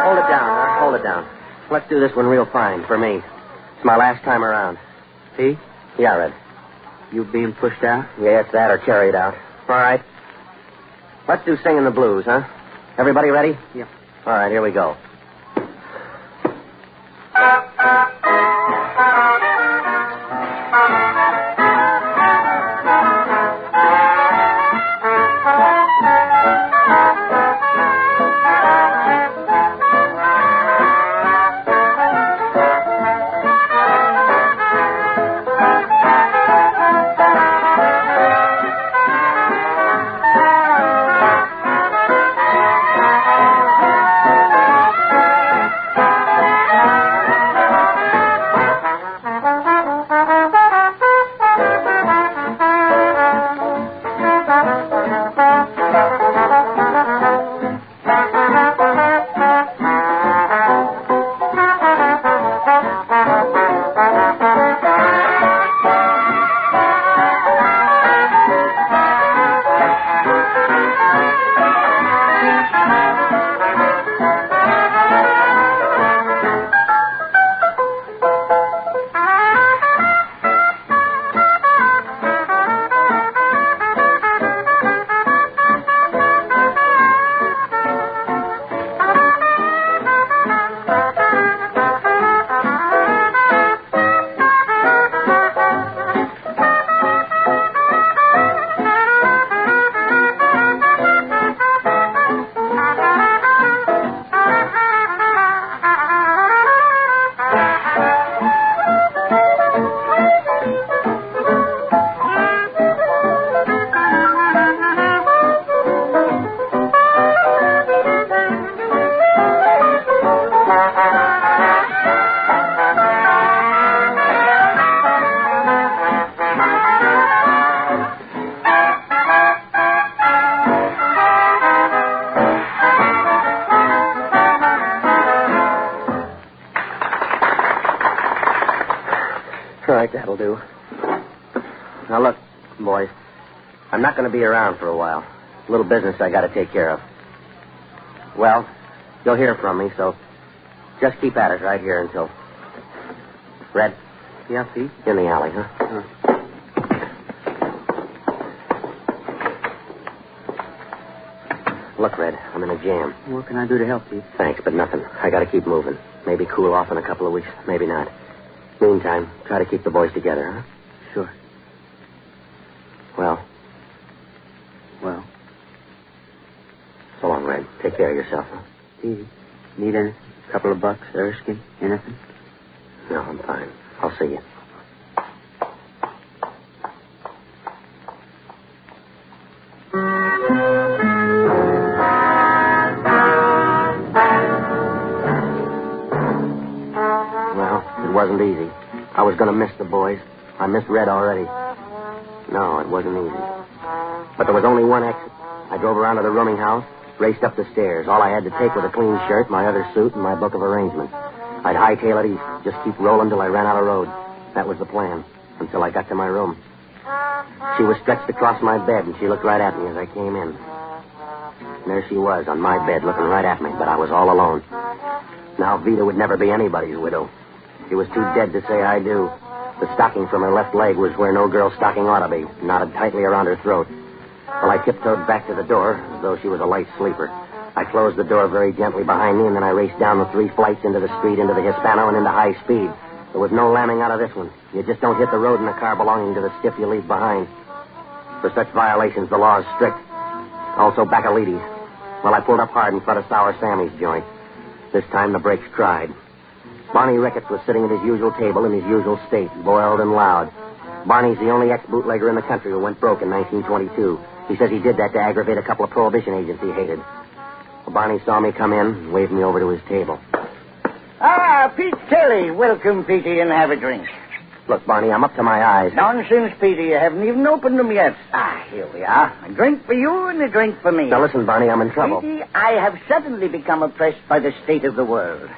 Hold it down, huh? Hold it down. Let's do this one real fine, for me. It's my last time around. Pete? Yeah, Red. You being pushed out? Yeah, it's that or carried out. All right. Let's do Singing the Blues, huh? Everybody ready? Yeah. All right, here we go. All right, that'll do. Now, look, boys. I'm not going to be around for a while. A little business I got to take care of. Well, you'll hear from me, so just keep at it right here until... Red? Yeah, Pete? In the alley, huh? Look, Red, I'm in a jam. What can I do to help you? Thanks, but nothing. I got to keep moving. Maybe cool off in a couple of weeks. Maybe not. Meantime, try to keep the boys together, huh? Sure. Well? Take care of yourself. Do you need a couple of bucks, Erskine? Anything? No, I'm fine. I'll see you. Well, it wasn't easy. I was going to miss the boys. I missed Red already. No, it wasn't easy. But there was only one exit. I drove around to the rooming house, raced up the stairs. All I had to take was a clean shirt, my other suit, and my book of arrangements. I'd hightail it east, just keep rolling till I ran out of road. That was the plan, until I got to my room. She was stretched across my bed, and she looked right at me as I came in. And there she was, on my bed, looking right at me, but I was all alone. Now Vita would never be anybody's widow. She was too dead to say I do. The stocking from her left leg was where no girl's stocking ought to be, knotted tightly around her throat. Well, I tiptoed back to the door, as though she was a light sleeper. I closed the door very gently behind me, and then I raced down the 3 flights into the street, into the Hispano, and into high speed. There was no lambing out of this one. You just don't hit the road in a car belonging to the stiff you leave behind. For such violations, the law is strict. Also, Bacalides. Well, I pulled up hard in front of Sour Sammy's joint. This time, the brakes cried. Barney Ricketts was sitting at his usual table in his usual state, boiled and loud. Barney's the only ex-bootlegger in the country who went broke in 1922. He says he did that to aggravate a couple of prohibition agents he hated. Well, Barney saw me come in and waved me over to his table. Ah, Pete Kelly. Welcome, Petey, and have a drink. Look, Barney, I'm up to my eyes. Nonsense, Petey. You haven't even opened them yet. Ah, here we are. A drink for you and a drink for me. Now, listen, Barney, I'm in trouble. Petey, I have suddenly become oppressed by the state of the world.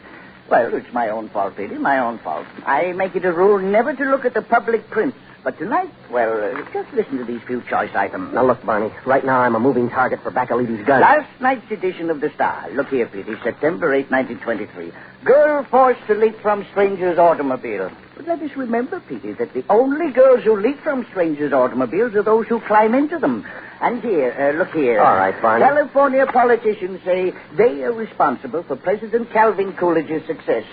Well, it's my own fault, Petey, my own fault. I make it a rule never to look at the public prints. But tonight, well, just listen to these few choice items. Now, look, Barney, right now I'm a moving target for Bacalides' gun. Last night's edition of the Star. Look here, Petey, September 8, 1923. Girl forced to leap from stranger's automobile. But let us remember, Petey, that the only girls who leap from strangers' automobiles are those who climb into them. And here, look here. All right, Barney. California politicians say they are responsible for President Calvin Coolidge's success.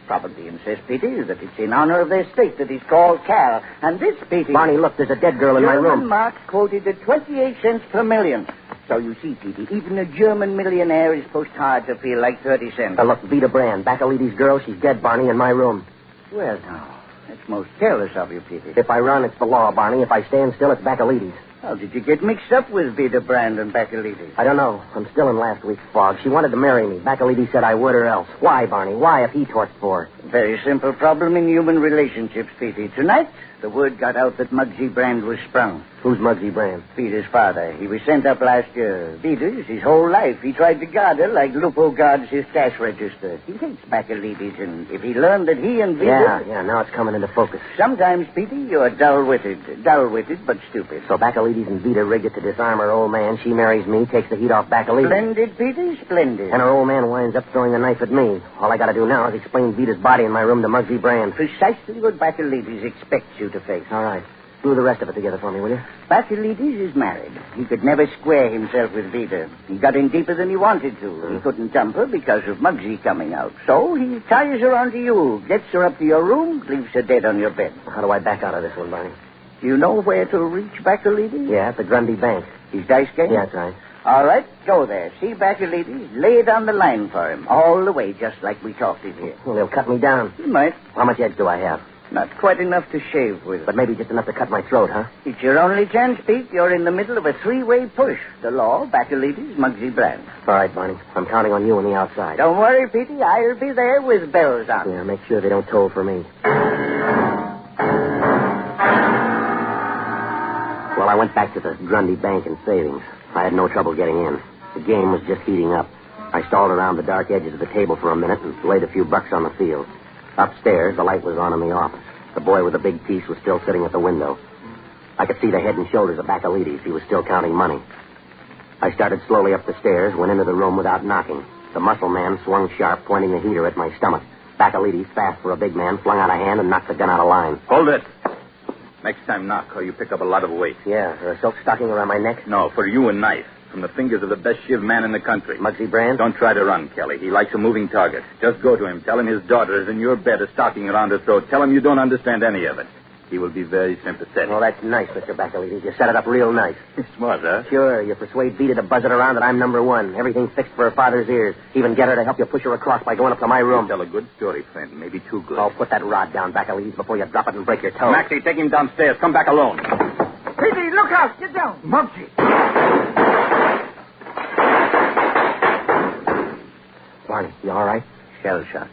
Probably insist, Petey, that it's in honor of their state that he's called Cal. And this, Petey... Barney, look, there's a dead girl in my room. German Marx quoted at 28 cents per million. So you see, Petey, even a German millionaire is pushed hard to feel like 30 cents. Now, look, Vita Brand, Bacalides' girl, she's dead, Barney, in my room. Well, now, that's most careless of you, Petey. If I run, it's the law, Barney. If I stand still, it's Bacalides. How did you get mixed up with Vita Brand and Bacalides? I don't know. I'm still in last week's fog. She wanted to marry me. Bacalides said I would or else. Why, Barney? Why if he torched for her? Very simple problem in human relationships, Petey. Tonight, the word got out that Muggsy Brand was sprung. Who's Muggsy Brand? Vita's father. He was sent up last year. Vita's his whole life. He tried to guard her like Lupo guards his cash register. He hates Bacalides, and if he learned that he and Vita... Yeah, now it's coming into focus. Sometimes, Petey, you're dull-witted. Dull-witted, but stupid. So Bacalides and Vita rigged it to disarm her old man. She marries me, takes the heat off Bacalides. Splendid, Petey, splendid. And her old man winds up throwing the knife at me. All I got to do now is explain Vita's body in my room to Muggsy Brand. Precisely what Bacalides expects you to face. All right. Do the rest of it together for me, will you? Bacalides is married. He could never square himself with Vita. He got in deeper than he wanted to. He couldn't dump her because of Muggsy coming out. So he ties her onto you, gets her up to your room, leaves her dead on your bed. How do I back out of this one, Barney? Do you know where to reach Bacalides? Yeah, at the Grundy Bank. His dice game? Yeah, that's right. All right, go there. See Bacalides, lay it on the line for him. All the way, just like we talked it here. Well, they'll cut me down. You might. How much edge do I have? Not quite enough to shave with. But maybe just enough to cut my throat, huh? It's your only chance, Pete. You're in the middle of a 3-way push. The law, Bacalides, Muggsy Brand. All right, Barney. I'm counting on you on the outside. Don't worry, Petey. I'll be there with bells on. Yeah, make sure they don't toll for me. Well, I went back to the Grundy Bank and Savings. I had no trouble getting in. The game was just heating up. I stalled around the dark edges of the table for a minute and laid a few bucks on the field. Upstairs, the light was on in the office. The boy with the big piece was still sitting at the window. I could see the head and shoulders of Bacalides. He was still counting money. I started slowly up the stairs, went into the room without knocking. The muscle man swung sharp, pointing the heater at my stomach. Bacalides, fast for a big man, flung out a hand and knocked the gun out of line. Hold it. Next time knock, or you pick up a lot of weight. Yeah, there a silk stocking around my neck? No, for you a knife. From the fingers of the best shiv man in the country. Muggsy Brand? Don't try to run, Kelly. He likes a moving target. Just go to him. Tell him his daughter is in your bed, a stocking around her throat. Tell him you don't understand any of it. He will be very sympathetic. Well, that's nice, Mr. Baccaliti. You set it up real nice. Smart, huh? Sure, you persuade Vita to buzz it around that I'm number one. Everything fixed for her father's ears. Even get her to help you push her across by going up to my room. You tell a good story, friend. Maybe too good. Oh, put that rod down, Baccaliti, before you drop it and break your toe. Maxie, take him downstairs. Come back alone. Petey, look out. Get down. Muggsy. Barney, you all right? Shell shock.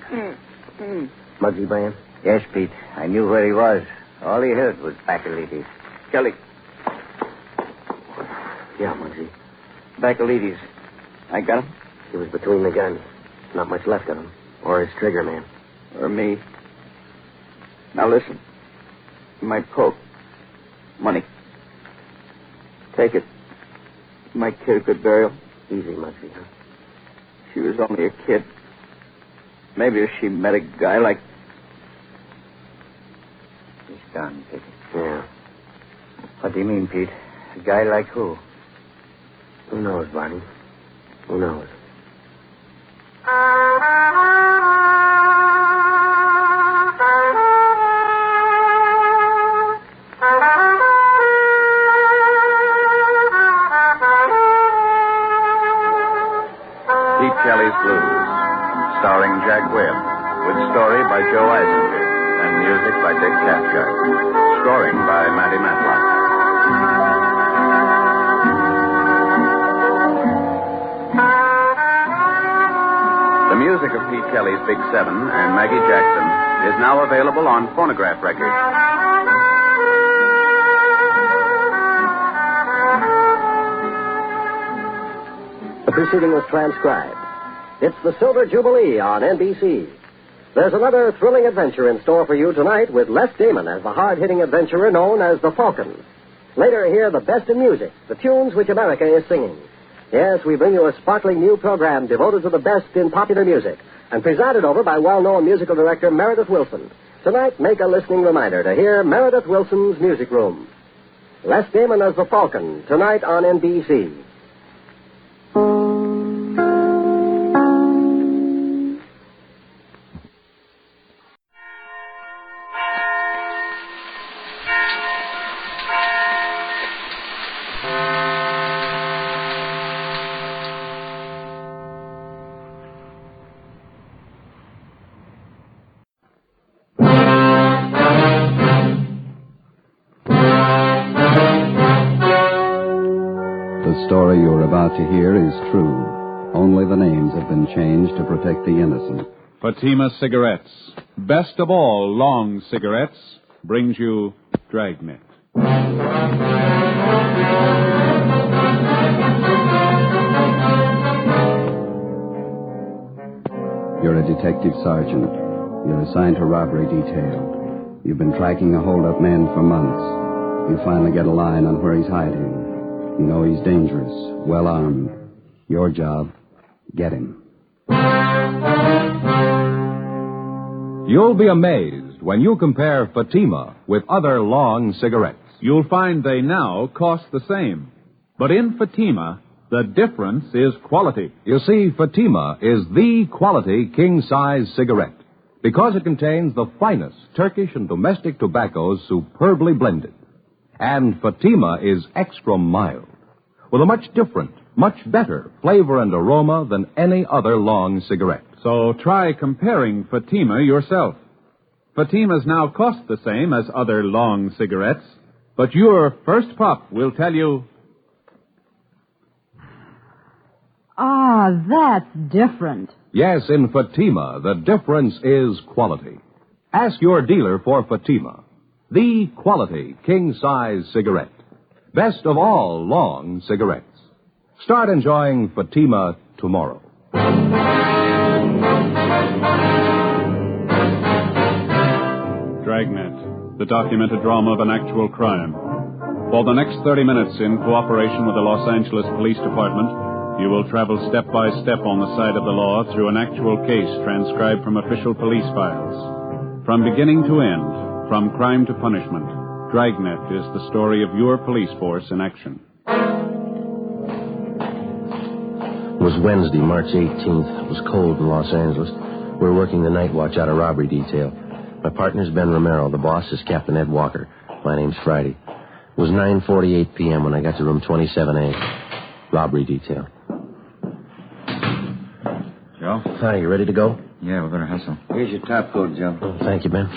Muggsy Brand? Yes, Pete. I knew where he was. All he heard was Baccaliti's. Kelly. Yeah, Muggsy. Baccaliti's. I got him? He was between the guns. Not much left of him. Or his trigger man. Or me. Now listen. You might poke. Money. Take it. My kid could burial. Easy, Muggsy, huh? She was only a kid. Maybe if she met a guy like... He's gone, Pete. Yeah. What do you mean, Pete? A guy like who? Who knows, Barney? Who knows? Pete Kelly's Blues, starring Jack Webb, with story by Joe Eisenberg and music by Dick Cathcart. Scoring by Matty Matlock. The music of Pete Kelly's Big Seven and Maggie Jackson is now available on phonograph records. The proceeding was transcribed. It's the Silver Jubilee on NBC. There's another thrilling adventure in store for you tonight with Les Damon as the hard-hitting adventurer known as the Falcon. Later, hear the best in music, the tunes which America is singing. Yes, we bring you a sparkling new program devoted to the best in popular music and presided over by well-known musical director Meredith Wilson. Tonight, make a listening reminder to hear Meredith Wilson's Music Room. Les Damon as the Falcon, tonight on NBC. The story you're about to hear is true. Only the names have been changed to protect the innocent. Fatima Cigarettes, best of all long cigarettes, brings you Dragnet. You're a detective sergeant. You're assigned to robbery detail. You've been tracking a hold-up man for months. You finally get a line on where he's hiding. You know he's dangerous, well-armed. Your job, get him. You'll be amazed when you compare Fatima with other long cigarettes. You'll find they now cost the same. But in Fatima, the difference is quality. You see, Fatima is the quality king-size cigarette because it contains the finest Turkish and domestic tobaccos superbly blended. And Fatima is extra mild, with a much different, much better flavor and aroma than any other long cigarette. So try comparing Fatima yourself. Fatimas now cost the same as other long cigarettes, but your first puff will tell you... Ah, that's different. Yes, in Fatima, the difference is quality. Ask your dealer for Fatima, the quality king-size cigarette. Best of all long cigarettes. Start enjoying Fatima tomorrow. Dragnet, the documented drama of an actual crime. For the next 30 minutes, in cooperation with the Los Angeles Police Department, you will travel step by step on the side of the law through an actual case transcribed from official police files. From beginning to end, from crime to punishment, Dragnet is the story of your police force in action. It was Wednesday, March 18th. It was cold in Los Angeles. We were working the night watch out of robbery detail. My partner's Ben Romero. The boss is Captain Ed Walker. My name's Friday. It was 9:48 p.m. when I got to room 27A. Robbery detail. Joe? Hi, you ready to go? Yeah, we're going to hustle. Here's your top coat, Joe. Oh, thank you, Ben.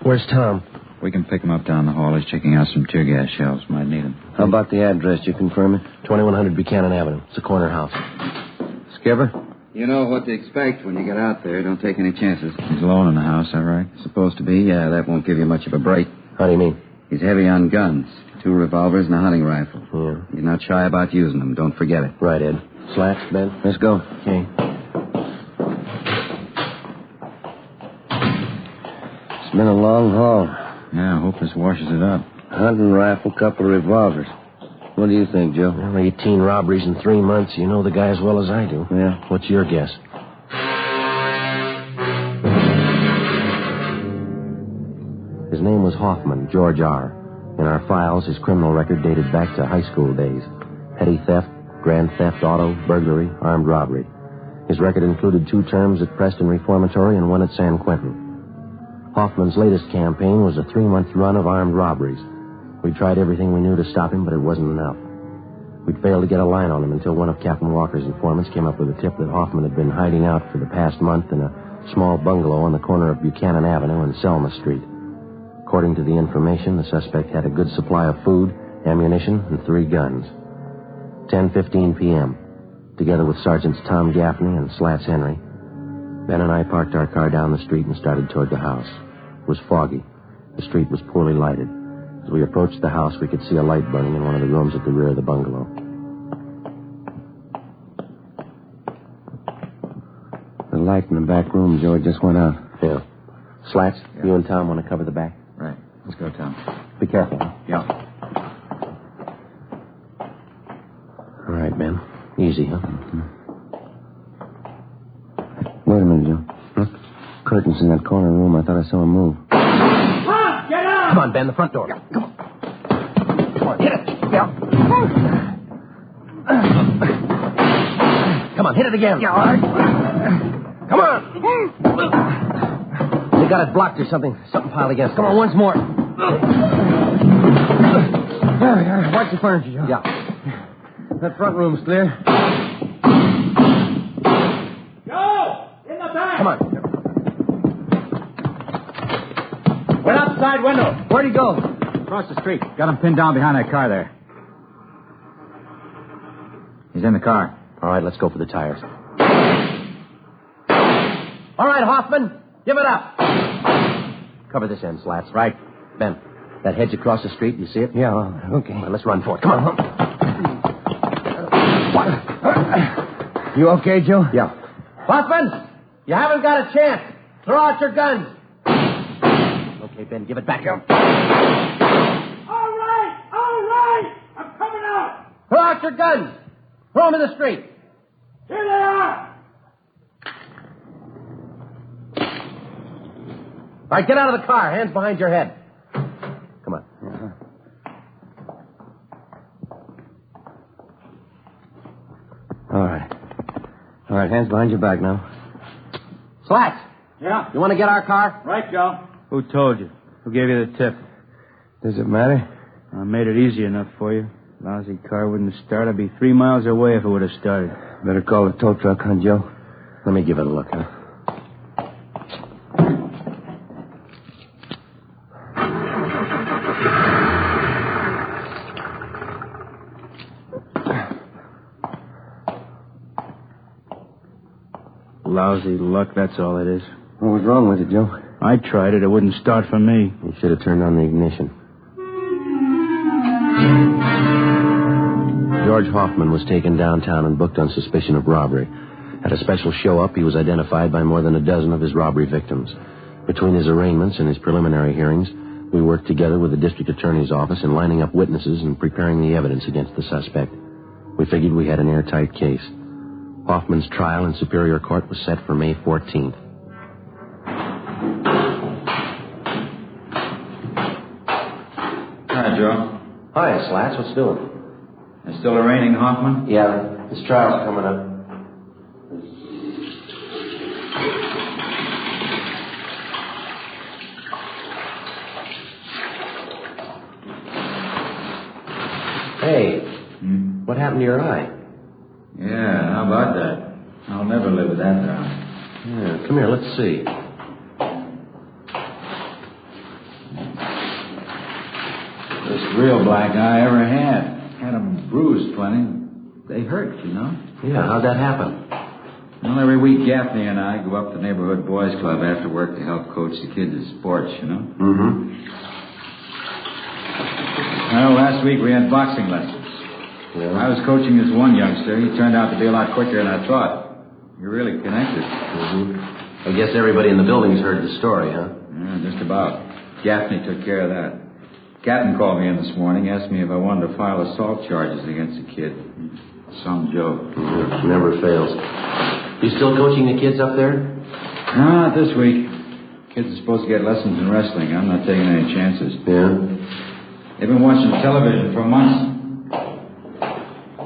Where's Tom? We can pick him up down the hall. He's checking out some tear gas shells. Might need them. How about the address? You confirm it? 2100 Buchanan Avenue. It's a corner house. Skipper? You know what to expect when you get out there. Don't take any chances. He's alone in the house, that right? Supposed to be, yeah. That won't give you much of a break. How do you mean? He's heavy on guns. 2 revolvers and a hunting rifle. Yeah. He's not shy about using them. Don't forget it. Right, Ed. Slats, Ben? Let's go. Okay. It's been a long haul. Yeah, I hope this washes it up. Hunting rifle, couple of revolvers. What do you think, Joe? Well, 18 robberies in 3 months. You know the guy as well as I do. Yeah. What's your guess? His name was Hoffman, George R. In our files, his criminal record dated back to high school days. Petty theft, grand theft auto, burglary, armed robbery. His record included 2 terms at Preston Reformatory and 1 at San Quentin. Hoffman's latest campaign was a 3-month run of armed robberies. We tried everything we knew to stop him, but it wasn't enough. We'd failed to get a line on him until one of Captain Walker's informants came up with a tip that Hoffman had been hiding out for the past month in a small bungalow on the corner of Buchanan Avenue and Selma Street. According to the information, the suspect had a good supply of food, ammunition, and 3 guns. 10:15 p.m., together with Sergeants Tom Gaffney and Slats Henry, Ben and I parked our car down the street and started toward the house. It was foggy. The street was poorly lighted. As we approached the house, we could see a light burning in one of the rooms at the rear of the bungalow. The light in the back room, Joe, just went out. Yeah. Slats, you and Tom want to cover the back? Right. Let's go, Tom. Be careful. Yeah. All right, Ben. Easy, huh? Mm-hmm. Wait a minute, Joe. Huh? Curtains in that corner room. I thought I saw him move. Tom, get out! Come on, Ben, the front door. Yeah, come on. Come on, hit it. Yeah. Come on, hit it again. Yeah, all right. Come on. You got it blocked or something. Something piled against it. Come on, once more. Watch the furniture, Joe. Yeah. That front room's clear. Joe! In the back! Come on. Went out the side window. Where'd he go? Across the street. Got him pinned down behind that car there. He's in the car. All right, let's go for the tires. All right, Hoffman, give it up. Cover this end, Slats. Right. Ben, that hedge across the street, you see it? Yeah, okay. All right, let's run for it. Come on. You okay, Joe? Yeah. Hoffman, you haven't got a chance. Throw out your guns. Okay, Ben, give it back here. All right! I'm coming out! Throw out your guns. Throw them in the street. Here they are! All right, get out of the car. Hands behind your head. Come on. Uh-huh. All right, hands behind your back now. Slats. Yeah? You want to get our car? Right, Joe. Who told you? Who gave you the tip? Does it matter? I made it easy enough for you. Lousy car wouldn't start. I'd be 3 miles away if it would have started. Better call the tow truck, huh, Joe? Let me give it a look, huh? Lousy luck, that's all it is. What was wrong with it, Joe? I tried it. It wouldn't start for me. You should have turned on the ignition. George Hoffman was taken downtown and booked on suspicion of robbery. At a special show-up, he was identified by more than a dozen of his robbery victims. Between his arraignments and his preliminary hearings, we worked together with the district attorney's office in lining up witnesses and preparing the evidence against the suspect. We figured we had an airtight case. Hoffman's trial in Superior Court was set for May 14th. Hi, Joe. Hi, Slats. What's doing? It's still arraigning Hoffman? Yeah, his trial's coming up. Hey, what happened to your eye? Yeah, how about that? I'll never live with that down. Yeah, come here, let's see. First real black eye I ever had. Had 'em bruised plenty. They hurt, you know. Yeah, how'd that happen? Well, every week Gaffney and I go up to the neighborhood boys club after work to help coach the kids at sports, you know. Mm-hmm. Well, last week we had boxing lessons. Yeah. I was coaching this one youngster. He turned out to be a lot quicker than I thought. You're really connected. Mm-hmm. I guess everybody in the building's heard the story, huh? Yeah, just about. Gaffney took care of that. Captain called me in this morning, asked me if I wanted to file assault charges against the kid. Some joke. Mm-hmm. Never fails. You still coaching the kids up there? No, not this week. Kids are supposed to get lessons in wrestling. I'm not taking any chances. Yeah? They've been watching television for months.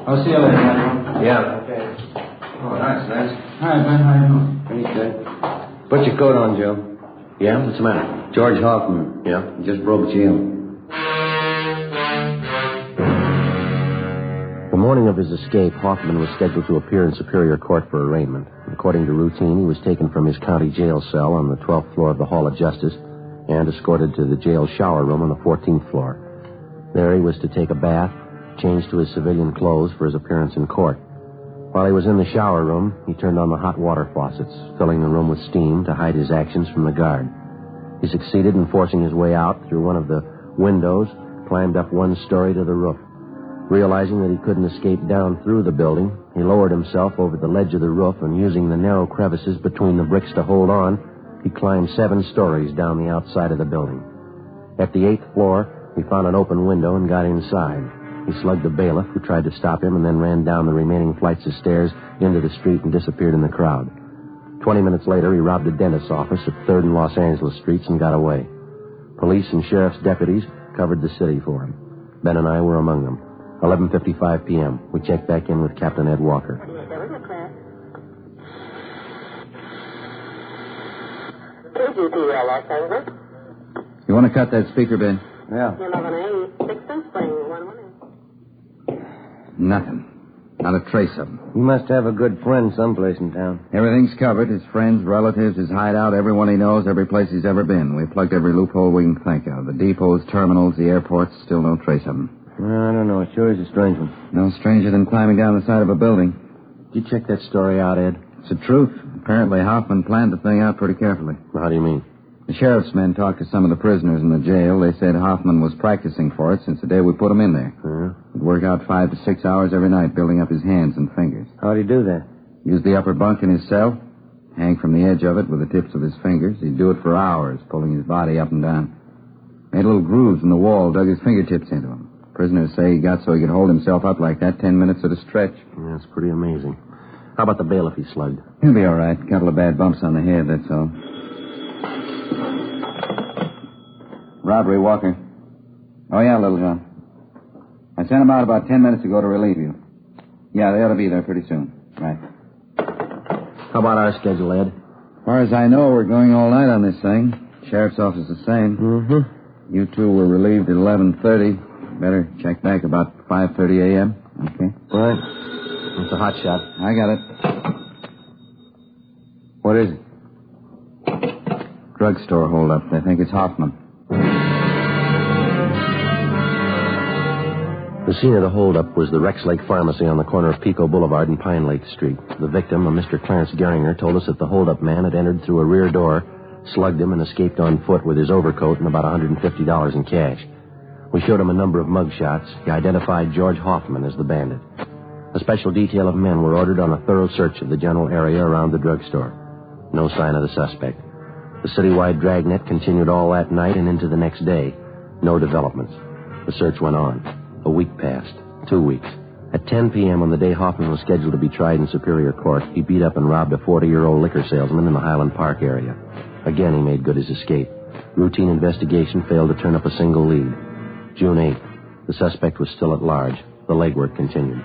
I'll see you later, man. Yeah. Okay. Oh, that's nice. Hi, Ben. How you doing? Pretty good. Put your coat on, Joe. Yeah? What's the matter? George Hoffman. Yeah? He just broke jail. The morning of his escape, Hoffman was scheduled to appear in Superior Court for arraignment. According to routine, he was taken from his county jail cell on the 12th floor of the Hall of Justice and escorted to the jail shower room on the 14th floor. There he was to take a bath, change to his civilian clothes for his appearance in court. While he was in the shower room, he turned on the hot water faucets, filling the room with steam to hide his actions from the guard. He succeeded in forcing his way out through one of the windows, climbed up one story to the roof. Realizing that he couldn't escape down through the building, he lowered himself over the ledge of the roof and, using the narrow crevices between the bricks to hold on, he climbed 7 stories down the outside of the building. At the 8th floor, he found an open window and got inside. He slugged the bailiff, who tried to stop him, and then ran down the remaining flights of stairs into the street and disappeared in the crowd. 20 minutes later, he robbed a dentist's office at 3rd and Los Angeles Streets and got away. Police and sheriff's deputies covered the city for him. Ben and I were among them. 11:55 p.m. We checked back in with Captain Ed Walker. You want to cut that speaker, Ben? Yeah. Nothing. Not a trace of him. He must have a good friend someplace in town. Everything's covered. His friends, relatives, his hideout, everyone he knows, every place he's ever been. We've plugged every loophole we can think of. The depots, terminals, the airports, still no trace of him. I don't know. It sure is a strange one. No stranger than climbing down the side of a building. Did you check that story out, Ed? It's the truth. Apparently, Hoffman planned the thing out pretty carefully. How do you mean? The sheriff's men talked to some of the prisoners in the jail. They said Hoffman was practicing for it since the day we put him in there. He'd work out 5 to 6 hours every night, building up his hands and fingers. How'd he do that? Use the upper bunk in his cell, hang from the edge of it with the tips of his fingers. He'd do it for hours, pulling his body up and down. Made little grooves in the wall, dug his fingertips into them. Prisoners say he got so he could hold himself up like that 10 minutes at a stretch. Yeah, that's pretty amazing. How about the bailiff he slugged? He'll be all right. A couple of bad bumps on the head, that's all. Robbery, Walker. Oh, yeah, Little John. I sent them out about 10 minutes ago to relieve you. Yeah, they ought to be there pretty soon. Right. How about our schedule, Ed? As far as I know, we're going all night on this thing. Sheriff's office the same. Mm-hmm. You two were relieved at 11:30. Better check back about 5:30 a.m. Okay. Right. It's a hot shot. I got it. What is it? Drugstore holdup. They think it's Hoffman. The scene of the holdup was the Rex Lake Pharmacy on the corner of Pico Boulevard and Pine Lake Street. The victim, a Mr. Clarence Geringer, told us that the holdup man had entered through a rear door, slugged him, and escaped on foot with his overcoat and about $150 in cash. We showed him a number of mug shots. He identified George Hoffman as the bandit. A special detail of men were ordered on a thorough search of the general area around the drugstore. No sign of the suspect. The citywide Dragnet continued all that night and into the next day. No developments. The search went on. A week passed. 2 weeks. At 10 p.m. on the day Hoffman was scheduled to be tried in Superior Court, he beat up and robbed a 40-year-old liquor salesman in the Highland Park area. Again, he made good his escape. Routine investigation failed to turn up a single lead. June 8th. The suspect was still at large. The legwork continued.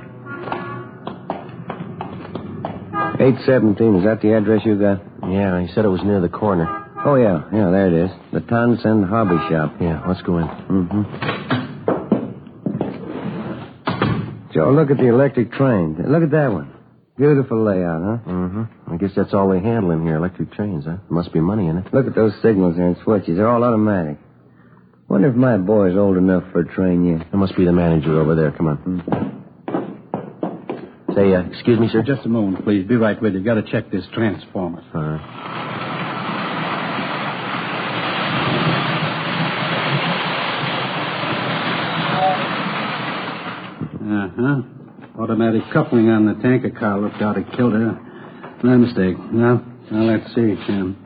817, is that the address you got? Yeah, he said it was near the corner. Oh, yeah, there it is. The Townsend Hobby Shop. Yeah, let's go in. Mm-hmm. Joe, look at the electric train. Look at that one. Beautiful layout, huh? Mm-hmm. I guess that's all they handle in here, electric trains, huh? There must be money in it. Look at those signals there and switches. They're all automatic. Wonder if my boy's old enough for a train yet. There must be the manager over there. Come on. Say, excuse me, sir? Just a moment, please. Be right with you. Got to check this transformer. All right. Uh-huh. Automatic coupling on the tanker car looked out of kilter. My mistake. Now let's see, Jim.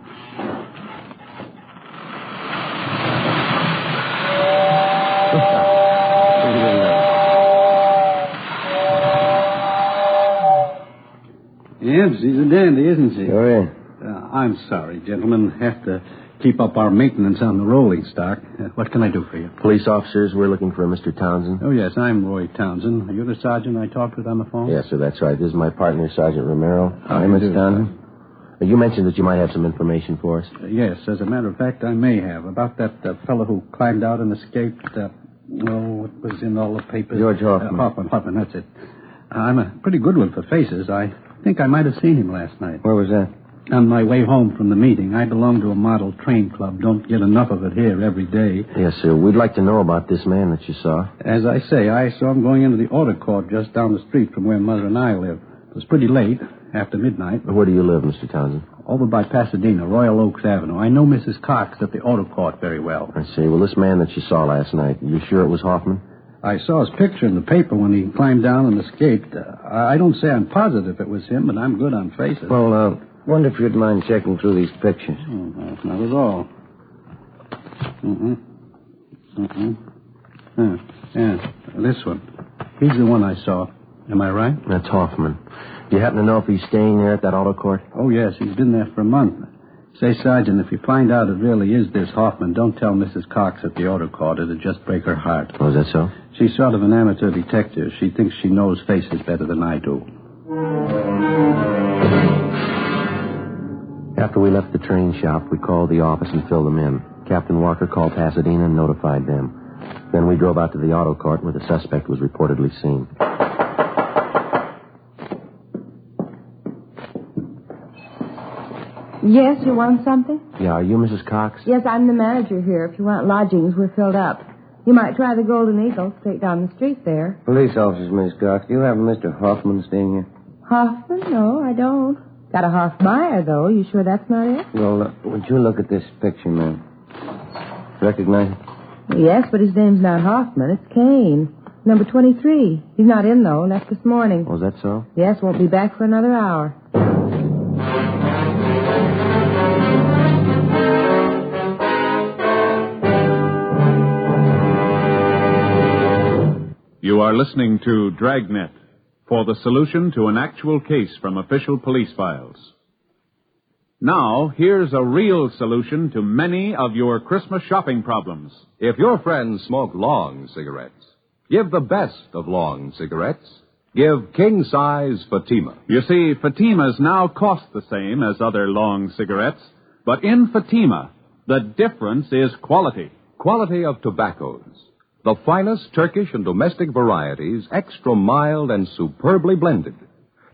Yes, she's a dandy, isn't she? Oh, yeah. I'm sorry, gentlemen. Have to keep up our maintenance on the rolling stock. What can I do for you? Police officers, we're looking for Mr. Townsend. Oh, yes, I'm Roy Townsend. Are you the sergeant I talked with on the phone? Yes, sir, that's right. This is my partner, Sergeant Romero. Hi, Mr. Townsend. You mentioned that you might have some information for us. Yes, as a matter of fact, I may have. About that fellow who climbed out and escaped. What was in all the papers? George Hoffman. Hoffman, that's it. I'm a pretty good one for faces. I think I might have seen him last night. Where was that? On my way home from the meeting. I belong to a model train club. Don't get enough of it here every day. Yes, sir. We'd like to know about this man that you saw. As I say, I saw him going into the auto court just down the street from where Mother and I live. It was pretty late, after midnight. Where do you live, Mr. Townsend? Over by Pasadena, Royal Oaks Avenue. I know Mrs. Cox at the auto court very well. I see. Well, this man that you saw last night, you sure it was Hoffman? I saw his picture in the paper when he climbed down and escaped. I don't say I'm positive it was him, but I'm good on faces. Well, wonder if you'd mind checking through these pictures. Oh, no, not at all. Yeah, this one. He's the one I saw. Am I right? That's Hoffman. Do you happen to know if he's staying there at that auto court? Oh, yes. He's been there for a month. Say, Sergeant, if you find out it really is this Hoffman, don't tell Mrs. Cox at the auto court. It'd just break her heart. Oh, is that so? She's sort of an amateur detective. She thinks she knows faces better than I do. After we left the train shop, we called the office and filled them in. Captain Walker called Pasadena and notified them. Then we drove out to the auto court where the suspect was reportedly seen. Yes, you want something? Yeah, are you Mrs. Cox? Yes, I'm the manager here. If you want lodgings, we're filled up. You might try the Golden Eagle straight down the street there. Police officers, Miss Cox. Do you have a Mr. Hoffman staying here? Hoffman? No, I don't. Got a Hoffmeyer, though. You sure that's not it? Well, would you look at this picture, ma'am? Recognize it? Yes, but his name's not Hoffman. It's Kane. Number 23. He's not in, though. Left this morning. Oh, is that so? Yes, won't be back for another hour. You are listening to Dragnet, for the solution to an actual case from official police files. Now, here's a real solution to many of your Christmas shopping problems. If your friends smoke long cigarettes, give the best of long cigarettes. Give king-size Fatima. You see, Fatimas now cost the same as other long cigarettes, but in Fatima, the difference is quality. Quality of tobaccos. The finest Turkish and domestic varieties, extra mild and superbly blended,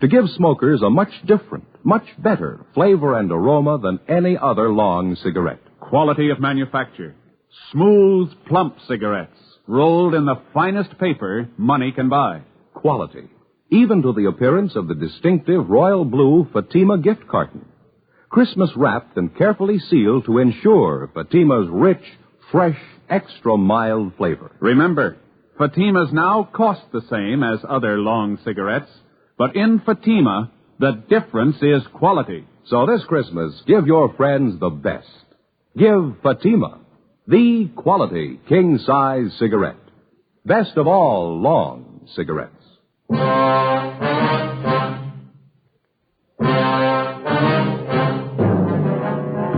to give smokers a much different, much better flavor and aroma than any other long cigarette. Quality of manufacture. Smooth, plump cigarettes, rolled in the finest paper money can buy. Quality, even to the appearance of the distinctive royal blue Fatima gift carton. Christmas wrapped and carefully sealed to ensure Fatima's rich, fresh, extra mild flavor. Remember, Fatimas now cost the same as other long cigarettes, but in Fatima, the difference is quality. So this Christmas, give your friends the best. Give Fatima, the quality king-size cigarette. Best of all long cigarettes.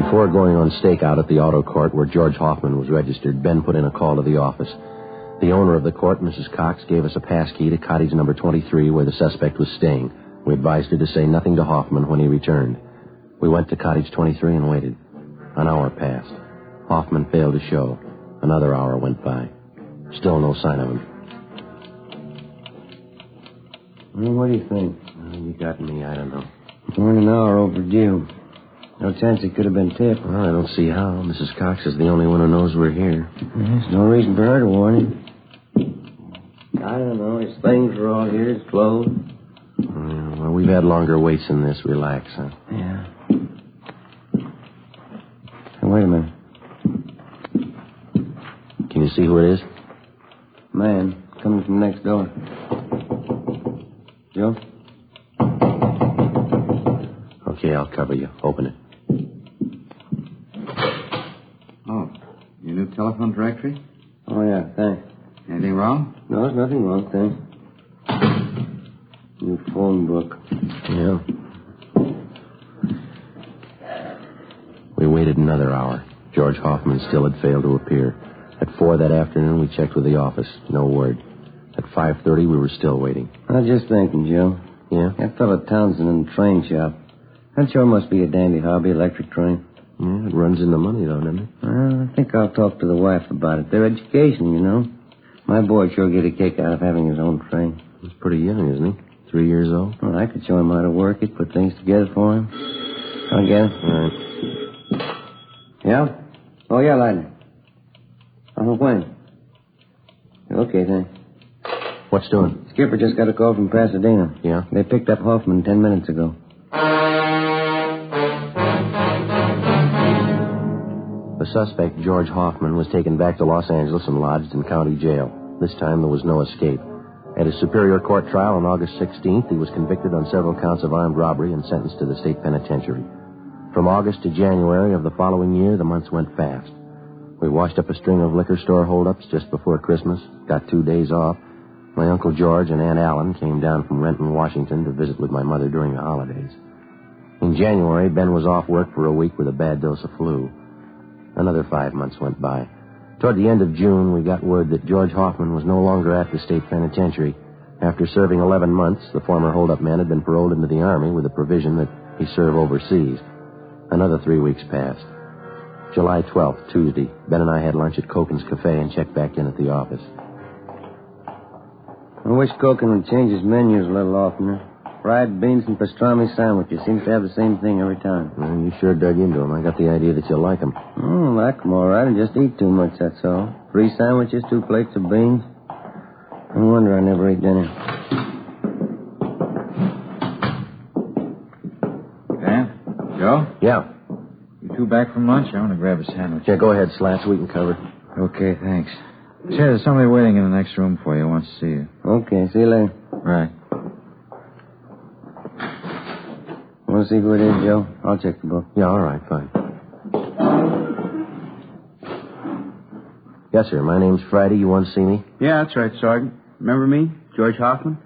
Before going on stakeout at the auto court where George Hoffman was registered, Ben put in a call to the office. The owner of the court, Mrs. Cox, gave us a pass key to cottage number 23 where the suspect was staying. We advised her to say nothing to Hoffman when he returned. We went to cottage 23 and waited. An hour passed. Hoffman failed to show. Another hour went by. Still no sign of him. Well, what do you think? You got me, I don't know. More than an hour overdue. No chance it could have been tipped. Well, I don't see how. Mrs. Cox is the only one who knows we're here. There's no reason for her to warn him. I don't know. His things are all here. His clothes. Well, we've had longer waits than this. Relax, huh? Yeah. Hey, wait a minute. Can you see who it is? Man, coming from next door. Joe? Okay, I'll cover you. Open it. Oh, your new telephone directory? Oh, yeah, thanks. Anything wrong? No, there's nothing wrong, thanks. New phone book. Yeah. We waited another hour. George Hoffman still had failed to appear. At 4 that afternoon, we checked with the office. No word. At 5:30, we were still waiting. I was just thinking, Joe. Yeah? That fellow Townsend in the train shop. That sure must be a dandy hobby, electric train. Yeah, it runs into money, though, doesn't it? Well, I think I'll talk to the wife about it. Their education, you know. My boy sure get a kick out of having his own train. He's pretty young, isn't he? 3 years old? Well, I could show him how to work it, put things together for him. I'll get it. All right. Yeah? Oh, yeah, Lightning. When? Okay, thanks. What's doing? Skipper just got a call from Pasadena. Yeah? They picked up Hoffman 10 minutes ago. The suspect, George Hoffman, was taken back to Los Angeles and lodged in county jail. This time there was no escape. At his Superior Court trial on August 16th, he was convicted on several counts of armed robbery and sentenced to the state penitentiary. From August to January of the following year, the months went fast. We washed up a string of liquor store holdups just before Christmas, got 2 days off. My Uncle George and Aunt Allen came down from Renton, Washington to visit with my mother during the holidays. In January, Ben was off work for a week with a bad dose of flu. Another 5 months went by. Toward the end of June, we got word that George Hoffman was no longer at the state penitentiary. After serving 11 months, the former holdup man had been paroled into the Army with the provision that he serve overseas. Another 3 weeks passed. July 12th, Tuesday, Ben and I had lunch at Koken's Cafe and checked back in at the office. I wish Koken would change his menus a little oftener. Fried beans and pastrami sandwiches. Seems to have the same thing every time. Well, you sure dug into them. I got the idea that you'll like them. Like them all right. I just eat too much, that's all. 3 sandwiches, 2 plates of beans. No wonder I never ate dinner. Dan? Joe? Yeah. You two back from lunch? I want to grab a sandwich. Yeah, go ahead, Slats. We can cover. Okay, thanks. Say, there's somebody waiting in the next room for you. Wants to see you. Okay, see you later. Right. Want to see who it is, Joe? I'll check the book. Yeah, all right, fine. Yes, sir. My name's Friday. You want to see me? Yeah, that's right, Sergeant. Remember me? George Hoffman?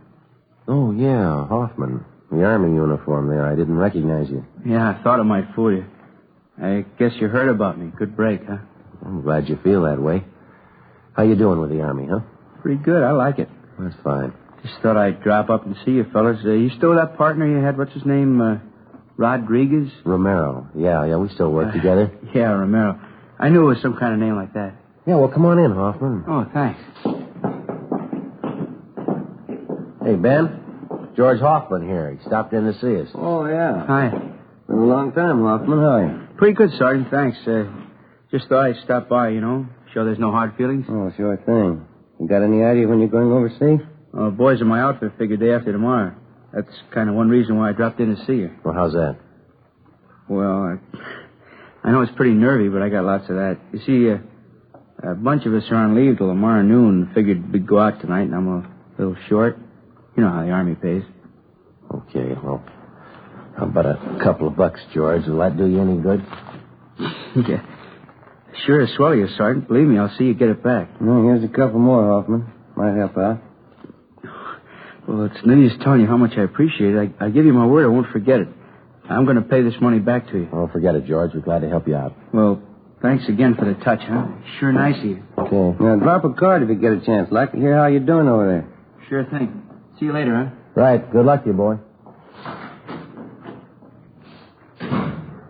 Oh, yeah, Hoffman. The Army uniform there. I didn't recognize you. Yeah, I thought it might fool you. I guess you heard about me. Good break, huh? I'm glad you feel that way. How you doing with the Army, huh? Pretty good. I like it. That's fine. Just thought I'd drop up and see you fellas. You still that partner you had? What's his name? Rodriguez? Romero. Yeah, we still work together. Yeah, Romero. I knew it was some kind of name like that. Yeah, well, come on in, Hoffman. Oh, thanks. Hey, Ben. George Hoffman here. He stopped in to see us. Oh, yeah. Hi. Been a long time, Hoffman. How are you? Pretty good, Sergeant. Thanks. Just thought I'd stop by, you know. Sure there's no hard feelings? Oh, sure thing. You got any idea when you're going overseas? Boys in my outfit figure day after tomorrow. That's kind of one reason why I dropped in to see you. Well, how's that? Well, I know it's pretty nervy, but I got lots of that. You see, a bunch of us are on leave till tomorrow noon. Figured we'd go out tonight, and I'm a little short. You know how the Army pays. Okay, well, how about a couple of bucks, George? Will that do you any good? Yeah. Sure as swell you, Sergeant. Believe me, I'll see you get it back. Well, here's a couple more, Hoffman. Might help out. Well, it's no use telling you how much I appreciate it. I give you my word I won't forget it. I'm going to pay this money back to you. Oh, forget it, George. We're glad to help you out. Well, thanks again for the touch, huh? Sure nice of you. Okay. Now, drop a card if you get a chance. Like to hear how you're doing over there. Sure thing. See you later, huh? Right. Good luck to you, boy.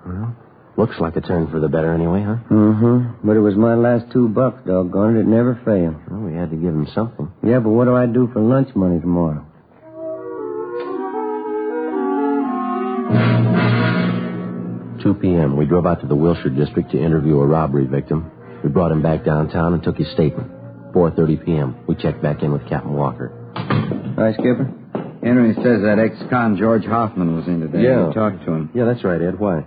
Well, looks like a turn for the better anyway, huh? Mm-hmm. But it was my last $2, doggone it. It never failed. Well, we had to give him something. Yeah, but what do I do for lunch money tomorrow? 2 p.m. We drove out to the Wilshire district to interview a robbery victim. We brought him back downtown and took his statement. 4:30 p.m. We checked back in with Captain Walker. Hi, Skipper. Henry says that ex-con George Hoffman was in today. Yeah. You talked to him. Yeah, that's right, Ed. Why?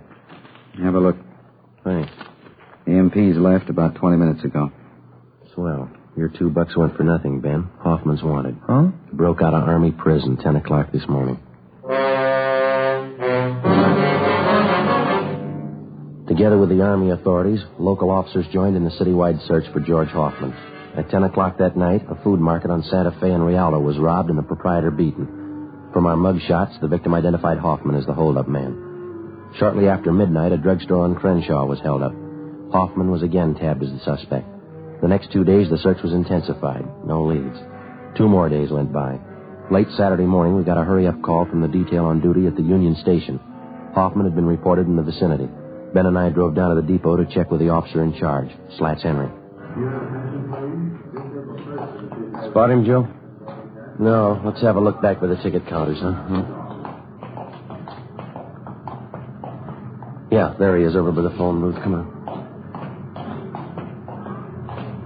Have a look. Thanks. The MP's left about 20 minutes ago. Swell. Your $2 went for nothing, Ben. Hoffman's wanted. Huh? Broke out of Army prison 10 o'clock this morning. Together with the Army authorities, local officers joined in the citywide search for George Hoffman. At 10 o'clock that night, a food market on Santa Fe and Rialto was robbed and the proprietor beaten. From our mug shots, the victim identified Hoffman as the hold-up man. Shortly after midnight, a drugstore on Crenshaw was held up. Hoffman was again tabbed as the suspect. The next 2 days, the search was intensified. No leads. 2 more days went by. Late Saturday morning, we got a hurry-up call from the detail on duty at the Union Station. Hoffman had been reported in the vicinity. Ben and I drove down to the depot to check with the officer in charge, Slats Henry. Spot him, Joe? No. Let's have a look back by the ticket counters, huh? Yeah, there he is over by the phone booth. Come on.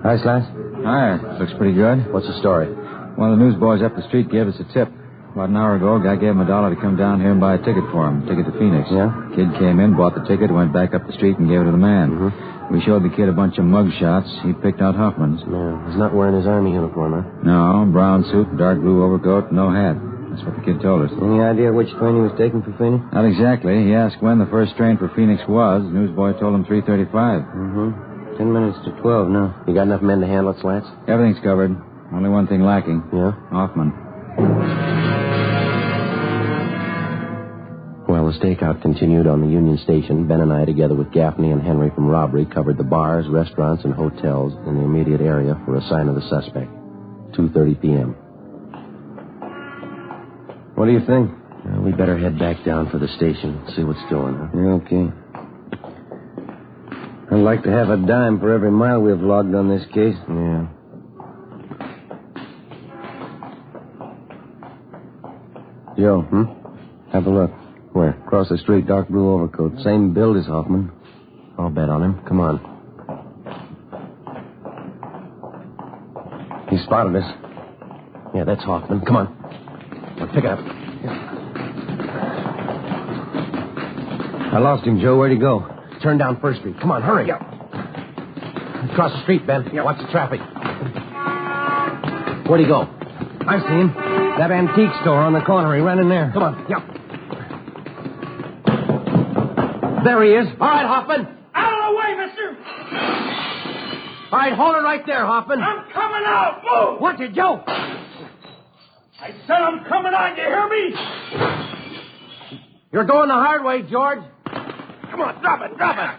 Hi, Slats. Hi. Looks pretty good. What's the story? One of the newsboys up the street gave us a tip. About an hour ago, a guy gave him $1 to come down here and buy a ticket for him. Ticket to Phoenix. Yeah? Kid came in, bought the ticket, went back up the street and gave it to the man. Mm-hmm. We showed the kid a bunch of mug shots. He picked out Hoffman's. Yeah, he's not wearing his Army uniform, huh? No, brown suit, dark blue overcoat, no hat. That's what the kid told us. Any idea which train he was taking for Phoenix? Not exactly. He asked when the first train for Phoenix was. The newsboy told him 3:35. Mm-hmm. 10 minutes to 12 now. You got enough men to handle it, Slats? Everything's covered. Only one thing lacking. Yeah? Hoffman. Well, the stakeout continued on the Union Station. Ben and I, together with Gaffney and Henry from robbery, covered the bars, restaurants, and hotels in the immediate area for a sign of the suspect. 2:30 p.m. What do you think? Well, we better head back down for the station, see what's doing, huh? Yeah, okay. I'd like to have a dime for every mile we've logged on this case. Yeah. Joe, have a look. Where? Across the street, dark blue overcoat. Same build as Hoffman. I'll bet on him. Come on. He spotted us. Yeah, that's Hoffman. Come on. Now, pick it up. I lost him, Joe. Where'd he go? Turn down First Street. Come on, hurry. Yeah. Across the street, Ben. Yeah. Watch the traffic. Where'd he go? I see him. That antique store on the corner. He ran in there. Come on. Yeah. There he is. All right, Hoffman. Out of the way, mister! All right, hold it right there, Hoffman. I'm coming out! Move! Watch it, Joe! I said I'm coming out, you hear me? You're going the hard way, George. Come on, drop it, drop it!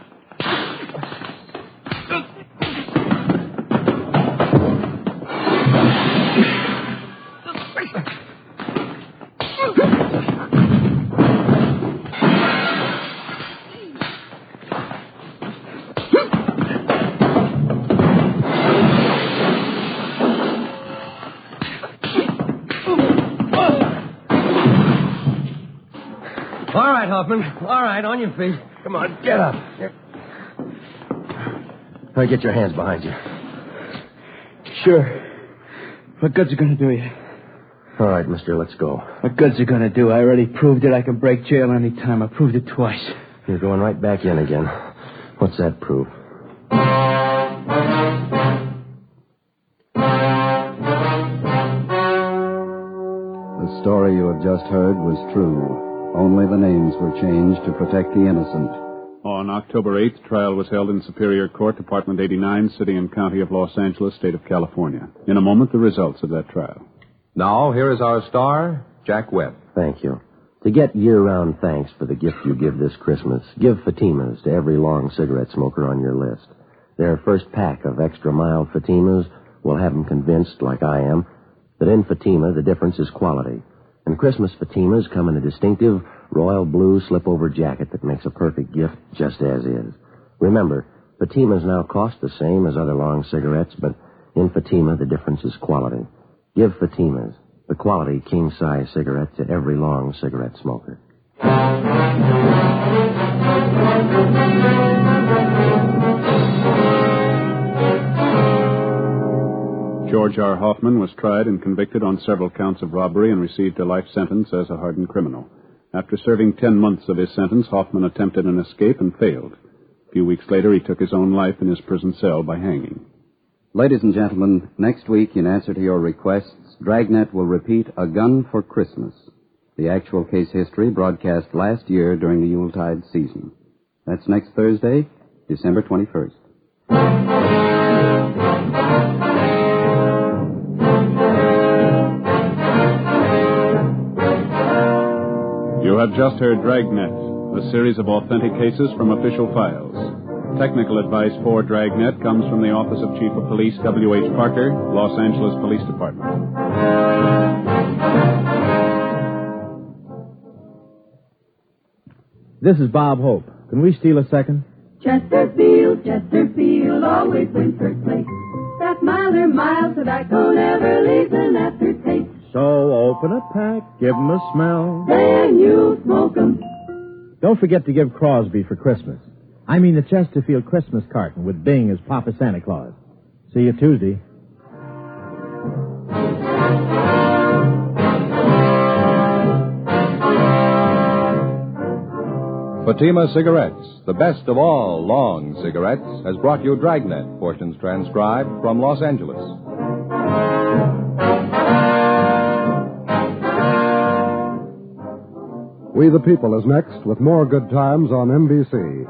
All right, Hoffman. All right, on your feet. Come on, get up. All right, get your hands behind you. Sure. What good's it going to do you? All right, mister, let's go. What good's it going to do? I already proved it. I can break jail any time. I proved it twice. You're going right back in again. What's that prove? The story you have just heard was true. Only the names were changed to protect the innocent. On October 8th, trial was held in Superior Court, Department 89, City and County of Los Angeles, State of California. In a moment, the results of that trial. Now, here is our star, Jack Webb. Thank you. To get year-round thanks for the gift you give this Christmas, give Fatimas to every long cigarette smoker on your list. Their first pack of extra mild Fatimas will have them convinced, like I am, that in Fatima the difference is quality. And Christmas Fatimas come in a distinctive royal blue slip-over jacket that makes a perfect gift just as is. Remember, Fatimas now cost the same as other long cigarettes, but in Fatima the difference is quality. Give Fatimas, the quality king-size cigarette, to every long cigarette smoker. George R. Hoffman was tried and convicted on several counts of robbery and received a life sentence as a hardened criminal. After serving 10 months of his sentence, Hoffman attempted an escape and failed. A few weeks later, he took his own life in his prison cell by hanging. Ladies and gentlemen, next week, in answer to your requests, Dragnet will repeat A Gun for Christmas, the actual case history broadcast last year during the Yuletide season. That's next Thursday, December 21st. You have just heard Dragnet, a series of authentic cases from official files. Technical advice for Dragnet comes from the Office of Chief of Police W.H. Parker, Los Angeles Police Department. This is Bob Hope. Can we steal a second? Chesterfield, always wins first place. That milder, mild tobacco never leaves an aftertaste. So open a pack, give 'em a smell. Then you smoke 'em. Don't forget to give Crosby for Christmas. I mean the Chesterfield Christmas carton with Bing as Papa Santa Claus. See you Tuesday. Fatima Cigarettes, the best of all long cigarettes, has brought you Dragnet, portions transcribed from Los Angeles. We the People is next with more good times on NBC.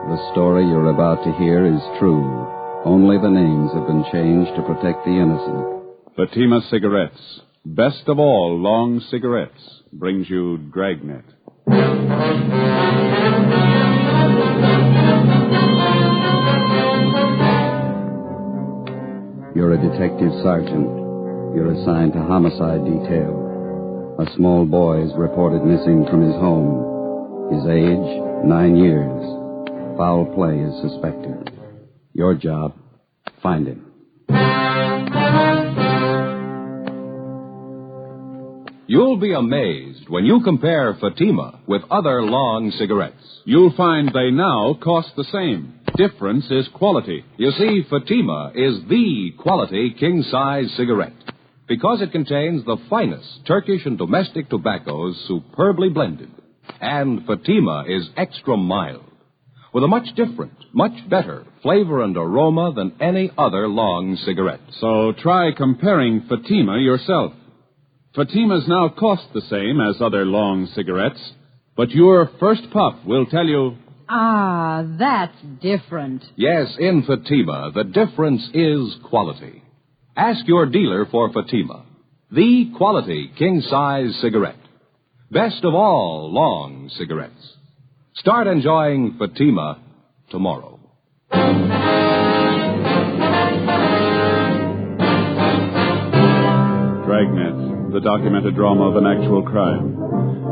The story you're about to hear is true. Only the names have been changed to protect the innocent. Fatima Cigarettes, best of all long cigarettes, brings you Dragnet. You're a detective sergeant. You're assigned to homicide detail. A small boy is reported missing from his home. His age, 9 years. Foul play is suspected. Your job, find him. You'll be amazed when you compare Fatima with other long cigarettes. You'll find they now cost the same. Difference is quality. You see, Fatima is the quality king-size cigarette because it contains the finest Turkish and domestic tobaccos superbly blended. And Fatima is extra mild, with a much different, much better flavor and aroma than any other long cigarette. So try comparing Fatima yourself. Fatimas now cost the same as other long cigarettes, but your first puff will tell you... Ah, that's different. Yes, in Fatima, the difference is quality. Ask your dealer for Fatima, the quality king-size cigarette. Best of all long cigarettes. Start enjoying Fatima tomorrow. Dragnet, the documented drama of an actual crime.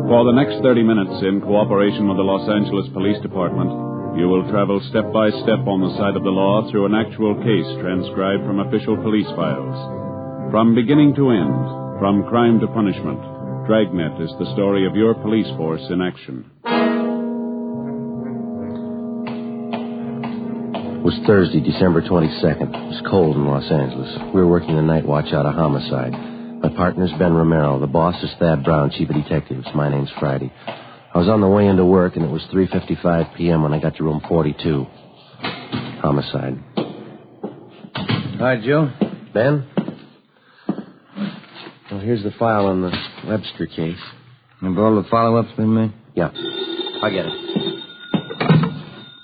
For the next 30 minutes, in cooperation with the Los Angeles Police Department, you will travel step by step on the side of the law through an actual case transcribed from official police files. From beginning to end, from crime to punishment, Dragnet is the story of your police force in action. It was Thursday, December 22nd. It was cold in Los Angeles. We were working the night watch out of homicide. My partner's Ben Romero. The boss is Thad Brown, chief of detectives. My name's Friday. I was on the way into work, and it was 3:55 p.m. when I got to room 42. Homicide. Hi, Joe. Ben? Well, here's the file on the Webster case. Have all the follow-ups been made? Yeah. I get it.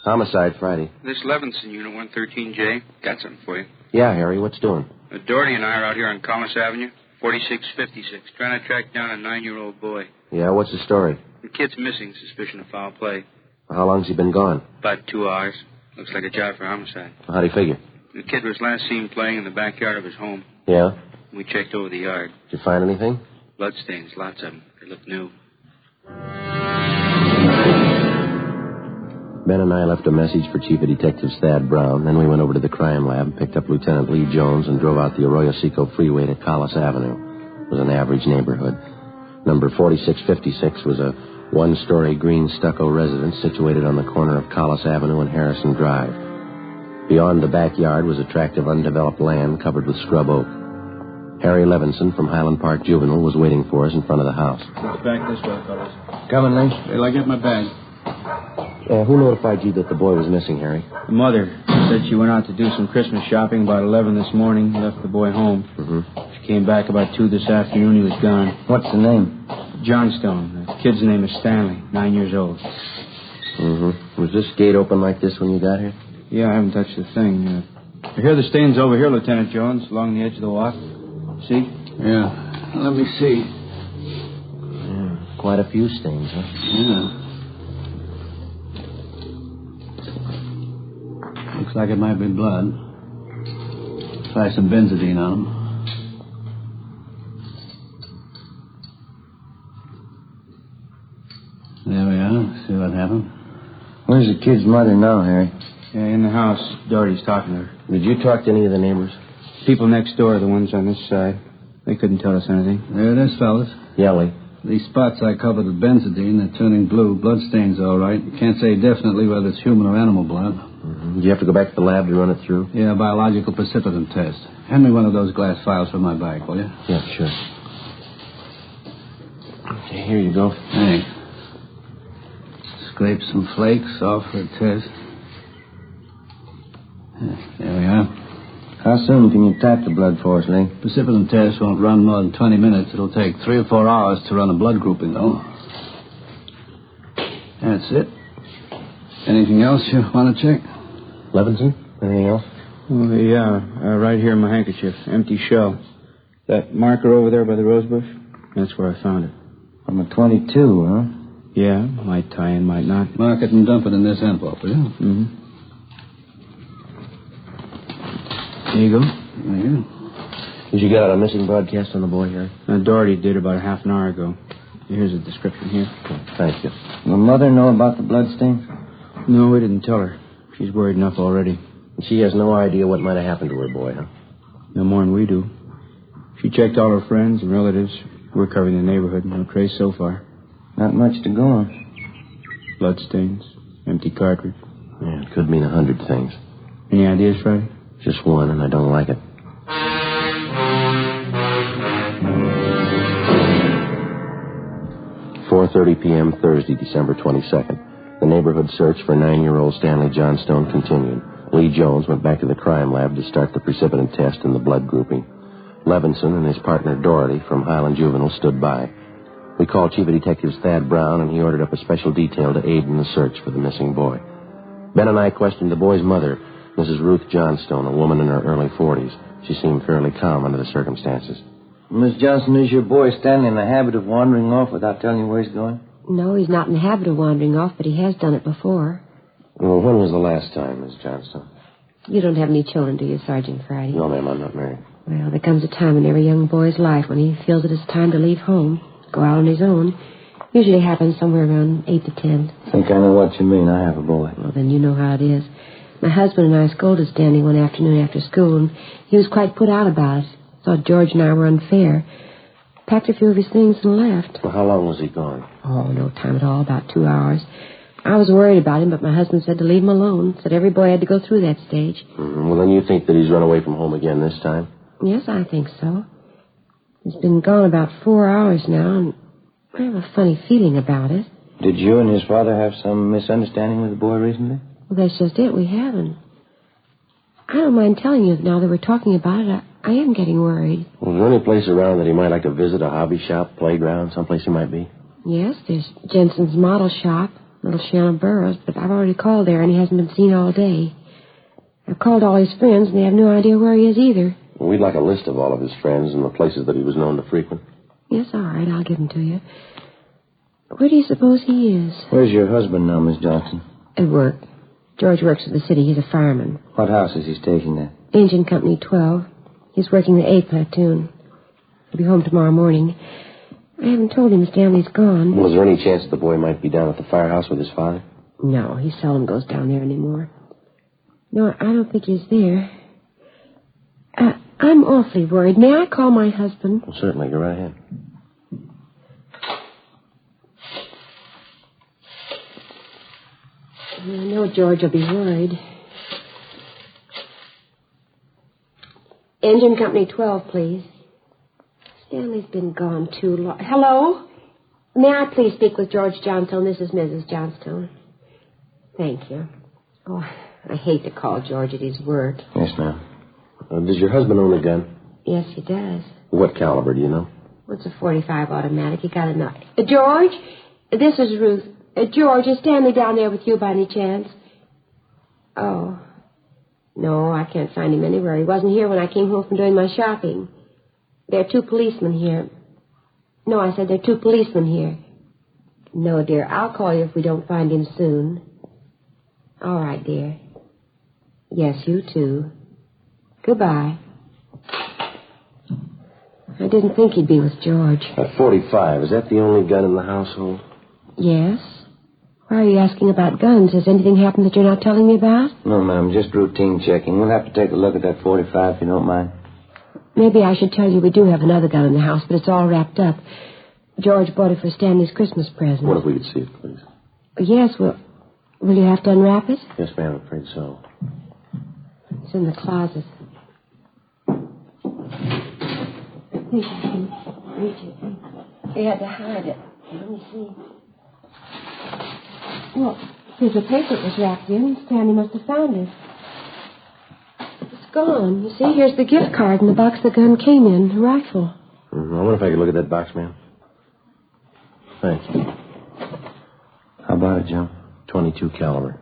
Homicide, Friday. This Levinson, Unit 113J. Got something for you. Yeah, Harry, what's doing? Doherty and I are out here on Commerce Avenue, 4656, trying to track down a 9-year-old boy. Yeah, what's the story? The kid's missing, suspicion of foul play. How long's he been gone? About 2 hours. Looks like a job for homicide. How'd he figure? The kid was last seen playing in the backyard of his home. Yeah? We checked over the yard. Did you find anything? Bloodstains, lots of them. They look new. Ben and I left a message for Chief of Detectives Thad Brown. Then we went over to the crime lab, picked up Lieutenant Lee Jones, and drove out the Arroyo Seco Freeway to Collis Avenue. It was an average neighborhood. Number 4656 was a one-story green stucco residence situated on the corner of Collis Avenue and Harrison Drive. Beyond the backyard was a tract of undeveloped land covered with scrub oak. Harry Levinson from Highland Park Juvenile was waiting for us in front of the house. It's back this way, fellas. Coming, Lee? Till I get my bag. Who notified you that the boy was missing, Harry? The mother said she went out to do some Christmas shopping about 11 this morning, left the boy home. Mm-hmm. She came back about 2 this afternoon. He was gone. What's the name? Johnstone. The kid's name is Stanley, 9 years old. Mm-hmm. Was this gate open like this when you got here? Yeah, I haven't touched a thing. I hear the stains over here, Lieutenant Jones, along the edge of the walk. See? Yeah. Let me see. Yeah, quite a few stains, huh? Yeah. Looks like it might be blood. Try some benzodine on them. There we are. See what happened. Where's the kid's mother now, Harry? Yeah, in the house. Doherty's talking to her. Did you talk to any of the neighbors? People next door, the ones on this side. They couldn't tell us anything. There it is, fellas. Yeah, Lee. These spots I covered with benzodine, they're turning blue. Bloodstains, all right. You can't say definitely whether it's human or animal blood. Mm-hmm. Did you have to go back to the lab to run it through? Yeah, biological precipitant test. Hand me one of those glass files from my bag, will you? Yeah, sure. Okay, here you go. Thanks. Scrape some flakes off for a test. There we are. How soon can you tap the blood for us, Lee? Precipitant test won't run more than 20 minutes. It'll take 3 or 4 hours to run a blood grouping, though. That's it. Anything else you want to check? Levinson? Anything else? Oh, yeah, right here in my handkerchief. Empty shell. That marker over there by the rose bush? That's where I found it. From a 22, huh? Yeah, might tie in, might not. Mark it and dump it in this envelope, will you? Mm-hmm. There you go. There you go. Did you get out a missing broadcast on the boy here? Doherty did about a half an hour ago. Here's a description here. Thank you. Will Mother know about the bloodstains? No, we didn't tell her. She's worried enough already. She has no idea what might have happened to her boy, huh? No more than we do. She checked all her friends and relatives. We're covering the neighborhood. No trace so far. Not much to go on. Bloodstains. Empty cartridge. Yeah, it could mean 100 things. Any ideas, Friday? Just one, and I don't like it. .4:30 p.m. Thursday, December 22nd. The neighborhood search for 9-year-old Stanley Johnstone continued. Lee Jones went back to the crime lab to start the precipitant test and the blood grouping. Levinson and his partner Doherty from Highland Juvenile stood by. We called Chief of Detectives Thad Brown, and he ordered up a special detail to aid in the search for the missing boy. Ben and I questioned the boy's mother, Mrs. Ruth Johnstone, a woman in her early 40s. She seemed fairly calm under the circumstances. Miss Johnson, is your boy Stanley in the habit of wandering off without telling you where he's going? No, he's not in the habit of wandering off, but he has done it before. Well, when was the last time, Miss Johnstone? You don't have any children, do you, Sergeant Friday? No, ma'am, I'm not married. Well, there comes a time in every young boy's life when he feels it is time to leave home, go out on his own. Usually happens somewhere around 8 to 10. I think I know what you mean. I have a boy. Well, then you know how it is. My husband and I scolded Stanley one afternoon after school, and he was quite put out about it. Thought George and I were unfair. Packed a few of his things and left. Well, how long was he gone? Oh, no time at all, about 2 hours. I was worried about him, but my husband said to leave him alone. Said every boy had to go through that stage. Mm-hmm. Well, then you think that he's run away from home again this time? Yes, I think so. He's been gone about 4 hours now, and I have a funny feeling about it. Did you and his father have some misunderstanding with the boy recently? Well, that's just it. We haven't. I don't mind telling you now that we're talking about it. I am getting worried. Well, is there any place around that he might like to visit, a hobby shop, playground, someplace he might be? Yes, there's Jensen's model shop, Little Shannon Burroughs, but I've already called there, and he hasn't been seen all day. I've called all his friends, and they have no idea where he is either. Well, we'd like a list of all of his friends and the places that he was known to frequent. Yes, all right, I'll give them to you. Where do you suppose he is? Where's your husband now, Miss Johnson? At work. George works for the city. He's a fireman. What house is he stationed at? Engine Company 12. He's working the A platoon. He'll be home tomorrow morning. I haven't told him Stanley's gone. Was there any chance the boy might be down at the firehouse with his father? No, he seldom goes down there anymore. No, I don't think he's there. I'm awfully worried. May I call my husband? Well, certainly. Go right ahead. I know George will be worried. Engine Company 12, please. Stanley's been gone too long. Hello? May I please speak with George Johnstone? This is Mrs. Johnstone. Thank you. Oh, I hate to call George at his work. Yes, ma'am. Does your husband own a gun? Yes, he does. What caliber, do you know? Well, it's a .45 automatic. He got a knife. George? This is Ruth. George, is Stanley down there with you by any chance? Oh. No, I can't find him anywhere. He wasn't here when I came home from doing my shopping. There are 2 policemen here. No, I said there are 2 policemen here. No, dear, I'll call you if we don't find him soon. All right, dear. Yes, you too. Goodbye. I didn't think he'd be with George. A .45, is that the only gun in the household? Yes. Why are you asking about guns? Has anything happened that you're not telling me about? No, ma'am, just routine checking. We'll have to take a look at that .45 if you don't mind. Maybe I should tell you we do have another gun in the house, but it's all wrapped up. George bought it for Stanley's Christmas present. What if we could see it, please? Yes, well, will you have to unwrap it? Yes, ma'am, I'm afraid so. It's in the closet. I think I can reach it. They had to hide it. Let me see. Well, here's the paper it was wrapped in. Stanley must have found it. It's gone. You see, here's the gift card and the box the gun came in, the rifle. I wonder if I could look at that box, ma'am. Thanks. How about it, Joe? .22 caliber.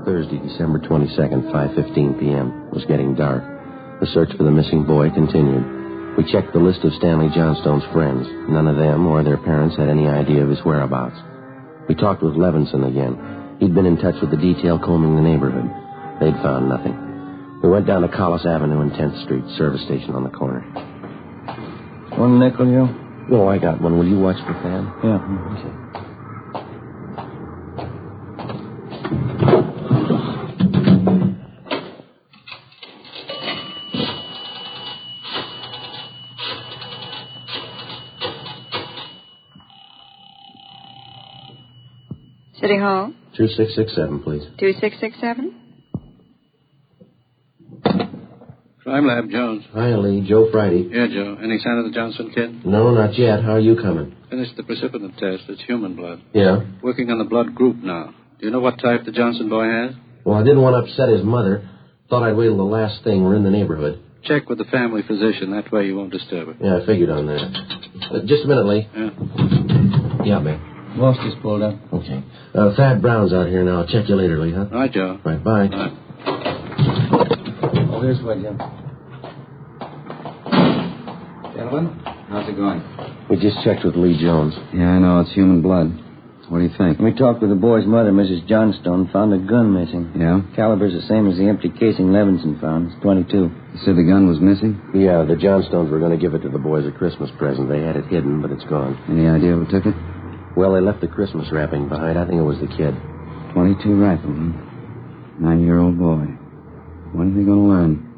Thursday, December 22nd, 5:15 p.m. It was getting dark. The search for the missing boy continued. We checked the list of Stanley Johnstone's friends. None of them or their parents had any idea of his whereabouts. We talked with Levinson again. He'd been in touch with the detail combing the neighborhood. They'd found nothing. We went down to Collis Avenue and 10th Street, service station on the corner. One nickel, Joe? No, I got one. Will you watch the fan? Yeah. Okay. City Hall? 2667, please. 2667? Crime Lab, Jones. Hi, Lee. Joe Friday. Yeah, Joe. Any sign of the Johnson kid? No, not yet. How are you coming? Finished the precipitant test. It's human blood. Yeah? Working on the blood group now. Do you know what type the Johnson boy has? Well, I didn't want to upset his mother. Thought I'd wait till the last thing. We're in the neighborhood. Check with the family physician. That way you won't disturb her. Yeah, I figured on that. Just a minute, Lee. Yeah. Yeah, man. Boss just pulled up. Okay. Thad Brown's out here now. I'll check you later, Lee, huh? All right, Joe. Right, bye. All right. Oh, here's what, Jim. Gentlemen, how's it going? We just checked with Lee Jones. Yeah, I know. It's human blood. What do you think? We talked with the boy's mother, Mrs. Johnstone, found a gun missing. Yeah? Caliber's the same as the empty casing Levinson found. It's .22. You said the gun was missing? Yeah, the Johnstones were going to give it to the boys as a Christmas present. They had it hidden, but it's gone. Any idea who took it? Well, they left the Christmas wrapping behind. I think it was the kid. .22 rifle, huh? 9-year-old boy. When are they going to learn?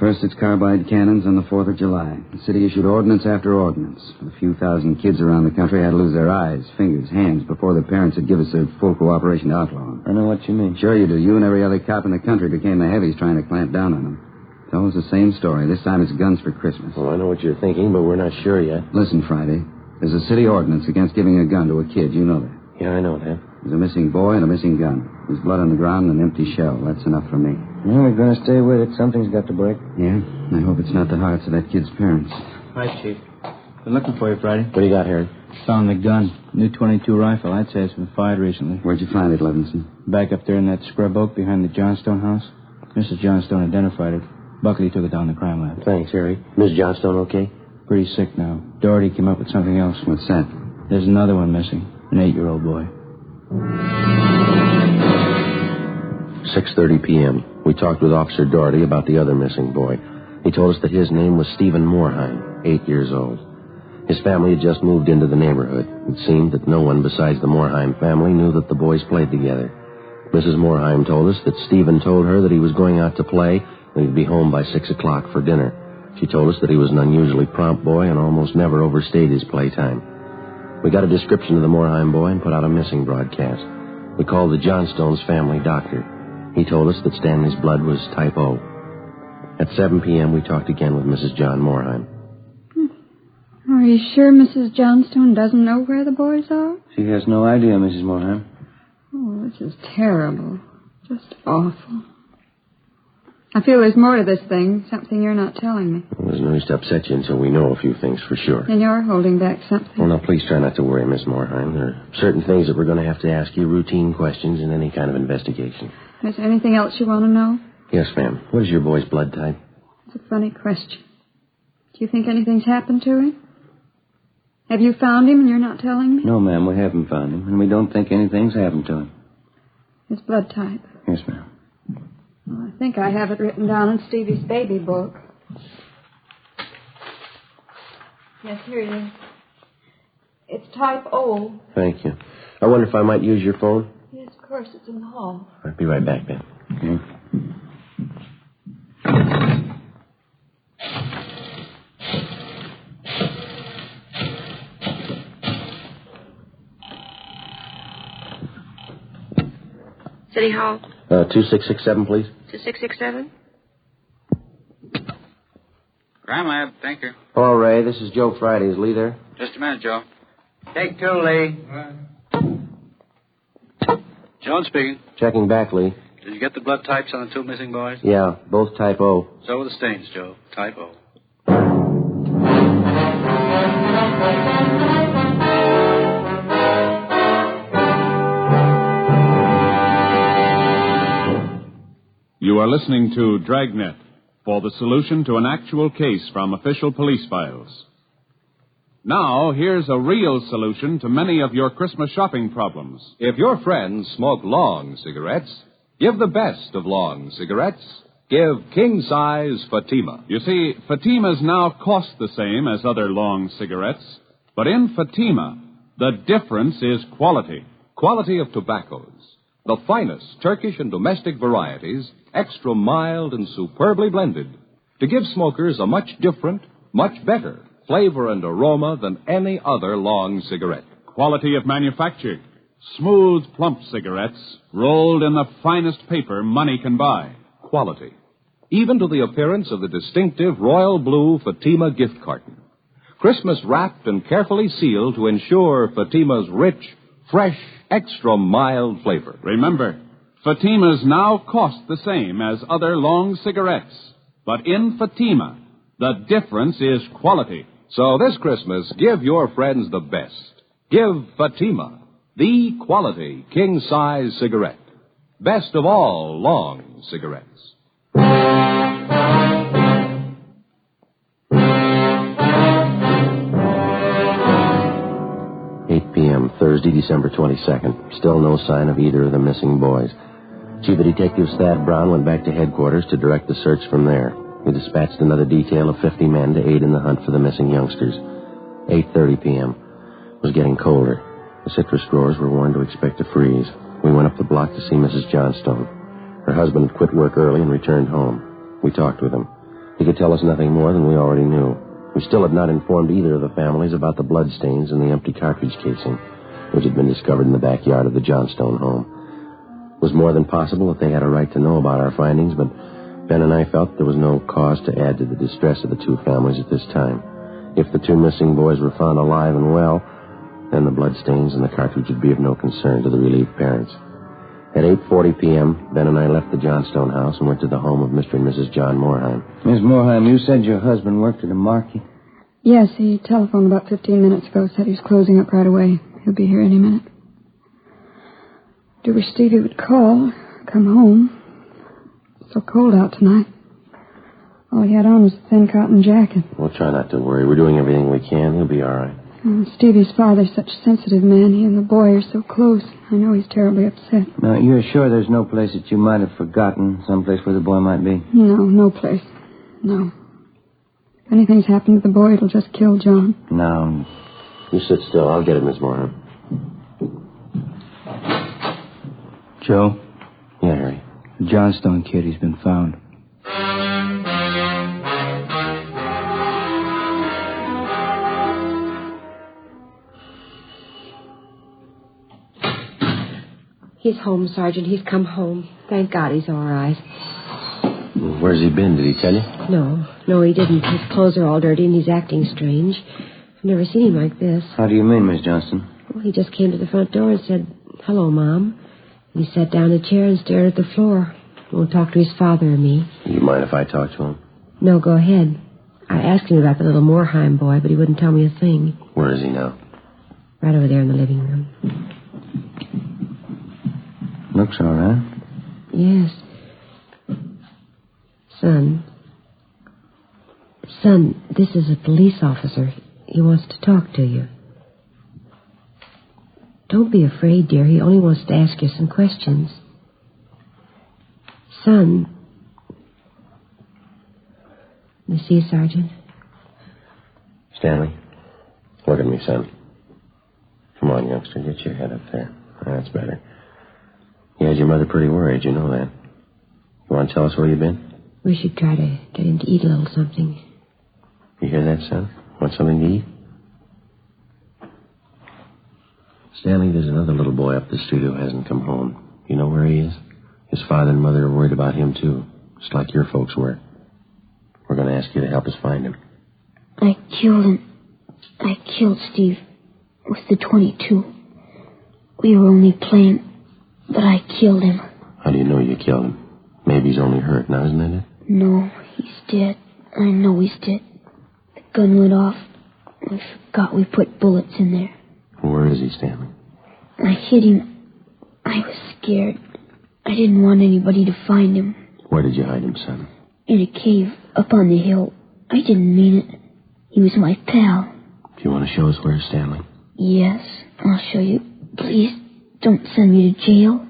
First, it's carbide cannons on the 4th of July. The city issued ordinance after ordinance. A few thousand kids around the country had to lose their eyes, fingers, hands before their parents would give us their full cooperation to outlaw them. I know what you mean. Sure you do. You and every other cop in the country became the heavies trying to clamp down on them. It's always the same story. This time it's guns for Christmas. Well, I know what you're thinking, but we're not sure yet. Listen, Friday. There's a city ordinance against giving a gun to a kid. You know that. Yeah, I know that. There's a missing boy and a missing gun. There's blood on the ground and an empty shell. That's enough for me. Well, we're going to stay with it. Something's got to break. Yeah? I hope it's not the hearts of that kid's parents. Hi, Chief. Been looking for you, Friday. What do you got, Harry? Found the gun. New .22 rifle. I'd say it's been fired recently. Where'd you find it, Levinson? Back up there in that scrub oak behind the Johnstone house. Mrs. Johnstone identified it. Buckley took it down to the crime lab. Thanks, Harry. Miss Johnstone okay? Pretty sick now. Doherty came up with something else. What's that? There's another one missing. An 8-year-old boy. 6:30 p.m. We talked with Officer Doherty about the other missing boy. He told us that his name was Stephen Moorheim, 8 years old. His family had just moved into the neighborhood. It seemed that no one besides the Moorheim family knew that the boys played together. Mrs. Moorheim told us that Stephen told her that he was going out to play and he'd be home by 6 o'clock for dinner. She told us that he was an unusually prompt boy and almost never overstayed his playtime. We got a description of the Moorheim boy and put out a missing broadcast. We called the Johnstones family doctor. He told us that Stanley's blood was type O. At 7 p.m., we talked again with Mrs. John Moorheim. Are you sure Mrs. Johnstone doesn't know where the boys are? She has no idea, Mrs. Moorheim. Oh, this is terrible. Just awful. I feel there's more to this thing, something you're not telling me. Well, there's no use to upset you until we know a few things for sure. And you're holding back something. Well, now, please try not to worry, Miss Moorheim. There are certain things that we're going to have to ask you, routine questions in any kind of investigation. Is there anything else you want to know? Yes, ma'am. What is your boy's blood type? It's a funny question. Do you think anything's happened to him? Have you found him and you're not telling me? No, ma'am, we haven't found him, and we don't think anything's happened to him. His blood type? Yes, ma'am. Well, I think I have it written down in Stevie's baby book. Yes, here it is. It's type O. Thank you. I wonder if I might use your phone? Yes, of course, it's in the hall. I'll be right back, Ben. Okay. City Hall. 2667, please. 2667? Crime Lab, thank you. Hello, Ray. This is Joe Friday. Is Lee there? Just a minute, Joe. Take two, Lee. Jones speaking. Checking back, Lee. Did you get the blood types on the two missing boys? Yeah, both type O. So were the stains, Joe. Type O. You are listening to Dragnet for the solution to an actual case from official police files. Now, here's a real solution to many of your Christmas shopping problems. If your friends smoke long cigarettes, give the best of long cigarettes. Give king-size Fatima. You see, Fatimas now cost the same as other long cigarettes, but in Fatima, the difference is quality. Quality of tobaccos. The finest Turkish and domestic varieties, extra mild and superbly blended, to give smokers a much different, much better flavor and aroma than any other long cigarette. Quality of manufacture. Smooth, plump cigarettes, rolled in the finest paper money can buy. Quality. Even to the appearance of the distinctive royal blue Fatima gift carton. Christmas wrapped and carefully sealed to ensure Fatima's rich, fresh, extra mild flavor. Remember, Fatimas now cost the same as other long cigarettes. But in Fatima, the difference is quality. So this Christmas, give your friends the best. Give Fatima, the quality king-size cigarette. Best of all long cigarettes. 8 p.m., Thursday, December 22nd. Still no sign of either of the missing boys. Chief of Detectives Thad Brown went back to headquarters to direct the search from there. He dispatched another detail of 50 men to aid in the hunt for the missing youngsters. 8:30 p.m. It was getting colder. The citrus growers were warned to expect a freeze. We went up the block to see Mrs. Johnstone. Her husband had quit work early and returned home. We talked with him. He could tell us nothing more than we already knew. We still had not informed either of the families about the bloodstains in the empty cartridge casing, which had been discovered in the backyard of the Johnstone home. It was more than possible that they had a right to know about our findings, but Ben and I felt there was no cause to add to the distress of the two families at this time. If the two missing boys were found alive and well, then the bloodstains in the cartridge would be of no concern to the relieved parents. At 8:40 p.m., Ben and I left the Johnstone house and went to the home of Mr. and Mrs. John Moorheim. Miss Moorheim, you said your husband worked at a market? Yes, he telephoned about 15 minutes ago, said he's closing up right away. He'll be here any minute. Do wish Stevie would call, come home. It's so cold out tonight. All he had on was a thin cotton jacket. We'll try not to worry. We're doing everything we can. He'll be all right. Stevie's father's such a sensitive man. He and the boy are so close. I know he's terribly upset. Now, you're sure there's no place that you might have forgotten, someplace where the boy might be? No place. No. If anything's happened to the boy, it'll just kill John. No. You sit still. I'll get him, Miss Moore. Joe? Yeah, Harry. The Johnstone kid, he's been found. He's home, Sergeant. He's come home. Thank God he's all right. Where's he been? Did he tell you? No, he didn't. His clothes are all dirty and he's acting strange. I've never seen him like this. How do you mean, Miss Johnston? Well, he just came to the front door and said, "Hello, Mom." He sat down in a chair and stared at the floor. Won't talk to his father or me. You mind if I talk to him? No, go ahead. I asked him about the little Moorheim boy, but he wouldn't tell me a thing. Where is he now? Right over there in the living room. Looks all right. Yes. Son, this is a police officer. He wants to talk to you. Don't be afraid, dear. He only wants to ask you some questions. Son. You see, Sergeant? Stanley, look at me, son. Come on, youngster. Get your head up there. That's better. You had your mother pretty worried. You know that. You want to tell us where you've been? We should try to get him to eat a little something. You hear that, son? Want something to eat? Stanley, there's another little boy up the street who hasn't come home. You know where he is? His father and mother are worried about him, too. Just like your folks were. We're going to ask you to help us find him. I killed him. I killed Steve with the .22. We were only playing, but I killed him. How do you know you killed him? Maybe he's only hurt now, isn't that it? No, he's dead. I know he's dead. The gun went off. I forgot we put bullets in there. Where is he, Stanley? I hit him. I was scared. I didn't want anybody to find him. Where did you hide him, son? In a cave up on the hill. I didn't mean it. He was my pal. Do you want to show us where, Stanley? Yes, I'll show you. Please, don't send me to jail.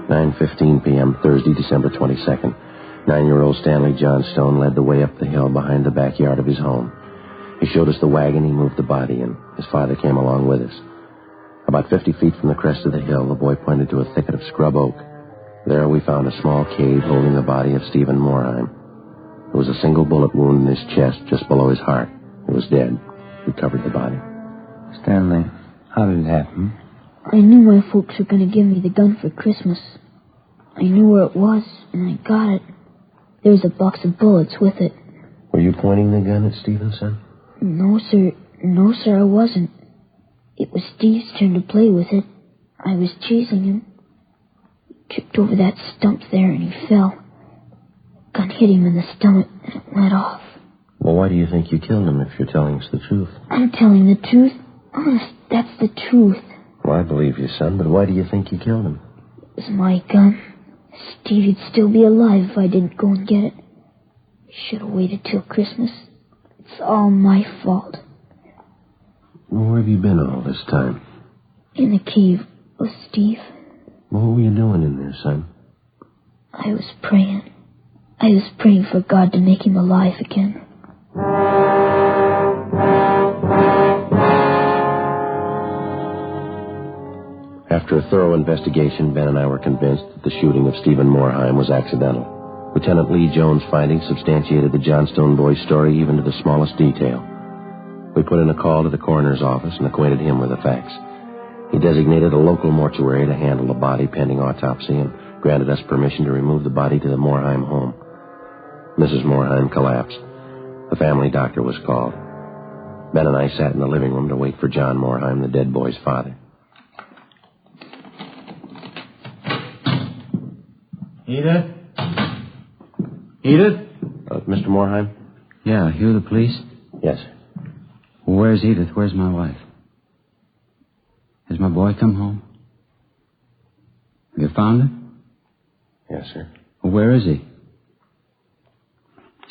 (9:15 p.m., Thursday, December 22nd. 9-year-old Stanley Johnstone led the way up the hill behind the backyard of his home. He showed us the wagon he moved the body in. His father came along with us. About 50 feet from the crest of the hill, the boy pointed to a thicket of scrub oak. There we found a small cave holding the body of Stephen Moorheim. There was a single bullet wound in his chest just below his heart. He was dead. We covered the body. Stanley, how did it happen? I knew my folks were going to give me the gun for Christmas. I knew where it was, and I got it. There's a box of bullets with it. Were you pointing the gun at Stevenson? No, sir. No, sir, I wasn't. It was Steve's turn to play with it. I was chasing him. He tripped over that stump there, and he fell. Gun hit him in the stomach, and it went off. Well, why do you think you killed him if you're telling us the truth? I'm telling the truth. Honest, that's the truth. Well, I believe you, son, but why do you think you killed him? It was my gun. Stevie'd still be alive if I didn't go and get it. Should have waited till Christmas. It's all my fault. Where have you been all this time? In the cave with Steve. What were you doing in there, son? I was praying. I was praying for God to make him alive again. After a thorough investigation, Ben and I were convinced that the shooting of Stephen Moorheim was accidental. Lieutenant Lee Jones' findings substantiated the Johnstone boy's story even to the smallest detail. We put in a call to the coroner's office and acquainted him with the facts. He designated a local mortuary to handle the body pending autopsy and granted us permission to remove the body to the Moorheim home. Mrs. Moorheim collapsed. The family doctor was called. Ben and I sat in the living room to wait for John Moorheim, the dead boy's father. Edith? Edith? Mr. Moorheim? Yeah, you the police? Yes. Where's Edith? Where's my wife? Has my boy come home? Have you found him? Yes, sir. Well, where is he?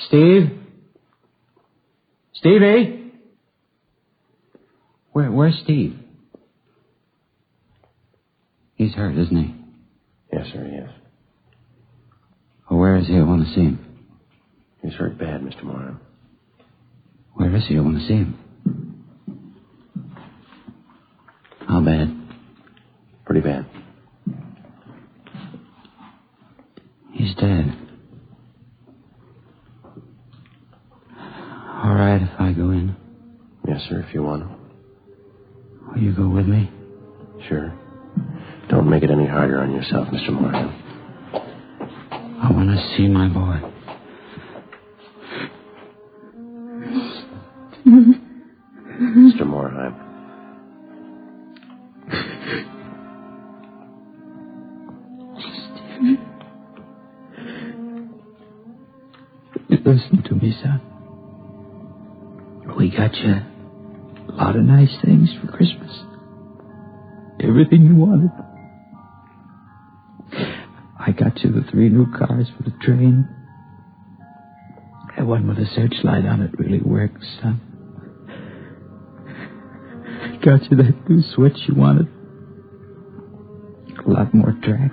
Steve? Stevie? Where's Steve? He's hurt, isn't he? Yes, sir, he is. Well, where is he? I want to see him. He's hurt bad, Mr. Moran. Where is he? I want to see him. How bad? Pretty bad. He's dead. All right if I go in. Yes, sir, if you want to. Will you go with me? Sure. Don't make it any harder on yourself, Mr. Moran. I want to see my boy. Mr. Moorheim. Stephen. Listen to me, son. We got you a lot of nice things for Christmas. Everything you wanted. I got you the 3 new cars for the train. That one with a searchlight on it really works, son. Got you that new switch you wanted. A lot more track.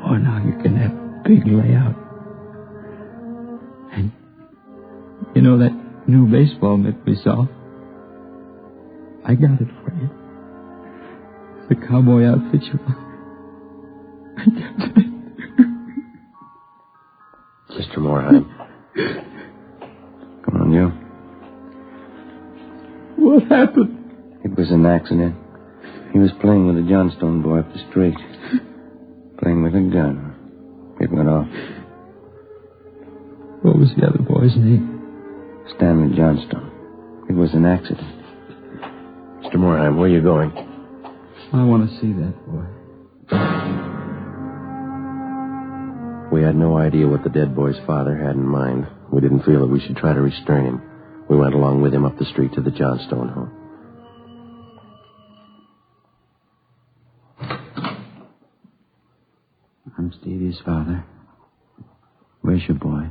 Oh, now you can have a big layout. And you know that new baseball mitt we saw? I got it for you. The cowboy outfit you want. I got it. Mr. Moorheim. Come on, you. What happened? It was an accident. He was playing with a Johnstone boy up the street. Playing with a gun. It went off. What was the other boy's name? Stanley Johnstone. It was an accident. Mr. Moorheim, where are you going? I want to see that boy. We had no idea what the dead boy's father had in mind. We didn't feel that we should try to restrain him. We went along with him up the street to the Johnstone home. I'm Stevie's father. Where's your boy?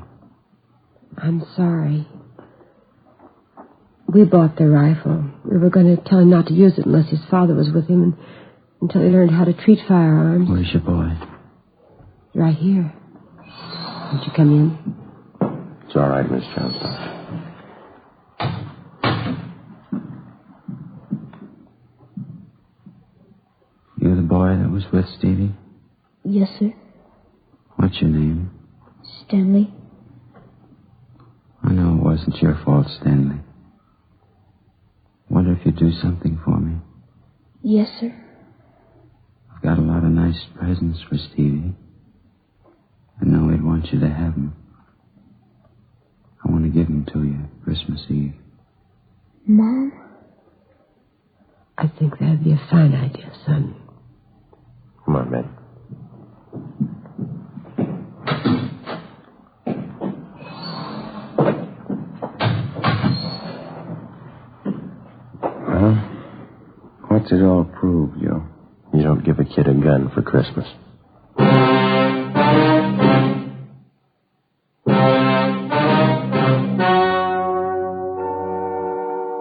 I'm sorry. We bought the rifle. We were going to tell him not to use it unless his father was with him until he learned how to treat firearms. Where's your boy? Right here. Won't you come in? It's all right, Miss Johnstone. You're the boy that was with Stevie? Yes, sir. What's your name? Stanley. I know it wasn't your fault, Stanley. Wonder if you'd do something for me. Yes, sir. I've got a lot of nice presents for Stevie. I know he'd want you to have them. I want to give them to you Christmas Eve. Mom? I think that'd be a fine idea, son. Come on, Ben. Well, what's it all prove, Joe? You don't give a kid a gun for Christmas.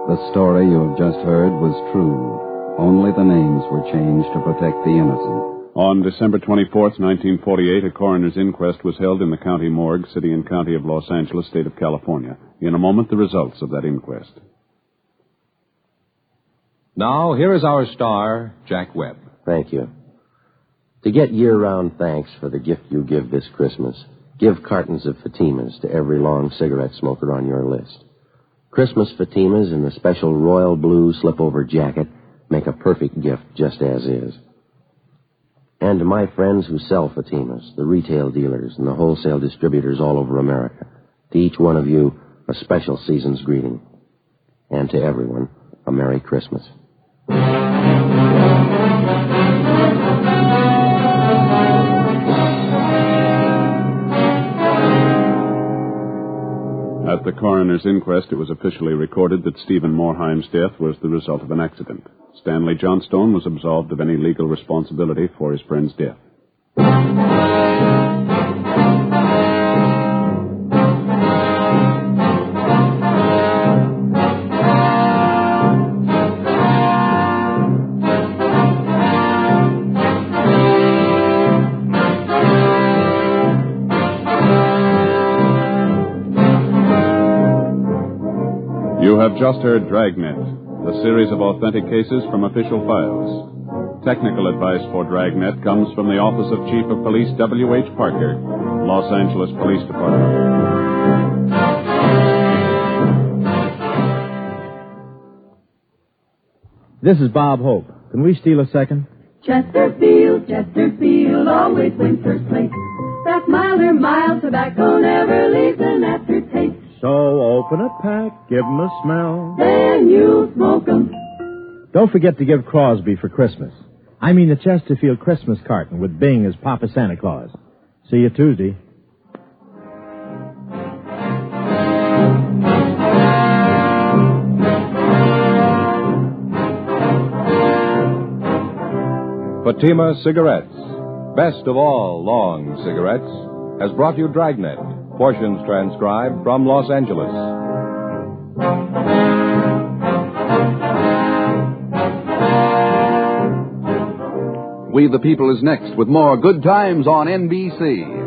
The story you have just heard was true. Only the names were changed to protect the innocent. On December 24th, 1948, a coroner's inquest was held in the county morgue, city and county of Los Angeles, state of California. In a moment, the results of that inquest. Now, here is our star, Jack Webb. Thank you. To get year-round thanks for the gift you give this Christmas, give cartons of Fatimas to every long cigarette smoker on your list. Christmas Fatimas in the special royal blue slip-over jacket make a perfect gift just as is. And to my friends who sell Fatimas, the retail dealers and the wholesale distributors all over America, to each one of you, a special season's greeting. And to everyone, a Merry Christmas. At the coroner's inquest, it was officially recorded that Stephen Moorheim's death was the result of an accident. Stanley Johnstone was absolved of any legal responsibility for his friend's death. You have just heard Dragnet, a series of authentic cases from official files. Technical advice for Dragnet comes from the Office of Chief of Police W.H. Parker, Los Angeles Police Department. This is Bob Hope. Can we steal a second? Chesterfield, always wins first place. That milder, mild tobacco never leaves an aftertaste. So open a pack, give 'em a smell. Then you smoke 'em. Don't forget to give Crosby for Christmas. I mean the Chesterfield Christmas carton with Bing as Papa Santa Claus. See you Tuesday. Fatima Cigarettes, best of all long cigarettes, has brought you Dragnet, portions transcribed from Los Angeles. We the People is next with more Good Times on NBC.